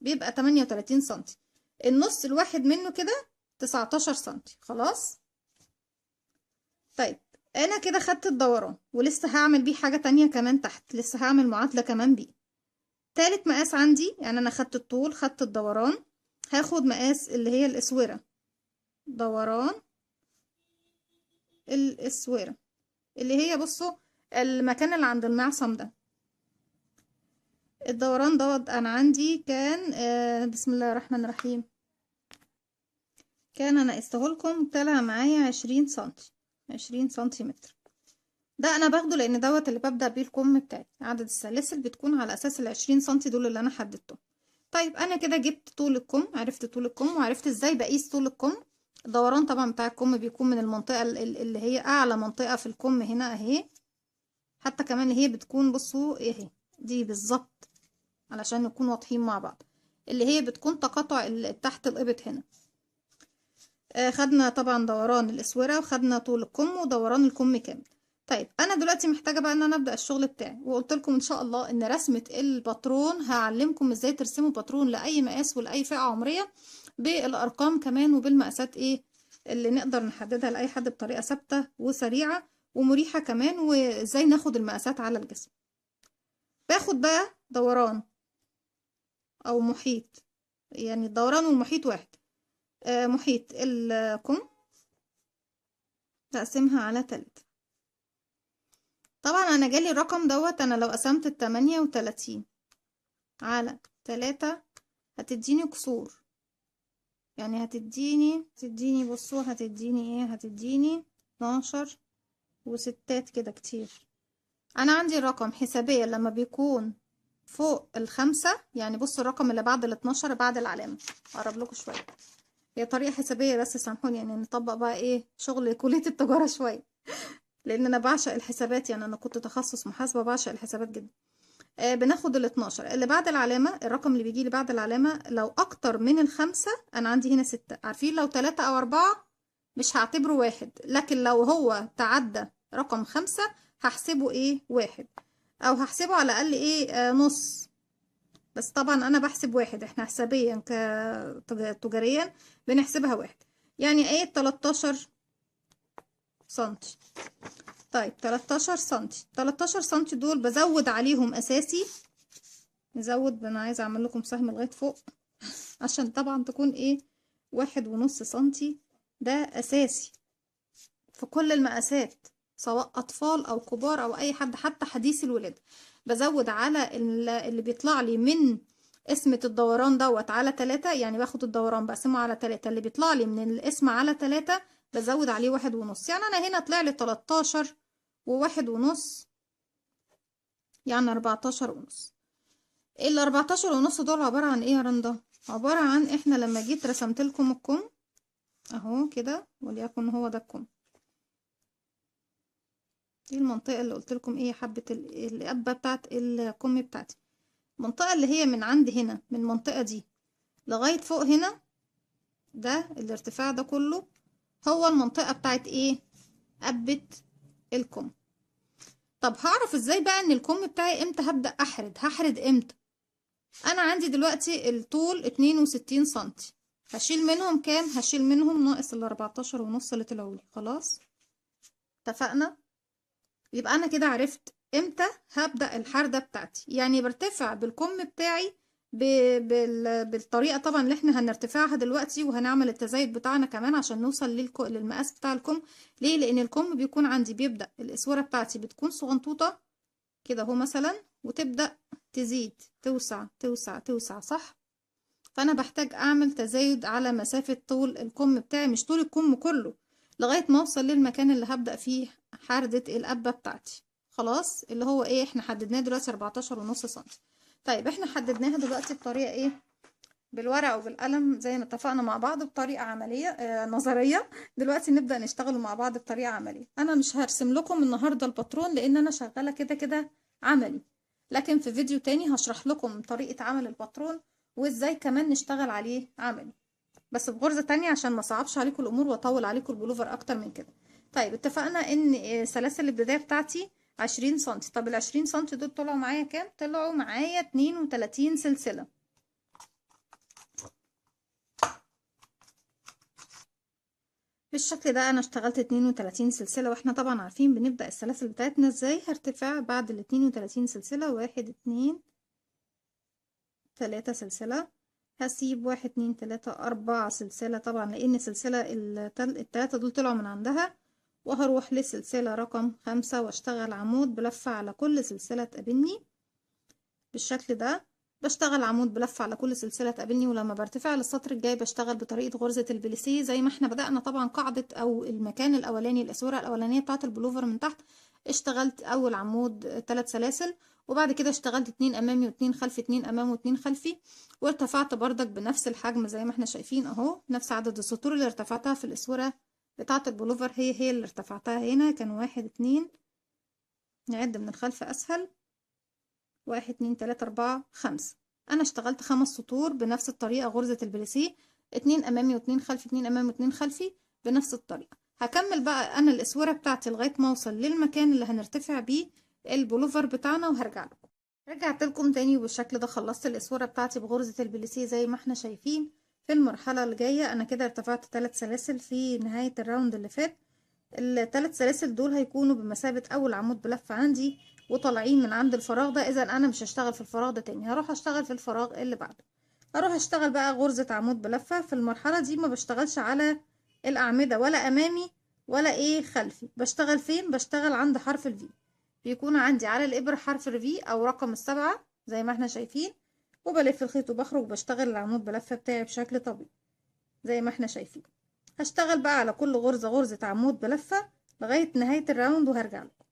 بيبقى 38 سنتي، النص الواحد منه كده 19 سنتي. خلاص طيب انا كده خدت الدوران، ولسه هعمل بيه حاجة تانية كمان تحت، لسه هعمل معادلة كمان بيه. تالت مقاس عندي، يعني انا خدت الطول خدت الدوران، هاخد مقاس اللي هي الاسورة، دوران الاسورة اللي هي بصوا المكان اللي عند المعصم ده. الدوران دوت انا عندي كان بسم الله الرحمن الرحيم، كان انا قستهولكم طلع معايا 20 سنتي، 20 سنتيمتر. ده انا باخده لان دوت اللي ببدأ بيه الكم بتاعي، عدد السلاسل بتكون على اساس ال20 سنتي دول اللي انا حددتهم. طيب انا كده جبت طول الكم، عرفت طول الكم وعرفت ازاي بقيس طول الكم. الدوران طبعا بتاع الكم بيكون من المنطقة اللي هي اعلى منطقة في الكم هنا اهي، حتى كمان هي بتكون بصوا اهي دي بالظبط علشان نكون واضحين مع بعض، اللي هي بتكون تقاطع تحت الإبط هنا. خدنا طبعا دوران الاسوره وخدنا طول الكم ودوران الكم كامل. طيب انا دلوقتي محتاجه بقى ان انا ابدا الشغل بتاعي، وقلت لكم ان شاء الله ان رسمه الباترون هعلمكم ازاي ترسموا باترون لاي مقاس ولاي فئه عمريه بالارقام كمان وبالمقاسات ايه اللي نقدر نحددها لاي حد بطريقه ثابته وسريعه ومريحه كمان، وازاي ناخد المقاسات على الجسم. باخد بقى دوران او محيط، يعني الدوران والمحيط واحد. محيط الكم بقسمها على 3. طبعا انا جالي الرقم دوت، انا لو قسمت 38 على 3 هتديني كسور، يعني هتديني بصوا هتديني ايه، هتديني 12 وستات كده كتير. انا عندي الرقم حسابيا لما بيكون فوق ال5، يعني بصوا الرقم اللي بعد ال12 بعد العلامة، اقرب لكم شوية، هي طريقة حسابية بس سامحوني، يعني نطبق بقى ايه شغل كلية التجارة شوية، لان انا بعشق الحسابات، يعني انا كنت تخصص محاسبة بعشق الحسابات جدا. بناخد ال12 اللي بعد العلامة، الرقم اللي بيجي لي بعد العلامة لو اكتر من ال5، انا عندي هنا 6، عارفين لو 3 او 4 مش هعتبره واحد، لكن لو هو تعدى رقم 5 هحسبه ايه واحد، او هحسبه على الاقل ايه نص. بس طبعا انا بحسب واحد، احنا حسابيا تجاريا بنحسبها واحد، يعني ايه 13 سنتي. طيب 13 سنتي، 13 سنتي دول بزود عليهم اساسي، نزود، انا عايزه اعمل لكم سهم لغايه فوق عشان طبعا تكون ايه 1.5 سنتي، ده اساسي في كل المقاسات سواء اطفال او كبار او اي حد حتى حديث الولاده. بزود على اللي بيطلع لي من قسمة الدوران دوت على 3، يعني باخد الدوران بقسمه على 3، اللي بيطلع لي من القسمة على 3 بزود عليه 1.5، يعني انا هنا طلع لي 13 و1.5، يعني 14.5. ال14.5 دول عبارة عن ايه يا رندا؟ عبارة عن احنا لما جيت رسمت لكم الكم اهو كده، وليكن هو ده الكم، دي المنطقة اللي قلت لكم ايه حبة القبة بتاعت الكم بتاعتي، المنطقة اللي هي من عند هنا من المنطقة دي لغاية فوق هنا، ده الارتفاع ده كله هو المنطقة بتاعت ايه قبة الكم. طب هعرف ازاي بقى ان الكم بتاعي امتى هبدأ هحرد امتى؟ انا عندي دلوقتي الطول 62 سنتي، هشيل منهم كام؟ هشيل منهم ناقص ال14.5 اللي طلعوا لي، خلاص اتفقنا. يبقى انا كده عرفت امتى هبدأ الحردة بتاعتي، يعني برتفع بالكم بتاعي بالطريقة طبعا اللي احنا هنرتفعها دلوقتي، وهنعمل التزايد بتاعنا كمان عشان نوصل للمقاس بتاع الكم. ليه؟ لان الكم بيكون عندي بيبدأ الاسورة بتاعتي بتكون صغنطوطة كده اهو مثلا، وتبدأ تزيد توسع توسع توسع، صح؟ فانا بحتاج اعمل تزايد على مسافة طول الكم بتاعي، مش طول الكم كله، لغاية ما اوصل للمكان اللي هبدأ فيه حردة القبة بتاعتي. خلاص اللي هو ايه احنا حددناه دلوقتي 14.5 سنتي. طيب احنا حددناها دلوقتي بطريقة ايه؟ بالورقة وبالقلم زي ما اتفقنا مع بعض بطريقة عملية نظرية. دلوقتي نبدأ نشتغل مع بعض بطريقة عملية. انا مش هرسم لكم النهاردة الباترون لان انا شغالة كده كده عملي، لكن في فيديو تاني هشرح لكم طريقة عمل الباترون وازاي كمان نشتغل عليه عملي، بس بغرزة تانية عشان ما صعبش عليكم الامور واطول عليكم البلوفر اكتر من كده. طيب اتفقنا ان سلاسل البداية بتاعتي 20 سنتي. طب ال20 سنتي دول طلعوا معايا كام؟ طلعوا معايا 32 سلسلة. بالشكل ده انا اشتغلت 32 سلسلة، واحنا طبعا عارفين بنبدأ السلاسل بتاعتنا ازاي، هرتفع بعد ال 32 سلسلة 1 2 3 سلسلة. هسيب 1 2 3 4 سلسلة طبعا، لان السلسلة التلاتة دول طلعوا من عندها. وهروح للسلسلة رقم 5 واشتغل عمود بلفة على كل سلسلة تقابلني بالشكل ده. بشتغل عمود بلفة على كل سلسلة تقابلني، ولما برتفع للسطر الجاي بشتغل بطريقة غرزة البليسيه زي ما احنا بدأنا. طبعا قاعدة او المكان الاولاني، الاسورة الاولانية بتاعة البلوفر من تحت، اشتغلت اول عمود 3 سلاسل، وبعد كده اشتغلت 2 امامي و2 خلفي، 2 امام و2 خلفي، وارتفعت بردك بنفس الحجم زي ما احنا شايفين اهو. نفس عدد السطور اللي ارتفعتها في الاسورة بتاعة البلوفر هي اللي ارتفعتها هنا. كان 1 2، نعد من الخلف اسهل، 1 2 3 4 5. انا اشتغلت 5 سطور بنفس الطريقة غرزة البليسيه، 2 امامي و2 خلفي، 2 امامي و2 خلفي بنفس الطريقة. هكمل بقى انا الاسورة بتاعتي لغاية ما اوصل للمكان اللي هنرتفع بيه البلوفر بتاعنا وهرجع لكم. رجعت لكم تاني وبالشكل ده خلصت الاسورة بتاعتي بغرزة البليسيه زي ما احنا شايفين. في المرحلة اللي جاية انا كده ارتفعت 3 سلاسل في نهاية الراوند اللي فات. الثلاث سلاسل دول هيكونوا بمثابة اول عمود بلفة عندي وطالعين من عند الفراغ ده. اذا انا مش هشتغل في الفراغ ده تاني، هروح اشتغل في الفراغ اللي بعده. هروح اشتغل بقى غرزة عمود بلفة. في المرحلة دي ما بشتغلش على الاعمدة ولا امامي ولا ايه خلفي. بشتغل فين؟ بشتغل عند حرف الفي. بيكون عندي على الابرة حرف الفي او رقم السبعة زي ما احنا شايفين، وبلف الخيط وبخرج بشتغل العمود بلفة بتاعي بشكل طبيعي زي ما احنا شايفين. هشتغل بقى على كل غرزة غرزة عمود بلفة لغاية نهاية الراوند وهرجع لكم.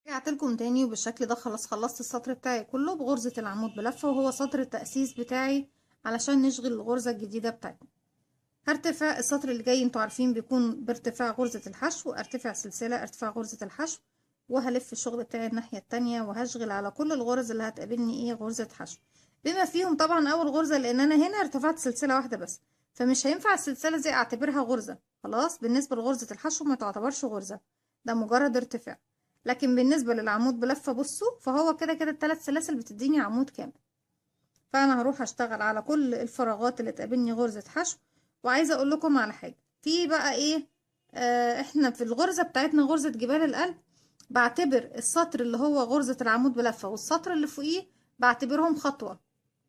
رجعت لكم تاني وبالشكل ده خلاص خلصت السطر بتاعي كله بغرزة العمود بلفة، وهو سطر التأسيس بتاعي علشان نشغل الغرزة الجديدة بتاعتنا. هرتفع السطر اللي جاي انتوا عارفين بيكون بارتفاع غرزة الحشو، ارتفاع سلسلة، ارتفاع غرزة الحشو، وهلف الشغل بتاعي الناحية التانية وهشغل على كل الغرز اللي هتقابلني ايه غرزة حشو، بما فيهم طبعا اول غرزة، لان انا هنا ارتفعت سلسلة واحدة بس، فمش هينفع السلسلة دي اعتبرها غرزة. خلاص بالنسبة لغرزة الحشو ما تعتبرش غرزة، ده مجرد ارتفاع. لكن بالنسبة للعمود بلفة بصوا، فهو كده كده الثلاث سلاسل بتديني عمود كامل. فانا هروح اشتغل على كل الفراغات اللي تقابلني غرزة حشو. وعايزة اقول لكم على حاجة في بقى ايه، احنا في الغرزة بتاعتنا غرزة جبال القلب بعتبر السطر اللي هو غرزة العمود بلفة والسطر اللي فوقيه بعتبرهم خطوة.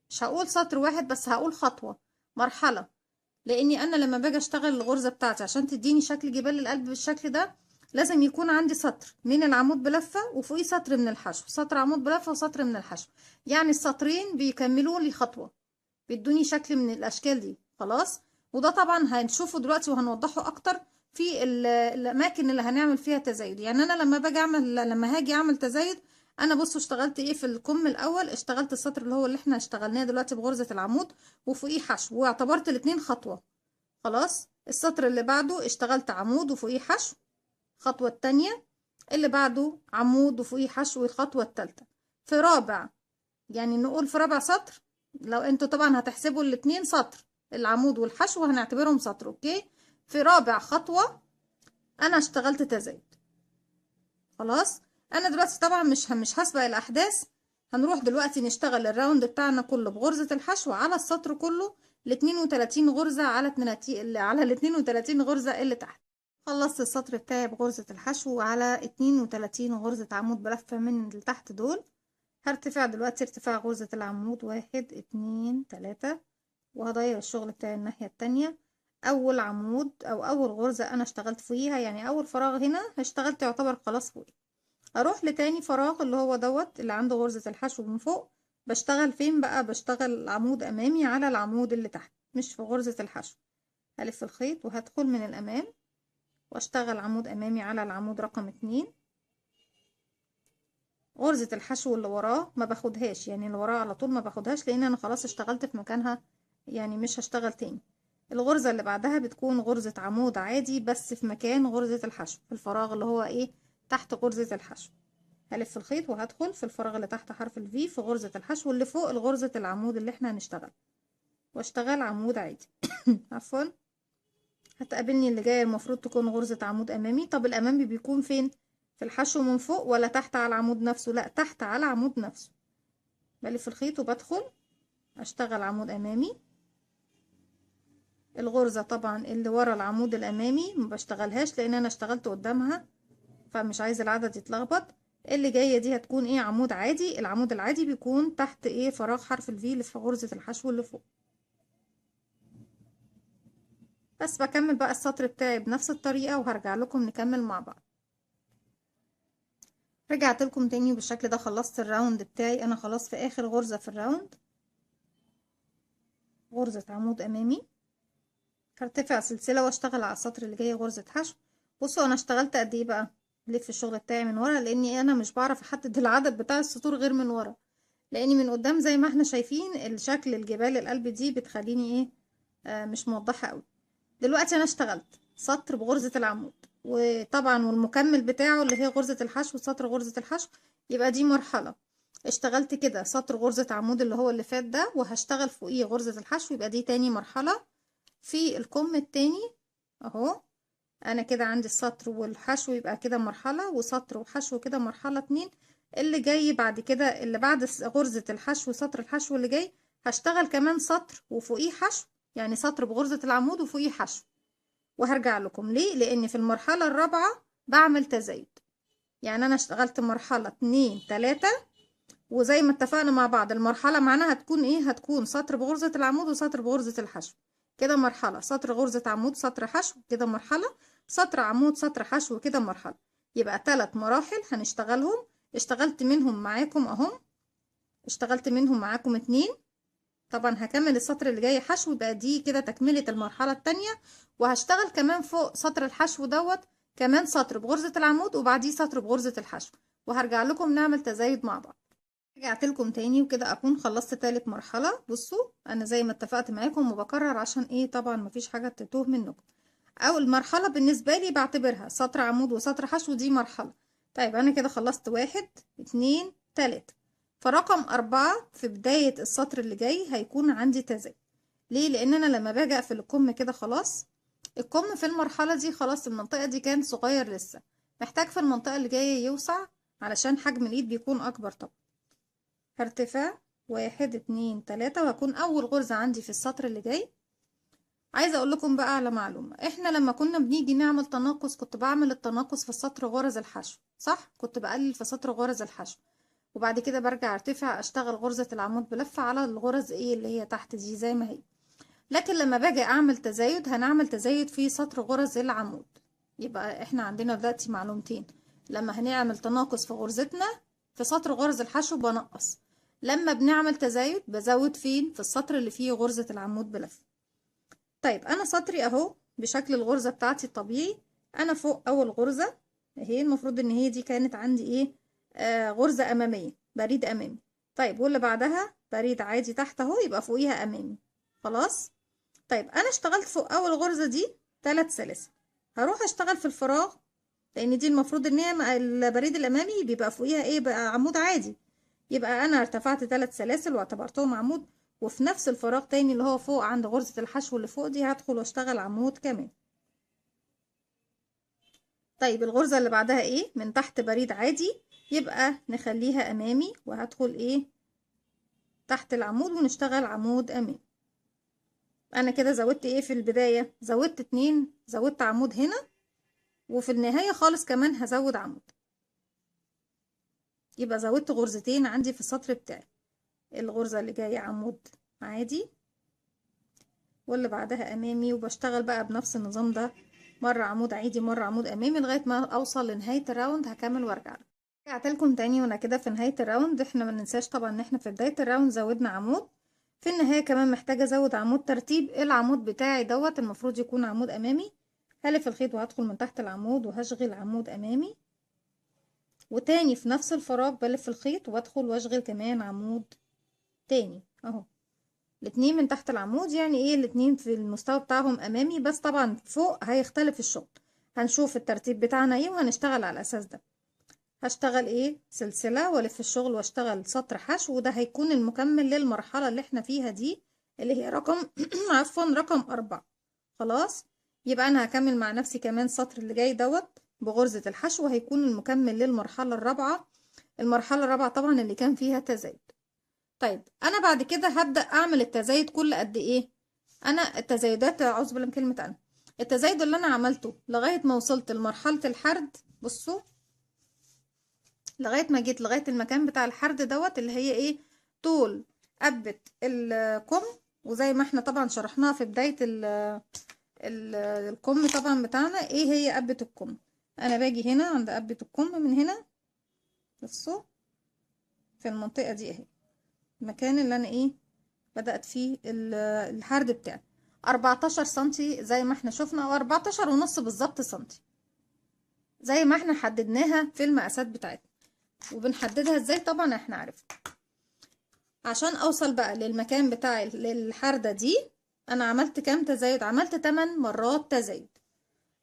مش هقول سطر واحد بس، هقول خطوة، مرحلة. لاني انا لما باجي اشتغل الغرزة بتاعتي عشان تديني شكل جبال القلب بالشكل ده لازم يكون عندي سطر من العمود بلفة وفوقيه سطر من الحشو، سطر عمود بلفة وسطر من الحشو، يعني السطرين بيكملوا لي خطوة، بيدوني شكل من الاشكال دي. خلاص، وده طبعا هنشوفه دلوقتي وهنوضحه اكتر في الاماكن اللي هنعمل فيها تزايد. يعني انا لما هاجي اعمل تزايد، انا بصوا اشتغلت ايه في الكم الاول، اشتغلت السطر اللي هو اللي احنا اشتغلناه دلوقتي بغرزة العمود وفوقيه حشو واعتبرت الاتنين خطوة. خلاص، السطر اللي بعده اشتغلت عمود وفوقيه حشو، الخطوة التانية، اللي بعده عمود وفوقيه حشو الخطوة التالتة. في رابع، يعني نقول في رابع سطر، لو انتوا طبعا هتحسبوا الاتنين سطر العمود والحشو هنعتبرهم سطر، اوكي. في رابع خطوة انا اشتغلت تزايد. خلاص، انا دلوقتي طبعا مش هسبق الاحداث. هنروح دلوقتي نشتغل الراوند بتاعنا كله بغرزة الحشو على السطر كله ال 32 غرزة على ال 32 غرزة اللي تحت. خلصت السطر بتاعي بغرزة الحشو على 32 غرزة عمود بلفة من اللي تحت دول. هرتفع دلوقتي ارتفاع غرزة العمود 1 2 3، وهضير الشغل بتاعي الناحية التانية. اول عمود او اول غرزة انا اشتغلت فوقيها، يعني اول فراغ هنا اشتغلت يعتبر خلاص فوقي. اروح لتاني فراغ اللي هو دوت اللي عنده غرزة الحشو من فوق. بشتغل فين بقى؟ بشتغل عمود امامي على العمود اللي تحت مش في غرزة الحشو. هلف الخيط وهدخل من الامام واشتغل عمود امامي على العمود رقم 2. غرزة الحشو اللي وراه ما باخدهاش، يعني اللي وراه على طول ما باخدهاش لان انا خلاص اشتغلت في مكانها، يعني مش هشتغل تاني. الغرزة اللي بعدها بتكون غرزة عمود عادي بس في مكان غرزة الحشو، في الفراغ اللي هو ايه تحت غرزة الحشو. هلف الخيط وهدخل في الفراغ اللي تحت حرف الفي في غرزة الحشو اللي فوق الغرزة العمود اللي احنا هنشتغل، واشتغل عمود عادي. عفوا، هتقابلني اللي جاية المفروض تكون غرزة عمود امامي. طب الامامي بيكون فين؟ في الحشو من فوق ولا تحت على العمود نفسه؟ لا، تحت على العمود نفسه. بلف الخيط وبدخل اشتغل عمود امامي. الغرزة طبعا اللي ورا العمود الامامي ما بشتغلهاش لان انا اشتغلت قدامها فمش عايزة العدد يتلخبط. اللي جايه دي هتكون ايه؟ عمود عادي. العمود العادي بيكون تحت ايه؟ فراغ حرف الفي اللي في غرزه الحشو اللي فوق. بس بكمل بقى السطر بتاعي بنفس الطريقه وهرجع لكم نكمل مع بعض. رجعت لكم تاني بالشكل ده، خلصت الراوند بتاعي. انا خلاص في اخر غرزه في الراوند، غرزه عمود امامي، هرتفع سلسله واشتغل على السطر اللي جاي غرزه حشو. بصوا انا اشتغلت قد ايه بقى؟ لف الشغل بتاعي من ورا، لاني انا مش بعرف احدد العدد بتاع السطور غير من ورا، لاني من قدام زي ما احنا شايفين الشكل الجبال القلب دي بتخليني ايه، مش موضحه قوي. دلوقتي انا اشتغلت سطر بغرزه العمود، وطبعا والمكمل بتاعه اللي هي غرزه الحشو، سطر غرزه الحشو، يبقى دي مرحله. اشتغلت كده سطر غرزه عمود اللي هو اللي فات ده، وهشتغل فوقيه غرزه الحشو، يبقى دي تاني مرحله. في الكم التاني اهو، انا كده عندي السطر والحشو، يبقى كده مرحلة، وسطر وحشو كده مرحلة اتنين. اللي جاي بعد كده، اللي بعد غرزة الحشو سطر الحشو اللي جاي، هشتغل كمان سطر وفوقيه حشو، يعني سطر بغرزة العمود وفوقيه حشو. وهرجع لكم ليه، لان في المرحلة الرابعة بعمل تزايد. يعني انا اشتغلت مرحلة 2 3، وزي ما اتفقنا مع بعض المرحلة معانا هتكون ايه؟ هتكون سطر بغرزة العمود وسطر بغرزة الحشو. كده مرحلة سطر غرزة عمود سطر حشو، كده مرحلة سطر عمود سطر حشو، كده مرحلة. يبقى 3 مراحل هنشتغلهم. اشتغلت منهم معاكم اهم، اشتغلت منهم معاكم 2. طبعا هكمل السطر اللي جاي حشو، يبقى دي كده تكملة المرحلة التانية. وهشتغل كمان فوق سطر الحشو دوت كمان سطر بغرزة العمود وبعديه سطر بغرزة الحشو، وهرجع لكم نعمل تزايد مع بعض. رجعت لكم تاني وكده اكون خلصت تالت مرحلة. بصوا انا زي ما اتفقت معاكم وبكرر عشان ايه طبعا مفيش حاجة تتوه منكم. اول مرحلة بالنسبة لي بعتبرها سطر عمود وسطر حشو، دي مرحلة. طيب انا كده خلصت 1 2 3. فرقم 4 في بداية السطر اللي جاي هيكون عندي تزايد. ليه؟ لان انا لما باجي اقفل الكم كده خلاص، الكم في المرحلة دي خلاص المنطقة دي كان صغير لسه، محتاج في المنطقة اللي جاية يوسع علشان حجم الايد بيكون اكبر طبعا. هرتفع 1 2 3، وهكون اول غرزة عندي في السطر اللي جاي. عايزة اقول لكم بقى على معلومة، احنا لما كنا بنيجي نعمل تناقص كنت بعمل التناقص في سطر غرز الحشو، صح؟ كنت بقلل في سطر غرز الحشو، وبعد كده برجع ارتفع اشتغل غرزة العمود بلفة على الغرز ايه اللي هي تحت دي زي ما هي. لكن لما باجي اعمل تزايد هنعمل تزايد في سطر غرز العمود. يبقى احنا عندنا دلوقتي معلومتين، لما هنعمل تناقص في غرزتنا في سطر غرز الحشو بنقص، لما بنعمل تزايد بزود فين؟ في السطر اللي فيه غرزة العمود بلف. طيب انا سطري اهو بشكل الغرزة بتاعتي الطبيعي. انا فوق اول غرزة اهي، المفروض ان هي دي كانت عندي ايه؟ غرزة امامية، بريد امامي. طيب واللي بعدها بريد عادي تحت اهو، يبقى فوقيها امامي. خلاص. طيب انا اشتغلت فوق اول غرزة دي 3 سلاسل، هروح اشتغل في الفراغ، لان دي المفروض ان هي البريد الامامي بيبقى فوقيها ايه بقى؟ عمود عادي. يبقى انا ارتفعت 3 سلاسل واعتبرتهم عمود، وفي نفس الفراغ تاني اللي هو فوق عند غرزة الحشو اللي فوق دي هدخل واشتغل عمود كمان. طيب الغرزة اللي بعدها ايه؟ من تحت بريد عادي، يبقى نخليها امامي، وهدخل ايه؟ تحت العمود ونشتغل عمود امامي. انا كده زودت ايه في البداية؟ زودت 2، زودت عمود هنا، وفي النهاية خالص كمان هزود عمود، يبقى زودت غرزتين عندي في السطر بتاعي. الغرزة اللي جاية عمود عادي، واللي بعدها امامي، وبشتغل بقى بنفس النظام ده، مرة عمود عادي مرة عمود امامي لغاية ما اوصل لنهاية الراوند. هكمل وارجع. رجعت لكم تاني وانا كده في نهاية الراوند. احنا ما ننساش طبعا ان احنا في بداية الراوند زودنا عمود، في النهاية كمان محتاجة ازود عمود. ترتيب العمود بتاعي دوت المفروض يكون عمود امامي، هلف الخيط وهدخل من تحت العمود وهشغل عمود امامي، وتاني في نفس الفراغ بلف الخيط وادخل واشغل كمان عمود تاني اهو. الاتنين من تحت العمود، يعني ايه الاتنين في المستوى بتاعهم امامي، بس طبعا فوق هيختلف الشغل. هنشوف الترتيب بتاعنا ايه وهنشتغل على الاساس ده. هشتغل ايه؟ سلسلة والف الشغل واشتغل سطر حشو، وده هيكون المكمل للمرحلة اللي احنا فيها دي اللي هي رقم عفوا رقم 4. خلاص. يبقى انا هكمل مع نفسي كمان السطر اللي جاي دوت بغرزة الحشو، هيكون المكمل للمرحلة الرابعة. المرحلة الرابعة طبعا اللي كان فيها تزايد. طيب انا بعد كده هبدأ اعمل التزايد كل قد ايه؟ انا التزايدات اعوذ بالله من كلمة انا، التزايد اللي انا عملته لغاية ما وصلت لمرحلة الحرد. بصوا لغايه ما جيت لغايه المكان بتاع الحرد دوت اللي هي ايه، طول قبة الكم. وزي ما احنا طبعا شرحناها في بدايه الكم طبعا بتاعنا، ايه هي قبة الكم. انا باجي هنا عند قبة الكم من هنا، بصوا في المنطقه دي اهي المكان اللي انا ايه بدأت فيه الحرد بتاعي. 14 سنتي زي ما احنا شفنا، او 14 ونص بالظبط سنتي، زي ما احنا حددناها في المقاسات بتاعتنا. وبنحددها ازاي طبعا احنا عارفين. عشان اوصل بقى للمكان بتاع الحردة دي، انا عملت كام تزايد؟ عملت 8 مرات تزايد.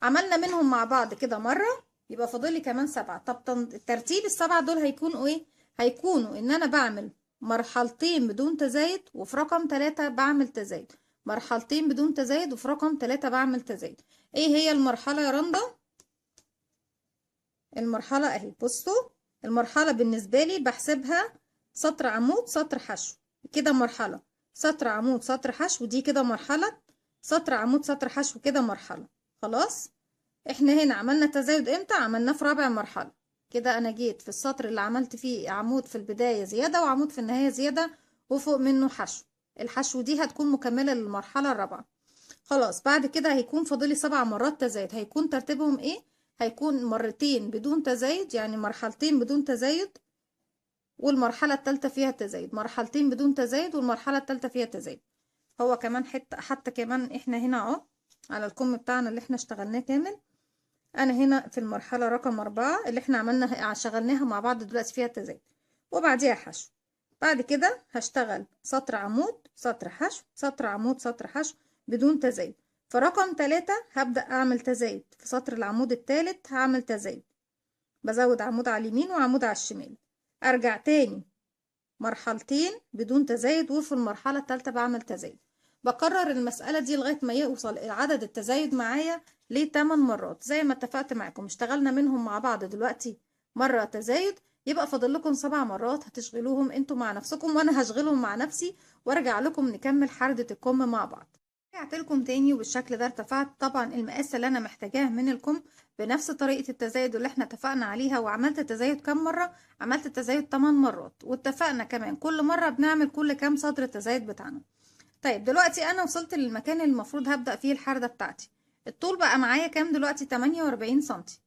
عملنا منهم مع بعض كده مرة، يبقى فاضل لي كمان 7. طب ترتيب السبعة دول هيكونوا ايه؟ هيكونوا ان انا بعمل مرحلتين بدون تزايد، وفي رقم 3 بعمل تزايد. مرحلتين بدون تزايد، وفي رقم 3 بعمل تزايد. ايه هي المرحلة يا رندا؟ المرحلة اهي، بصوا المرحلة بالنسبة لي بحسبها سطر عمود سطر حشو، كده مرحلة. سطر عمود سطر حشو، دي كده مرحلة. سطر عمود سطر حشو، كده مرحلة. خلاص. احنا هنا عملنا تزايد امتى؟ عملناه في رابع مرحلة. كده انا جيت في السطر اللي عملت فيه عمود في البداية زيادة وعمود في النهاية زيادة، وفوق منه حشو. الحشو دي هتكون مكملة للمرحلة الرابعة. خلاص. بعد كده هيكون فاضلي 7 مرات تزايد. هيكون ترتيبهم ايه؟ هيكون مرتين بدون تزايد، يعني مرحلتين بدون تزايد، والمرحلة التالتة فيها تزايد. مرحلتين بدون تزايد والمرحلة التالتة فيها تزايد. هو كمان حتى كمان احنا هنا اهو على الكم بتاعنا اللي احنا اشتغلناه كامل. انا هنا في المرحلة رقم 4 اللي احنا شغلناها مع بعض دلوقتي فيها تزايد، وبعديها حشو. بعد كده هشتغل سطر عمود سطر حشو سطر عمود سطر حشو بدون تزايد. في رقم 3 هبدأ اعمل تزايد. في سطر العمود الثالث هعمل تزايد، بزود عمود على اليمين وعمود على الشمال. ارجع تاني مرحلتين بدون تزايد، وفي المرحلة الثالثة بعمل تزايد. بكرر المسألة دي لغاية ما يوصل عدد التزايد معايا ل8 مرات زي ما اتفقت معاكم. اشتغلنا منهم مع بعض دلوقتي مرة تزايد، يبقى فاضل لكم 7 مرات هتشغلوهم انتوا مع نفسكم، وانا هشغلهم مع نفسي وارجع لكم نكمل حردة الكم مع بعض. رجعت لكم تاني، وبالشكل ده ارتفعت طبعا المقاس اللي انا محتاجاه من الكم بنفس طريقة التزايد اللي احنا اتفقنا عليها. وعملت تزايد كام مرة؟ عملت تزايد 8 مرات. واتفقنا كمان كل مرة بنعمل كل كام سطر التزايد بتاعنا. طيب دلوقتي انا وصلت للمكان اللي المفروض هبدأ فيه الحردة بتاعتي. الطول بقى معايا كام دلوقتي؟ 48 سنتي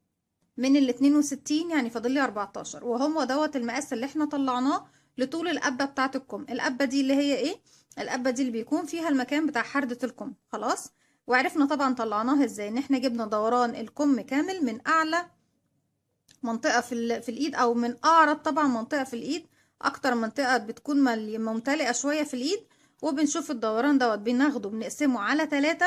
من ال 62، يعني فاضل لي 14. وهو دوت المقاس اللي احنا طلعناه لطول القبة بتاعة الكم. القبة دي اللي هي ايه؟ القبة دي اللي بيكون فيها المكان بتاع حردة الكم. خلاص. وعرفنا طبعا طلعناها ازاي، ان احنا جبنا دوران الكم كامل من اعلى منطقة في الايد، او من اعرض طبعا منطقة في الايد. اكتر منطقة بتكون ممتلئة شوية في الايد. وبنشوف الدوران دوت بناخده بنقسمه على 3،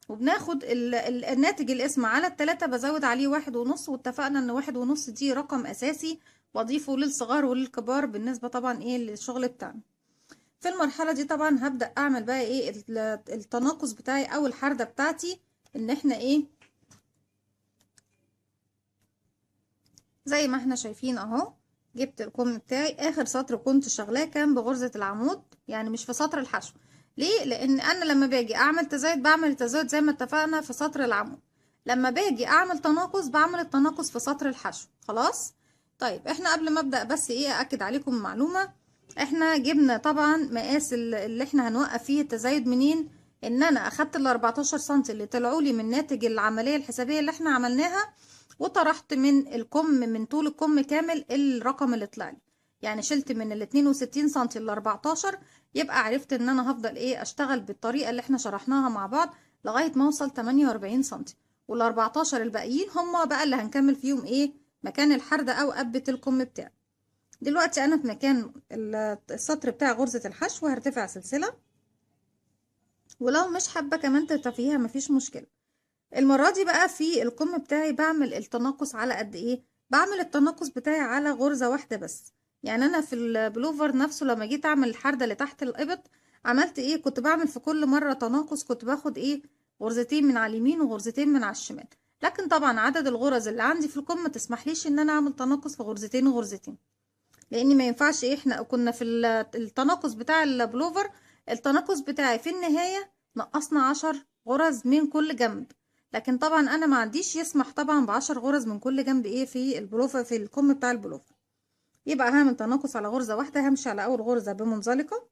وبناخد الناتج القسمة على ال3 بزود عليه 1.5. واتفقنا ان 1.5 دي رقم اساسي بضيفه للصغار وللكبار بالنسبة طبعا ايه للشغل بتاعنا. في المرحلة دي طبعا هبدأ اعمل بقى ايه التناقص بتاعي او الحردة بتاعتي. ان احنا ايه زي ما احنا شايفين اهو، جبت الكم بتاعي. اخر سطر كنت شغلاه كان بغرزة العمود، يعني مش في سطر الحشو. ليه؟ لان انا لما باجي اعمل تزايد بعمل التزايد زي ما اتفقنا في سطر العمود. لما باجي اعمل تناقص بعمل التناقص في سطر الحشو. خلاص. طيب احنا قبل ما ابدا بس ايه اكد عليكم معلومة. احنا جبنا طبعا مقاس اللي احنا هنوقف فيه التزايد منين. ان انا اخدت ال 14 سنتي اللي طلعوا لي من ناتج العملية الحسابية اللي احنا عملناها، وطرحت من الكم من طول الكم كامل الرقم اللي طلع لي. يعني شلت من ال 62 سنتي ل 14. يبقى عرفت ان انا هفضل ايه اشتغل بالطريقه اللي احنا شرحناها مع بعض لغايه ما اوصل 48 سنتي. وال 14 الباقيين هم بقى اللي هنكمل فيهم ايه مكان الحردة او قبة الكم بتاعي. دلوقتي انا في مكان السطر بتاع غرزة الحشو هرتفع سلسلة. ولو مش حابة كمان ترتفعيها مفيش مشكلة. المرة دي بقى في الكم بتاعي بعمل التناقص على قد ايه؟ بعمل التناقص بتاعي على غرزة واحدة بس. يعني انا في البلوفر نفسه لما جيت اعمل الحردة اللي تحت الابط عملت ايه؟ كنت بعمل في كل مرة تناقص كنت باخد ايه؟ غرزتين من على اليمين وغرزتين من على الشمال. لكن طبعا عدد الغرز اللي عندي في الكم ما تسمحليش ان انا اعمل تناقص في غرزتين وغرزتين، لان ما ينفعش ايه. احنا كنا في التناقص بتاع البلوفر التناقص بتاعي في النهاية نقصنا 10 غرز من كل جنب. لكن طبعا انا ما عنديش يسمح طبعا ب10 غرز من كل جنب ايه في البلوفر في الكم بتاع البلوفر. يبقى هعمل تناقص على غرزة واحدة، همشي على اول غرزة بمنزلقة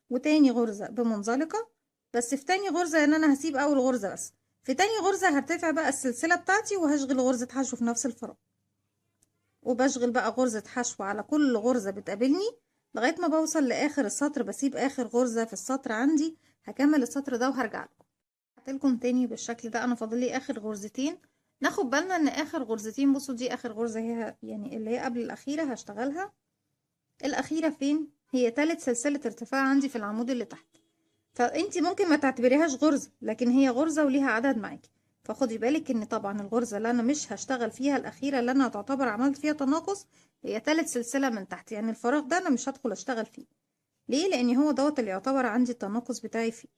وتاني غرزة بمنزلقة، بس في تاني غرزة ان انا هسيب اول غرزة بس، في تاني غرزة هرتفع بقى السلسلة بتاعتي وهشغل غرزة حشو في نفس الفراغ، وبشغل بقى غرزة حشو على كل غرزة بتقابلني لغاية ما بوصل لآخر السطر، بسيب آخر غرزة في السطر عندي. هكمل السطر ده وهرجع لكم. هعملكم تاني بالشكل ده. انا فاضل لي آخر غرزتين. ناخد بالنا ان آخر غرزتين، بصوا دي آخر غرزة هي يعني اللي هي قبل الأخيرة هشتغلها. الأخيرة فين؟ هي تالت سلسلة ارتفاع عندي في العمود اللي تحت، فانتي ممكن ما تعتبريهاش غرزة، لكن هي غرزة وليها عدد معاكي. فخدي بالك ان طبعا الغرزة اللي انا مش هشتغل فيها الاخيرة اللي انا هتعتبر عملت فيها تناقص هي تالت سلسلة من تحت، يعني الفراغ ده انا مش هدخل اشتغل فيه. ليه؟ لان هو دوت اللي يعتبر عندي التناقص بتاعي فيه.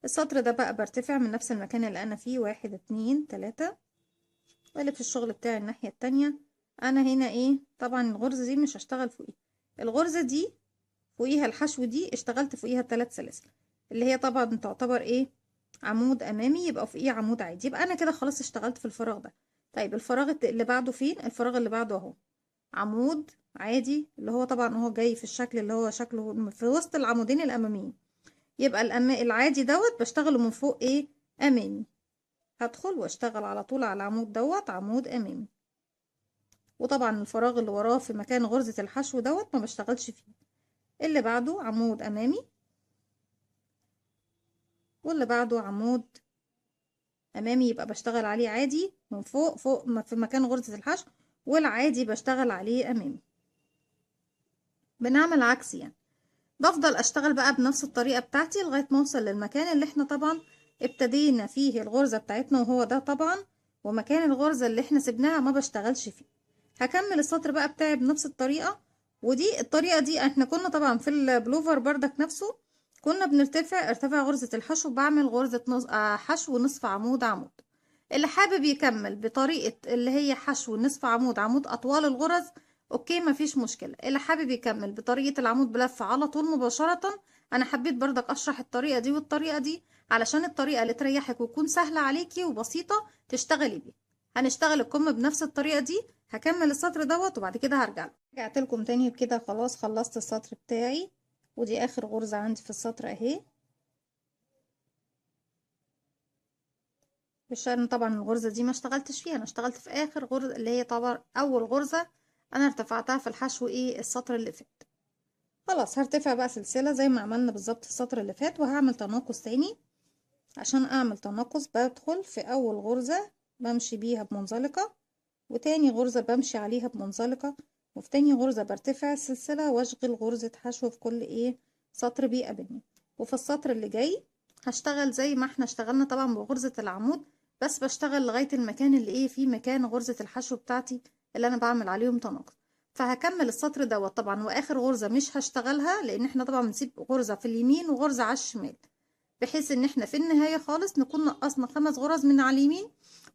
السطر ده بقى برتفع من نفس المكان اللي انا فيه، 1 2 3، والف الشغل بتاعي الناحية التانية. انا هنا ايه؟ طبعا الغرزة دي مش هشتغل فوقيها، الغرزة دي فوقيها الحشو دي اشتغلت فوقيها 3 سلاسل، اللي هي طبعا تعتبر ايه؟ عمود امامي، يبقى فوقيه عمود عادي، يبقى انا كده خلاص اشتغلت في الفراغ ده. طيب الفراغ اللي بعده فين؟ الفراغ اللي بعده اهو، عمود عادي اللي هو طبعا هو جاي في الشكل اللي هو شكله في وسط العمودين الاماميين، يبقى العادي دوت بشتغله من فوق ايه؟ امامي. هدخل واشتغل على طول على العمود دوت عمود امامي، وطبعا الفراغ اللي وراه في مكان غرزة الحشو دوت ما بشتغلش فيه. اللي بعده عمود امامي، واللي بعده عمود امامي، يبقى بشتغل عليه عادي من فوق في مكان غرزة الحشو، والعادي بشتغل عليه امامي. بنعمل عكسي يعني، بفضل اشتغل بقى بنفس الطريقة بتاعتي لغاية ما اوصل للمكان اللي احنا طبعا ابتدينا فيه الغرزة بتاعتنا، وهو ده طبعا، ومكان الغرزة اللي احنا سبناها ما بشتغلش فيه. هكمل السطر بقى بتاعي بنفس الطريقة. ودي الطريقة دي احنا كنا طبعا في البلوفر بردك نفسه كنا بنرتفع غرزة الحشو، بعمل غرزة حشو نصف عمود عمود. اللي حابب يكمل بطريقة اللي هي حشو نصف عمود عمود أطوال الغرز، اوكي مفيش مشكلة. اللي حابب يكمل بطريقة العمود بلف على طول مباشرة، انا حبيت بردك اشرح الطريقة دي والطريقة دي علشان الطريقة اللي تريحك وتكون سهلة عليكي وبسيطة تشتغلي بيها. هنشتغل الكم بنفس الطريقة دي. هكمل السطر دوت وبعد كده هرجع رجعت لكم تاني بكده. خلاص خلصت السطر بتاعي، ودي اخر غرزة عندي في السطر اهي. بالشرط طبعا الغرزة دي ما اشتغلتش فيها، انا اشتغلت في اخر غرزة اللي هي طبعا اول غرزة انا ارتفعتها في الحشو ايه السطر اللي فات. خلاص هرتفع بقى سلسلة زي ما عملنا بالظبط السطر اللي فات، وهعمل تناقص تاني. عشان اعمل تناقص بدخل في اول غرزة بمشي بيها بمنزلقة، وتاني غرزة بمشي عليها بمنزلقة، وفي تاني غرزة برتفع السلسلة واشغل غرزة حشو في كل ايه سطر بيقابلني. وفي السطر اللي جاي هشتغل زي ما احنا اشتغلنا طبعا بغرزة العمود، بس بشتغل لغاية المكان اللي ايه فيه مكان غرزة الحشو بتاعتي اللي انا بعمل عليهم تناقص. فهكمل السطر دوت طبعا، واخر غرزة مش هشتغلها لان احنا طبعا بنسيب غرزة في اليمين وغرزة على الشمال، بحيث ان احنا في النهاية خالص نكون نقصنا 5 غرز من على اليمين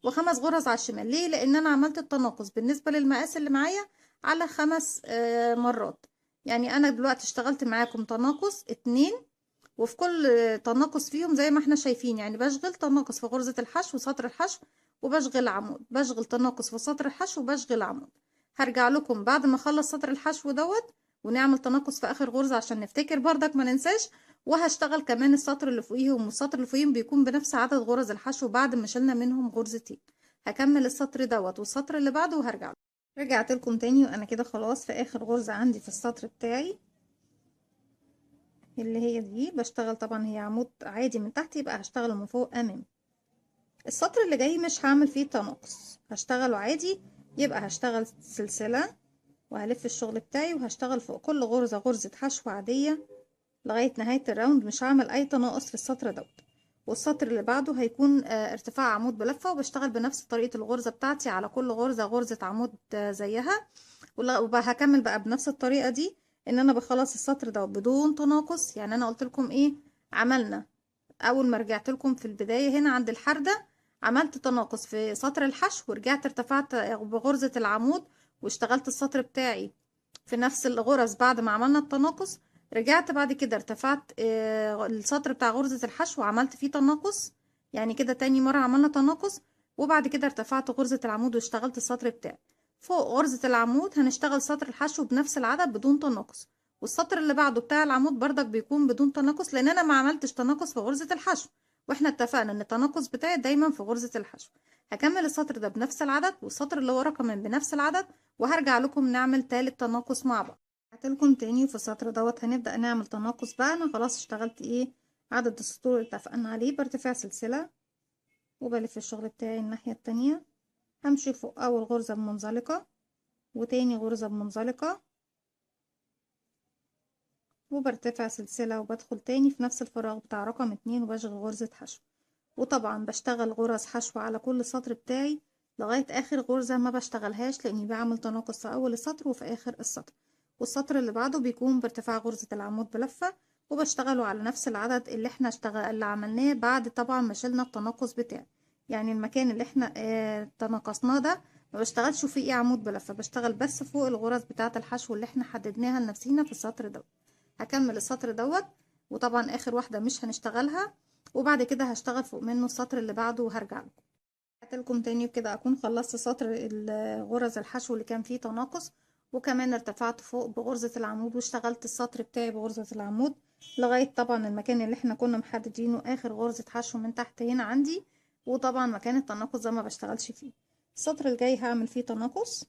و5 غرز على الشمال. ليه؟ لان انا عملت التناقص بالنسبة للمقاس اللي معايا على 5 مرات. يعني انا دلوقتي اشتغلت معاكم تناقص 2، وفي كل تناقص فيهم زي ما احنا شايفين يعني بشغل تناقص في غرزة الحشو سطر الحشو وبشغل عمود، بشغل تناقص في سطر الحشو وبشغل عمود. هرجع لكم بعد ما اخلص سطر الحشو دوت ونعمل تناقص في اخر غرزة عشان نفتكر بردك ما ننساش. وهشتغل كمان السطر اللي فوقيهم، والسطر اللي فوقيهم بيكون بنفس عدد غرز الحشو بعد ما شلنا منهم غرزتين. هكمل السطر دوت والسطر اللي بعده وهرجع. رجعت لكم تاني وانا كده خلاص في اخر غرزة عندي في السطر بتاعي اللي هي دي. بشتغل طبعا هي عمود عادي من تحت، يبقى هشتغله من فوق امامي. السطر اللي جاي مش هعمل فيه تناقص، هشتغله عادي، يبقى هشتغل سلسلة وهلف الشغل بتاعي وهشتغل فوق كل غرزة غرزة حشو عادية لغاية نهاية الراوند. مش هعمل اي تناقص في السطر دوت. والسطر اللي بعده هيكون ارتفاع عمود بلفة، وبشتغل بنفس طريقة الغرزة بتاعتي على كل غرزة غرزة عمود زيها. وهكمل بقى بنفس الطريقة دي ان انا بخلص السطر ده بدون تناقص. يعني انا قلت لكم ايه عملنا اول ما رجعت لكم في البداية هنا عند الحردة، عملت تناقص في سطر الحشو ورجعت ارتفعت بغرزة العمود واشتغلت السطر بتاعي في نفس الغرز. بعد ما عملنا التناقص رجعت بعد كده ارتفعت السطر بتاع غرزة الحشو وعملت فيه تناقص، يعني كده تاني مرة عملنا تناقص. وبعد كده ارتفعت غرزة العمود واشتغلت السطر بتاعي. فوق غرزة العمود هنشتغل سطر الحشو بنفس العدد بدون تناقص، والسطر اللي بعده بتاع العمود بردك بيكون بدون تناقص، لان انا ما عملتش تناقص في غرزة الحشو، واحنا اتفقنا ان التناقص بتاعي دايما في غرزة الحشو. هكمل السطر ده بنفس العدد، والسطر اللي وراه كمان بنفس العدد، وهرجع لكم نعمل تالت تناقص مع بعض. هاتلكم تاني في السطر دوت هنبدأ نعمل تناقص بقى. انا خلاص اشتغلت عدد السطور اللي اتفقنا عليه. برتفع سلسلة وبلف الشغل بتاعي الناحية التانية، همشي فوق اول غرزة بمنزلقة وتاني غرزة بمنزلقة، وبرتفع سلسلة وبدخل تاني في نفس الفراغ بتاع رقم 2 وبشغل غرزة حشو. وطبعا بشتغل غرز حشو على كل سطر بتاعي لغاية اخر غرزة ما بشتغلهاش، لاني بعمل تناقص في اول السطر وفي اخر السطر. والسطر اللي بعده بيكون بارتفاع غرزة العمود بلفة، وبشتغله على نفس العدد اللي احنا اللي عملناه بعد طبعا ما شلنا التناقص بتاعي. يعني المكان اللي احنا تناقصناه ده ما بشتغلش فيه عمود بلفة، بشتغل بس فوق الغرز بتاعة الحشو اللي احنا حددناها لنفسينا في السطر ده. هكمل السطر دوت، وطبعا اخر واحدة مش هنشتغلها، وبعد كده هشتغل فوق منه السطر اللي بعده وهرجع لكم. هاتلكم تاني وكده اكون خلصت سطر غرز الحشو اللي كان فيه تناقص، وكمان ارتفعت فوق بغرزة العمود واشتغلت السطر بتاعي بغرزة العمود لغاية طبعا المكان اللي احنا كنا محددينه اخر غرزة حشو من تحت هنا عندي. وطبعا مكان التناقص ده ما بشتغلش فيه. السطر الجاي هعمل فيه تناقص،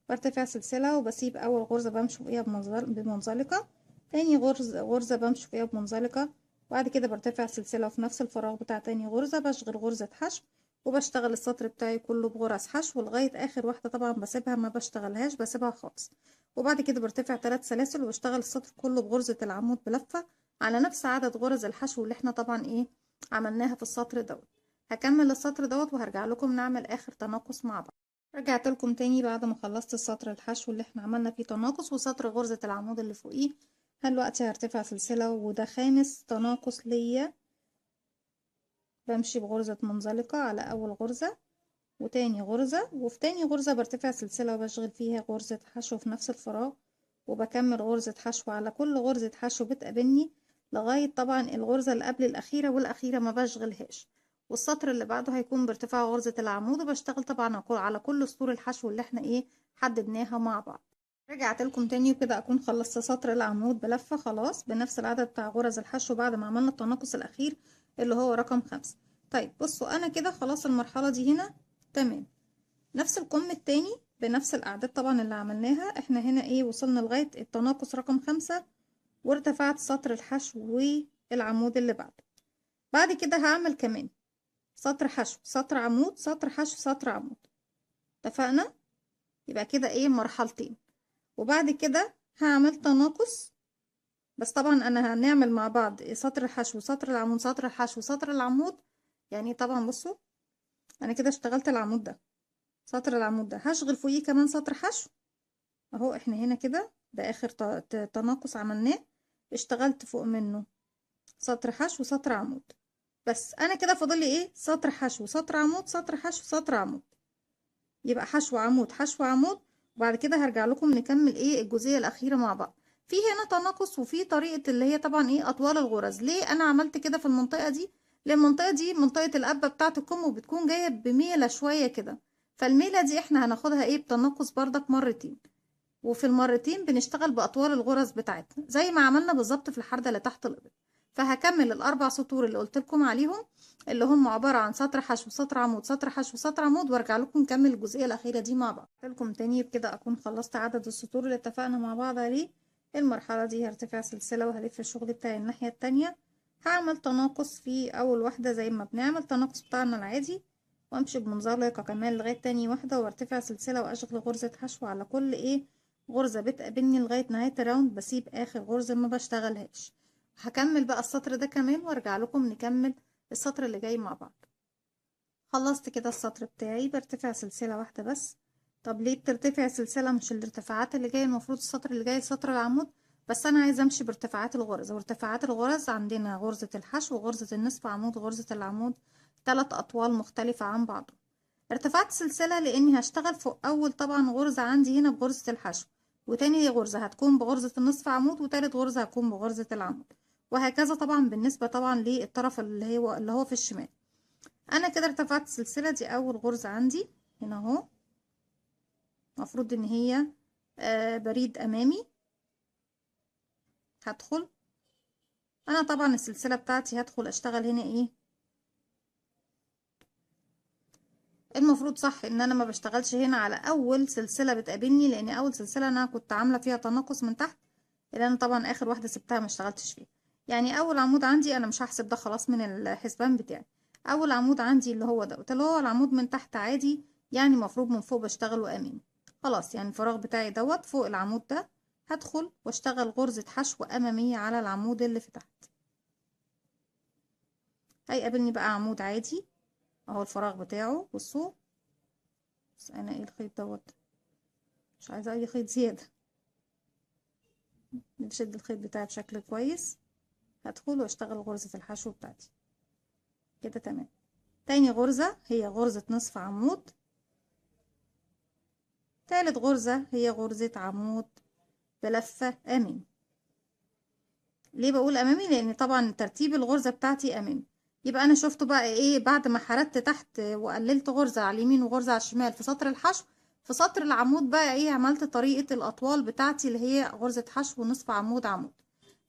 برتفع سلسلة وبسيب أول غرزة بمشي فوقيها بمنزلقة، تاني غرزة بمشي فوقيها بمنزلقة، وبعد كده برتفع سلسلة وفي نفس الفراغ بتاع تاني غرزة بشغل غرزة حشو، وبشتغل السطر بتاعي كله بغرز حشو لغاية آخر واحدة. طبعا بسيبها ما بشتغلهاش، بسيبها خالص. وبعد كده برتفع 3 سلاسل وبشتغل السطر كله بغرزة العمود بلفة على نفس عدد غرز الحشو اللي احنا طبعا عملناها في السطر دوت. هكمل السطر دوت وهرجع لكم نعمل آخر تناقص مع بعض. رجعت لكم تاني بعد ما خلصت السطر الحشو اللي احنا عملنا فيه تناقص وسطر غرزة العمود اللي فوقيه. دلوقتي هرتفع سلسلة وده خامس تناقص ليا، بمشي بغرزة منزلقة على أول غرزة وتاني غرزة، وفي تاني غرزة برتفع سلسلة وبشغل فيها غرزة حشو في نفس الفراغ، وبكمل غرزة حشو على كل غرزة حشو بتقابلني لغاية طبعا الغرزة اللي قبل الأخيرة، والأخيرة ما بشغلهاش. والسطر اللي بعده هيكون بارتفاع غرزة العمود، وبشتغل طبعا على كل سطور الحشو اللي احنا حددناها مع بعض. رجعت لكم تاني وكده اكون خلصت سطر العمود بلفة خلاص بنفس العدد بتاع غرز الحشو بعد ما عملنا التناقص الأخير اللي هو رقم 5. طيب بصوا انا كده خلاص المرحلة دي هنا تمام. نفس الكم التاني بنفس الأعداد طبعا اللي عملناها احنا هنا وصلنا لغاية التناقص رقم 5، وارتفعت سطر الحشو والعمود اللي بعده. بعد كده هعمل كمان سطر حشو سطر عمود سطر حشو سطر عمود، اتفقنا؟ يبقى كده مرحلتين. وبعد كده هعمل تناقص، بس طبعا انا هنعمل مع بعض سطر الحشو سطر العمود سطر الحشو سطر العمود. يعني طبعا بصوا انا كده اشتغلت العمود ده، سطر العمود ده هشغل فوقيه كمان سطر حشو اهو. احنا هنا كده ده اخر تناقص عملناه، اشتغلت فوق منه سطر حشو سطر عمود. بس انا كده فاضل لي سطر حشو سطر عمود سطر حشو سطر عمود، يبقى حشو عمود حشو عمود. وبعد كده هرجع لكم نكمل الجزئيه الاخيره مع بعض. في هنا تناقص وفي طريقه اللي هي طبعا اطوال الغرز. ليه انا عملت كده في المنطقه دي؟ لان المنطقه دي منطقه القبه بتاعه الكم وبتكون جايه بميله شويه كده، فالميله دي احنا هناخدها بتناقص بردك مرتين، وفي المرتين بنشتغل بأطوال الغرز بتاعتنا زي ما عملنا بالظبط في الحردة اللي تحت الإبط. فهكمل الأربع سطور اللي قلت لكم عليهم اللي هم عبارة عن سطر حشو سطر عمود سطر حشو سطر عمود، وارجع لكم نكمل الجزئية الأخيرة دي مع بعض. لكم تاني بكده أكون خلصت عدد السطور اللي اتفقنا مع بعض عليه. المرحلة دي هرتفع سلسلة وهلف الشغل بتاعي الناحية التانية، هعمل تناقص في أول واحدة زي ما بنعمل تناقص بتاعنا العادي، وامشي بمنزلقة كمان لغاية تاني واحدة وارتفع سلسلة واشغل غرزة حشو على كل غرزة بتقابلني لغاية نهاية الراوند، بسيب اخر غرزة ما بشتغلهاش. هكمل بقى السطر ده كمان وارجع لكم نكمل السطر اللي جاي مع بعض. خلصت كده السطر بتاعي برتفع سلسلة واحدة بس. طب ليه بترتفع سلسلة مش الارتفاعات اللي جاية؟ المفروض السطر اللي جاي سطر العمود، بس انا عايزة امشي بارتفاعات الغرز. وارتفاعات الغرز عندنا غرزة الحشو وغرزة النصف عمود وغرزة العمود، 3 اطوال مختلفة عن بعض. ارتفعت سلسلة لاني هشتغل فوق اول طبعا غرزة عندي هنا بغرزة الحشو، وتاني غرزة هتكون بغرزة النصف عمود، وتالت غرزة هتكون بغرزة العمود، وهكذا طبعا بالنسبة طبعا للطرف اللي هو في الشمال. انا كده ارتفعت السلسلة دي اول غرزة عندي هنا اهو، مفروض ان هي بريد امامي. هدخل انا طبعا السلسلة بتاعتي، هدخل اشتغل هنا ايه، المفروض صح ان انا ما بشتغلش هنا على اول سلسلة بتقابلني، لان اول سلسلة انا كنت عاملة فيها تناقص من تحت، اللي انا طبعا اخر واحدة سبتها ما اشتغلتش فيها. يعني اول عمود عندي انا مش هحسب ده خلاص من الحسبان بتاعي. اول عمود عندي اللي هو دوت، اللي هو العمود من تحت عادي، يعني مفروض من فوق بشتغله امامي. خلاص يعني الفراغ بتاعي دوت فوق العمود ده، هدخل واشتغل غرزة حشو امامية على العمود اللي في تحت. هيقابلني بقى عمود عادي اهو الفراغ بتاعه، بصوا. بس انا ايه الخيط دوت، مش عايزة اي خيط زيادة، بشد الخيط بتاعي بشكل كويس. هدخل واشتغل غرزة الحشو بتاعتي كده تمام. تاني غرزة هي غرزة نصف عمود. تالت غرزة هي غرزة عمود بلفة امامي. ليه بقول امامي؟ لان طبعا ترتيب الغرزة بتاعتي امامي. يبقى انا شفت بقى ايه، بعد ما حردت تحت وقللت غرزة على اليمين وغرزة على الشمال في سطر الحشو، في سطر العمود بقى ايه، عملت طريقة الاطوال بتاعتي اللي هي غرزة حشو نصف عمود عمود.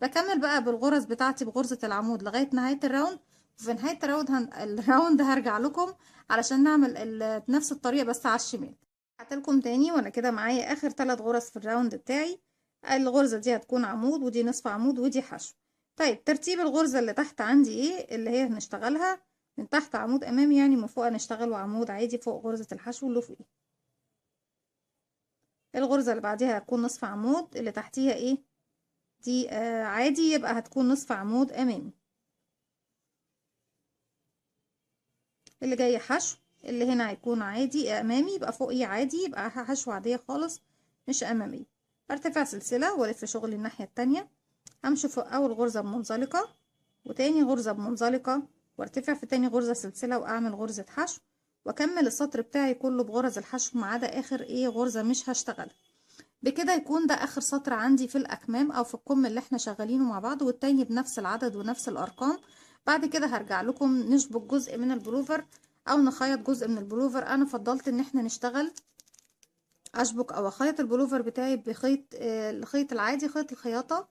بكمل بقى بالغرز بتاعتي بغرزة العمود لغاية نهاية الراوند. وفي نهاية الراوند هرجع لكم علشان نعمل نفس الطريقة بس على الشمال. هعتلكم تاني وانا كده معايا اخر 3 غرز في الراوند بتاعي. الغرزة دي هتكون عمود، ودي نصف عمود، ودي حشو. طيب ترتيب الغرزة اللي تحت عندي ايه، اللي هي هنشتغلها من تحت عمود امامي، يعني من فوق هنشتغله عمود عادي فوق غرزة الحشو اللي فوقيه. الغرزة اللي بعديها هتكون نصف عمود، اللي تحتيها ايه دي عادي، يبقى هتكون نصف عمود امامي. اللي جاي حشو، اللي هنا هيكون عادي امامي، يبقى فوقيه عادي، يبقى حشو عادية خالص مش امامية. ارتفع سلسلة والف شغلي الناحية التانية. همشي فوق اول غرزة بمنزلقة، وتاني غرزة بمنزلقة، وارتفع في تاني غرزة سلسلة واعمل غرزة حشو، واكمل السطر بتاعي كله بغرز الحشو ما عدا اخر ايه غرزة مش هشتغلها. بكده يكون ده اخر سطر عندي في الاكمام او في الكم اللي احنا شغالينه مع بعض، والتاني بنفس العدد ونفس الارقام. بعد كده هرجع لكم نشبك جزء من البلوفر او نخيط جزء من البلوفر. انا فضلت ان احنا نشتغل اشبك او اخيط البلوفر بتاعي بخيط الخيط العادي، خيط الخياطة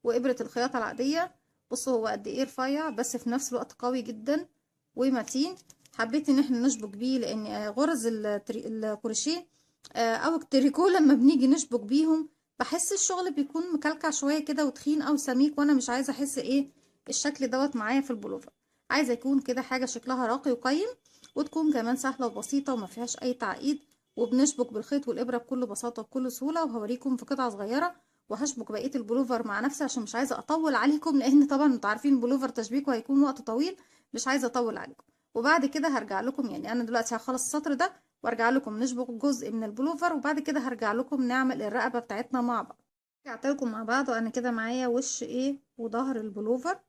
وابرة الخياطة العادية. بصوا هو قد ايه رفيع بس في نفس الوقت قوي جدا ومتين. حبيت ان احنا نشبك بيه لان غرز الكروشيه او التريكو لما بنيجي نشبك بيهم بحس الشغل بيكون مكلكع شوية كده وتخين او سميك، وانا مش عايزة احس ايه الشكل دوت معايا في البلوفر. عايزة يكون كده حاجة شكلها راقي وقيم، وتكون كمان سهلة وبسيطة وما فيهاش اي تعقيد، وبنشبك بالخيط والابرة بكل بساطة وبكل سهولة. وهوريكم في قطعة صغيرة وهشبك بقية البلوفر مع نفسي عشان مش عايزة اطول عليكم، لان طبعا انتوا عارفين البلوفر تشبيكه هيكون وقت طويل، مش عايزة اطول عليكم. وبعد كده هرجع لكم، يعني انا دلوقتي هخلص السطر ده وارجع لكم نشبك جزء من البلوفر، وبعد كده هرجع لكم نعمل الرقبة بتاعتنا مع بعض. رجعت لكم مع بعض وانا كده معايا وش ايه وظهر البلوفر.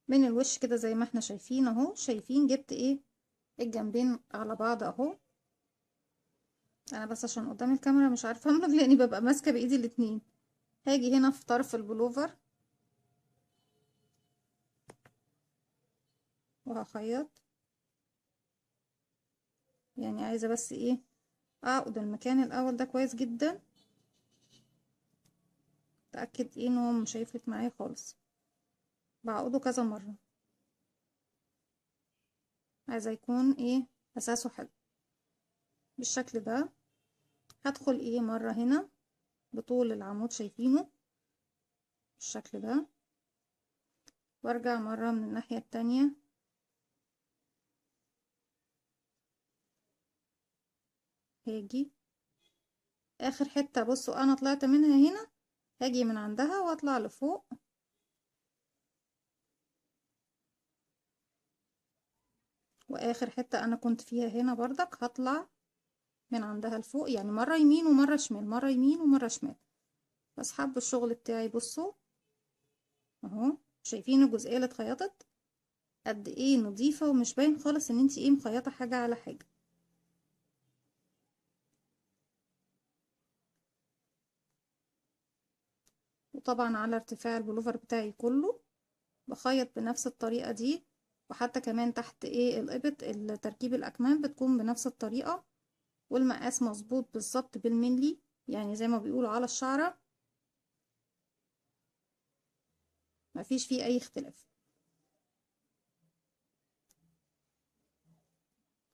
من الوش كده زي ما احنا شايفين اهو، شايفين جبت ايه الجنبين على بعض اهو. انا بس عشان قدام الكاميرا مش عارفه املك لاني ببقى ماسكه بايدي الاتنين. هاجي هنا في طرف البلوفر وهخيط، يعني عايزه بس ايه اعقد المكان الاول ده كويس جدا، اتاكد ايه ان هو مش هيفلت معايا خالص. بعقده كذا مره، عايزه يكون ايه اساسه حلو بالشكل ده. هدخل ايه مره هنا بطول العمود شايفينه بالشكل ده، وارجع مرة من الناحية التانية. هاجي اخر حتة، بصوا انا طلعت منها هنا، هاجي من عندها واطلع لفوق، واخر حتة انا كنت فيها هنا برضك هطلع من عندها لفوق، يعني مرة يمين ومرة شمال، مرة يمين ومرة شمال. بس حب الشغل بتاعي بصوا اهو، شايفين الجزئية اللي اتخيطت قد ايه نظيفة ومش باين خالص ان انتي ايه مخيطة حاجة على حاجة. وطبعا على ارتفاع البلوفر بتاعي كله بخيط بنفس الطريقة دي، وحتى كمان تحت ايه الابط التركيب الاكمام بتكون بنفس الطريقة. والمقاس مظبوط بالظبط بالملي، يعني زي ما بيقولوا على الشعرة، مفيش فيه اي اختلاف.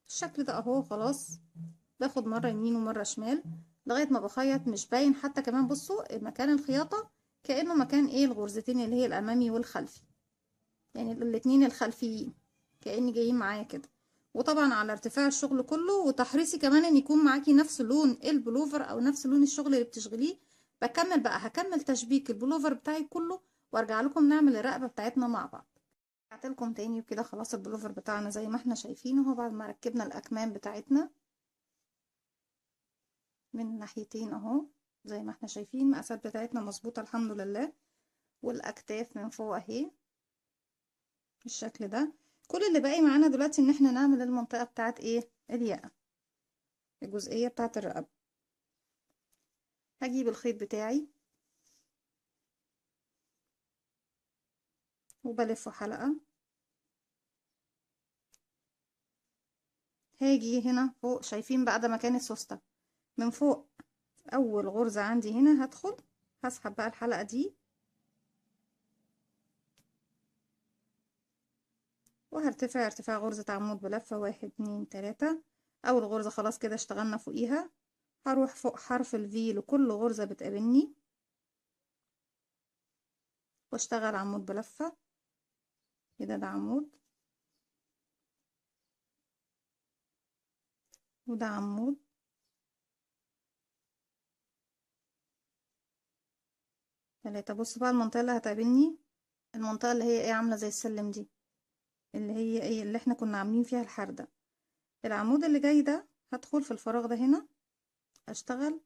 الشكل ده اهو. خلاص باخد مرة يمين ومرة شمال لغاية ما بخيط مش باين حتى كمان. بصوا مكان الخياطة كأنه مكان ايه الغرزتين اللي هي الامامي والخلفي، يعني الاتنين الخلفيين كأني جايين معايا كده. وطبعا على ارتفاع الشغل كله، وتحريصي كمان ان يكون معاكي نفس لون البلوفر او نفس لون الشغل اللي بتشغليه. بكمل بقى، هكمل تشبيك البلوفر بتاعي كله وارجع لكم نعمل الرقبة بتاعتنا مع بعض. رجعت لكم تاني وكده. خلاص البلوفر بتاعنا زي ما احنا شايفين اهو، بعد ما ركبنا الاكمام بتاعتنا من الناحيتين اهو زي ما احنا شايفين. المقاسات بتاعتنا مظبوطة الحمد لله، والاكتاف من فوق اهي بالشكل ده. كل اللي باقي معانا دلوقتي ان احنا نعمل المنطقة بتاعت ايه الياقة، الجزئية بتاعت الرقبة. هجيب الخيط بتاعي وبلفه حلقة. هاجي هنا فوق، شايفين بقى ده مكان السوستة من فوق. اول غرزة عندي هنا هدخل هسحب بقى الحلقة دي وهرتفع ارتفاع غرزة عمود بلفة 1 2 3. اول غرزة خلاص كده اشتغلنا فوقيها. هروح فوق حرف الفي لكل غرزة بتقابلني واشتغل عمود بلفة كده. ده عمود وده عمود 3. بص بقى المنطقة اللي هتقابلني، المنطقة اللي هي ايه عاملة زي السلم دي، اللي هي ايه اللي احنا كنا عاملين فيها الحردة. العمود اللي جاي ده هدخل في الفراغ ده هنا، اشتغل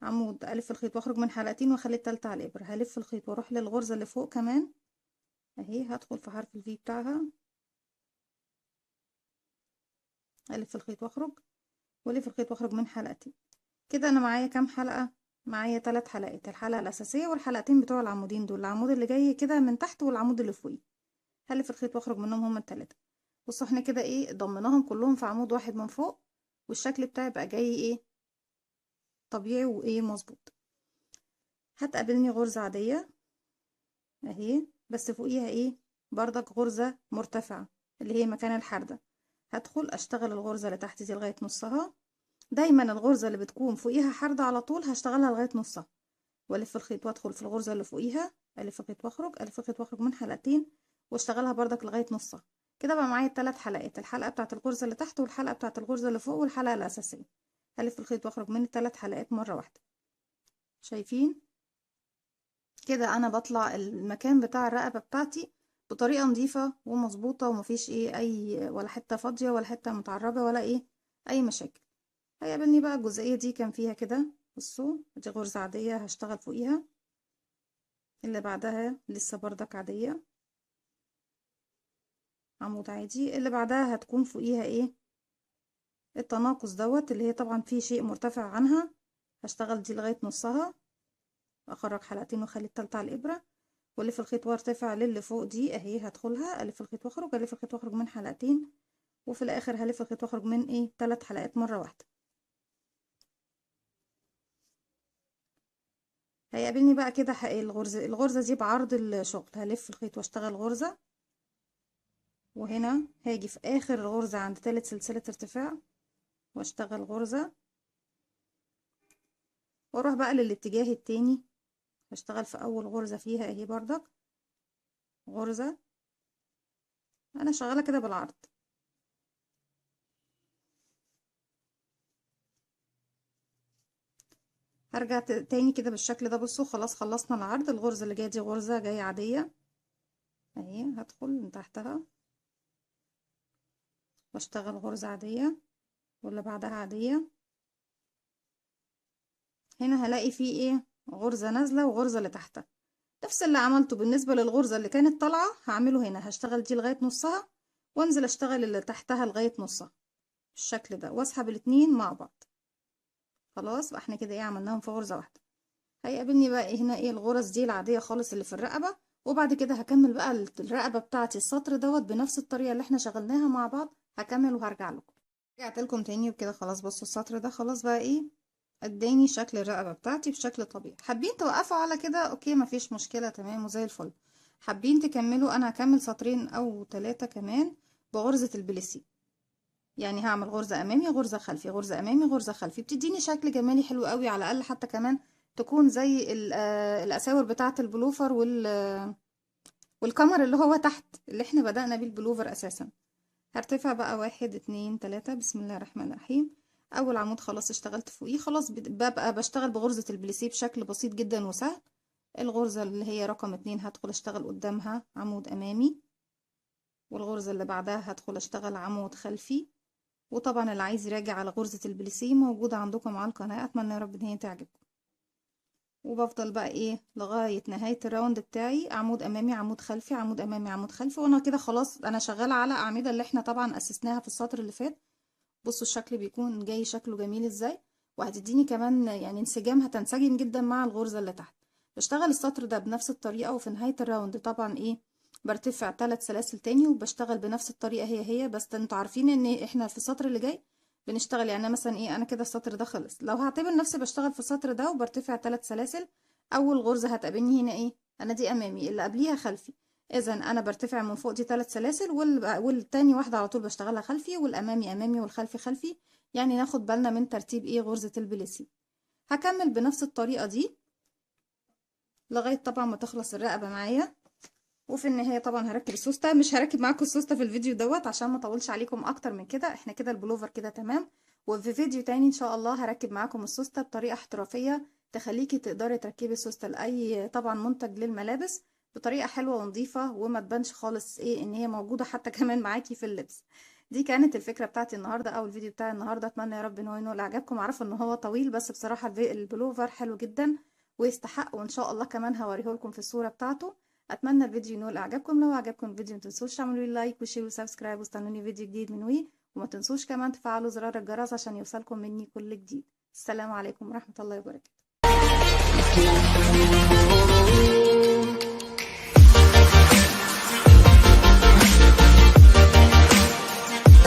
عمود، الف الخيط واخرج من حلقتين واخلي التالتة على الابرة. هلف الخيط واروح للغرزة اللي فوق كمان اهي، هدخل في حرف الفي بتاعها، الف الخيط واخرج والف الخيط واخرج من حلقتين. كده انا معايا كام حلقة؟ معايا 3 حلقات، الحلقة الاساسية والحلقتين بتوع العمودين دول، العمود اللي جاي كده من تحت والعمود اللي فوقيه. هلف الخيط واخرج منهم هما التلاتة. بصوا احنا كده ايه ضمناهم كلهم في عمود واحد من فوق، والشكل بتاعي بقى جاي ايه طبيعي وايه مظبوط. هتقابلني غرزة عادية اهي، بس فوقيها ايه بردك غرزة مرتفعة اللي هي مكان الحردة. هدخل اشتغل الغرزة اللي تحت دي لغاية نصها. دايما الغرزة اللي بتكون فوقيها حردة على طول هشتغلها لغاية نصها، والف الخيط وادخل في الغرزة اللي فوقيها، الف الخيط واخرج، الف الخيط واخرج من حلقتين واشتغلها بردك لغاية نصها. كده بقى معايا 3 حلقات، الحلقة بتاعت الغرزة اللي تحت والحلقة بتاعت الغرزة اللي فوق والحلقة الأساسية. هلف الخيط واخرج من ال3 حلقات مرة واحدة. شايفين كده انا بطلع المكان بتاع الرقبة بتاعتي بطريقة نظيفة ومظبوطة، ومفيش ايه اي ولا حتة فاضية ولا حتة متعربة ولا ايه اي مشاكل. هيقابلني بقى الجزئية دي كان فيها كده. بصوا دي غرزة عادية هشتغل فوقيها، اللي بعدها لسه بردك عادية عمود عادي، اللي بعدها هتكون فوقيها ايه التناقص دوت اللي هي طبعا فيه شيء مرتفع عنها. هشتغل دي لغاية نصها، اخرج حلقتين واخلي التالتة على الابرة والف الخيط وارتفع للي فوق دي اهي. هدخلها الف الخيط واخرج، الف الخيط واخرج من حلقتين، وفي الاخر هلف الخيط واخرج من ايه 3 حلقات مرة واحدة. هيقابلني بقى كده الغرزة دي بعرض الشغل. هلف الخيط واشتغل غرزة، وهنا هاجي في اخر الغرزة عند تالت سلسلة ارتفاع واشتغل غرزة، واروح بقى للاتجاه التاني هشتغل في اول غرزة فيها اهي بردك غرزة. انا شغالة كده بالعرض. هرجع تاني كده بالشكل ده. بصوا خلاص خلصنا العرض. الغرزة اللي جاية دي غرزة جاية عادية اهي، هدخل من تحتها واشتغل غرزة عادية واللي بعدها عادية. هنا هلاقي فيه ايه غرزة نازلة وغرزة اللي تحتها، نفس اللي عملته بالنسبة للغرزة اللي كانت طالعة هعمله هنا. هشتغل دي لغاية نصها وانزل اشتغل اللي تحتها لغاية نصها بالشكل ده واسحب الاتنين مع بعض. خلاص بقى احنا كده ايه عملناهم في غرزة واحدة. هيقابلني بقى هنا ايه الغرز دي العادية خالص اللي في الرقبة، وبعد كده هكمل بقى الرقبة بتاعتي السطر دوت بنفس الطريقة اللي احنا شغلناها مع بعض. هكمل وهرجع لكم. رجعت لكم تاني وكده خلاص. بصوا السطر ده خلاص بقى ايه، اداني شكل الرقبة بتاعتي بشكل طبيعي. حابين توقفوا على كده اوكي مفيش مشكلة، تمام وزي الفل. حابين تكملوا، انا هكمل سطرين او 3 كمان بغرزة البليسي. يعني هعمل غرزة امامي غرزة خلفي غرزة امامي غرزة خلفي، بتديني شكل جمالي حلو قوي. على الاقل حتى كمان تكون زي الاساور بتاعة البلوفر والكمر اللي هو تحت اللي احنا بدأنا بيه البلوفر اساسا. هرتفع بقى 1 2 3 بسم الله الرحمن الرحيم. اول عمود خلاص اشتغلت فوقيه، خلاص ببقى بشتغل بغرزة البليسيه بشكل بسيط جدا وسهل. الغرزة اللي هي رقم 2 هدخل اشتغل قدامها عمود امامي، والغرزة اللي بعدها هدخل اشتغل عمود خلفي. وطبعا اللي عايز يراجع على غرزة البليسيه موجودة عندكم على القناة، اتمنى يا رب ان هي تعجبكم. وبفضل بقى ايه لغاية نهاية الراوند بتاعي عمود امامي عمود خلفي عمود امامي عمود خلفي، وانا كده خلاص انا شغالة على اعمدة اللي احنا طبعا اسسناها في السطر اللي فات. بصوا الشكل بيكون جاي شكله جميل ازاي، وهتديني كمان يعني انسجام، هتنسجم جدا مع الغرزة اللي تحت. بشتغل السطر ده بنفس الطريقة، وفي نهاية الراوند طبعا ايه برتفع 3 سلاسل تاني وبشتغل بنفس الطريقة هي بس انتوا عارفين ان احنا في السطر اللي جاي بنشتغل. يعني أنا مثلا ايه، انا كده السطر ده خلص، لو هعتبر نفسي بشتغل في السطر ده وبرتفع 3 سلاسل، اول غرزة هتقابلني هنا ايه، انا دي امامي اللي قبليها خلفي. اذا انا برتفع من فوق دي 3 سلاسل والتاني واحدة على طول بشتغلها خلفي، والامامي امامي والخلفي خلفي. يعني ناخد بالنا من ترتيب ايه غرزة البليسي. هكمل بنفس الطريقة دي لغاية طبعا ما تخلص الرقبة معايا. وفي النهاية طبعا هركب السوستة، مش هركب معاكم السوستة في الفيديو دوت عشان ما اطولش عليكم اكتر من كده، احنا كده البلوفر كده تمام. وفي فيديو تاني ان شاء الله هركب معاكم السوستة بطريقة احترافية تخليكي تقدري تركبي السوستة لاي طبعا منتج للملابس بطريقة حلوة ونظيفة، وما تبانش خالص ايه ان هي موجودة حتى كمان معاكي في اللبس. دي كانت الفكرة بتاعتي النهاردة او الفيديو بتاعي النهاردة، اتمنى يا رب ان هو ينول اعجابكم. عارفة ان هو طويل بس بصراحة البلوفر حلو جدا ويستحق، وان شاء الله كمان هوريه لكم في الصورة بتاعته. اتمنى الفيديو ينول اعجابكم، لو عجبكم الفيديو متنسوش تعملوا لي لايك وشير وسبسكرايب واستنوني فيديو جديد من وي. وما تنسوش كمان تفعلوا زرار الجرس عشان يوصلكم مني كل جديد. السلام عليكم ورحمة الله وبركاته.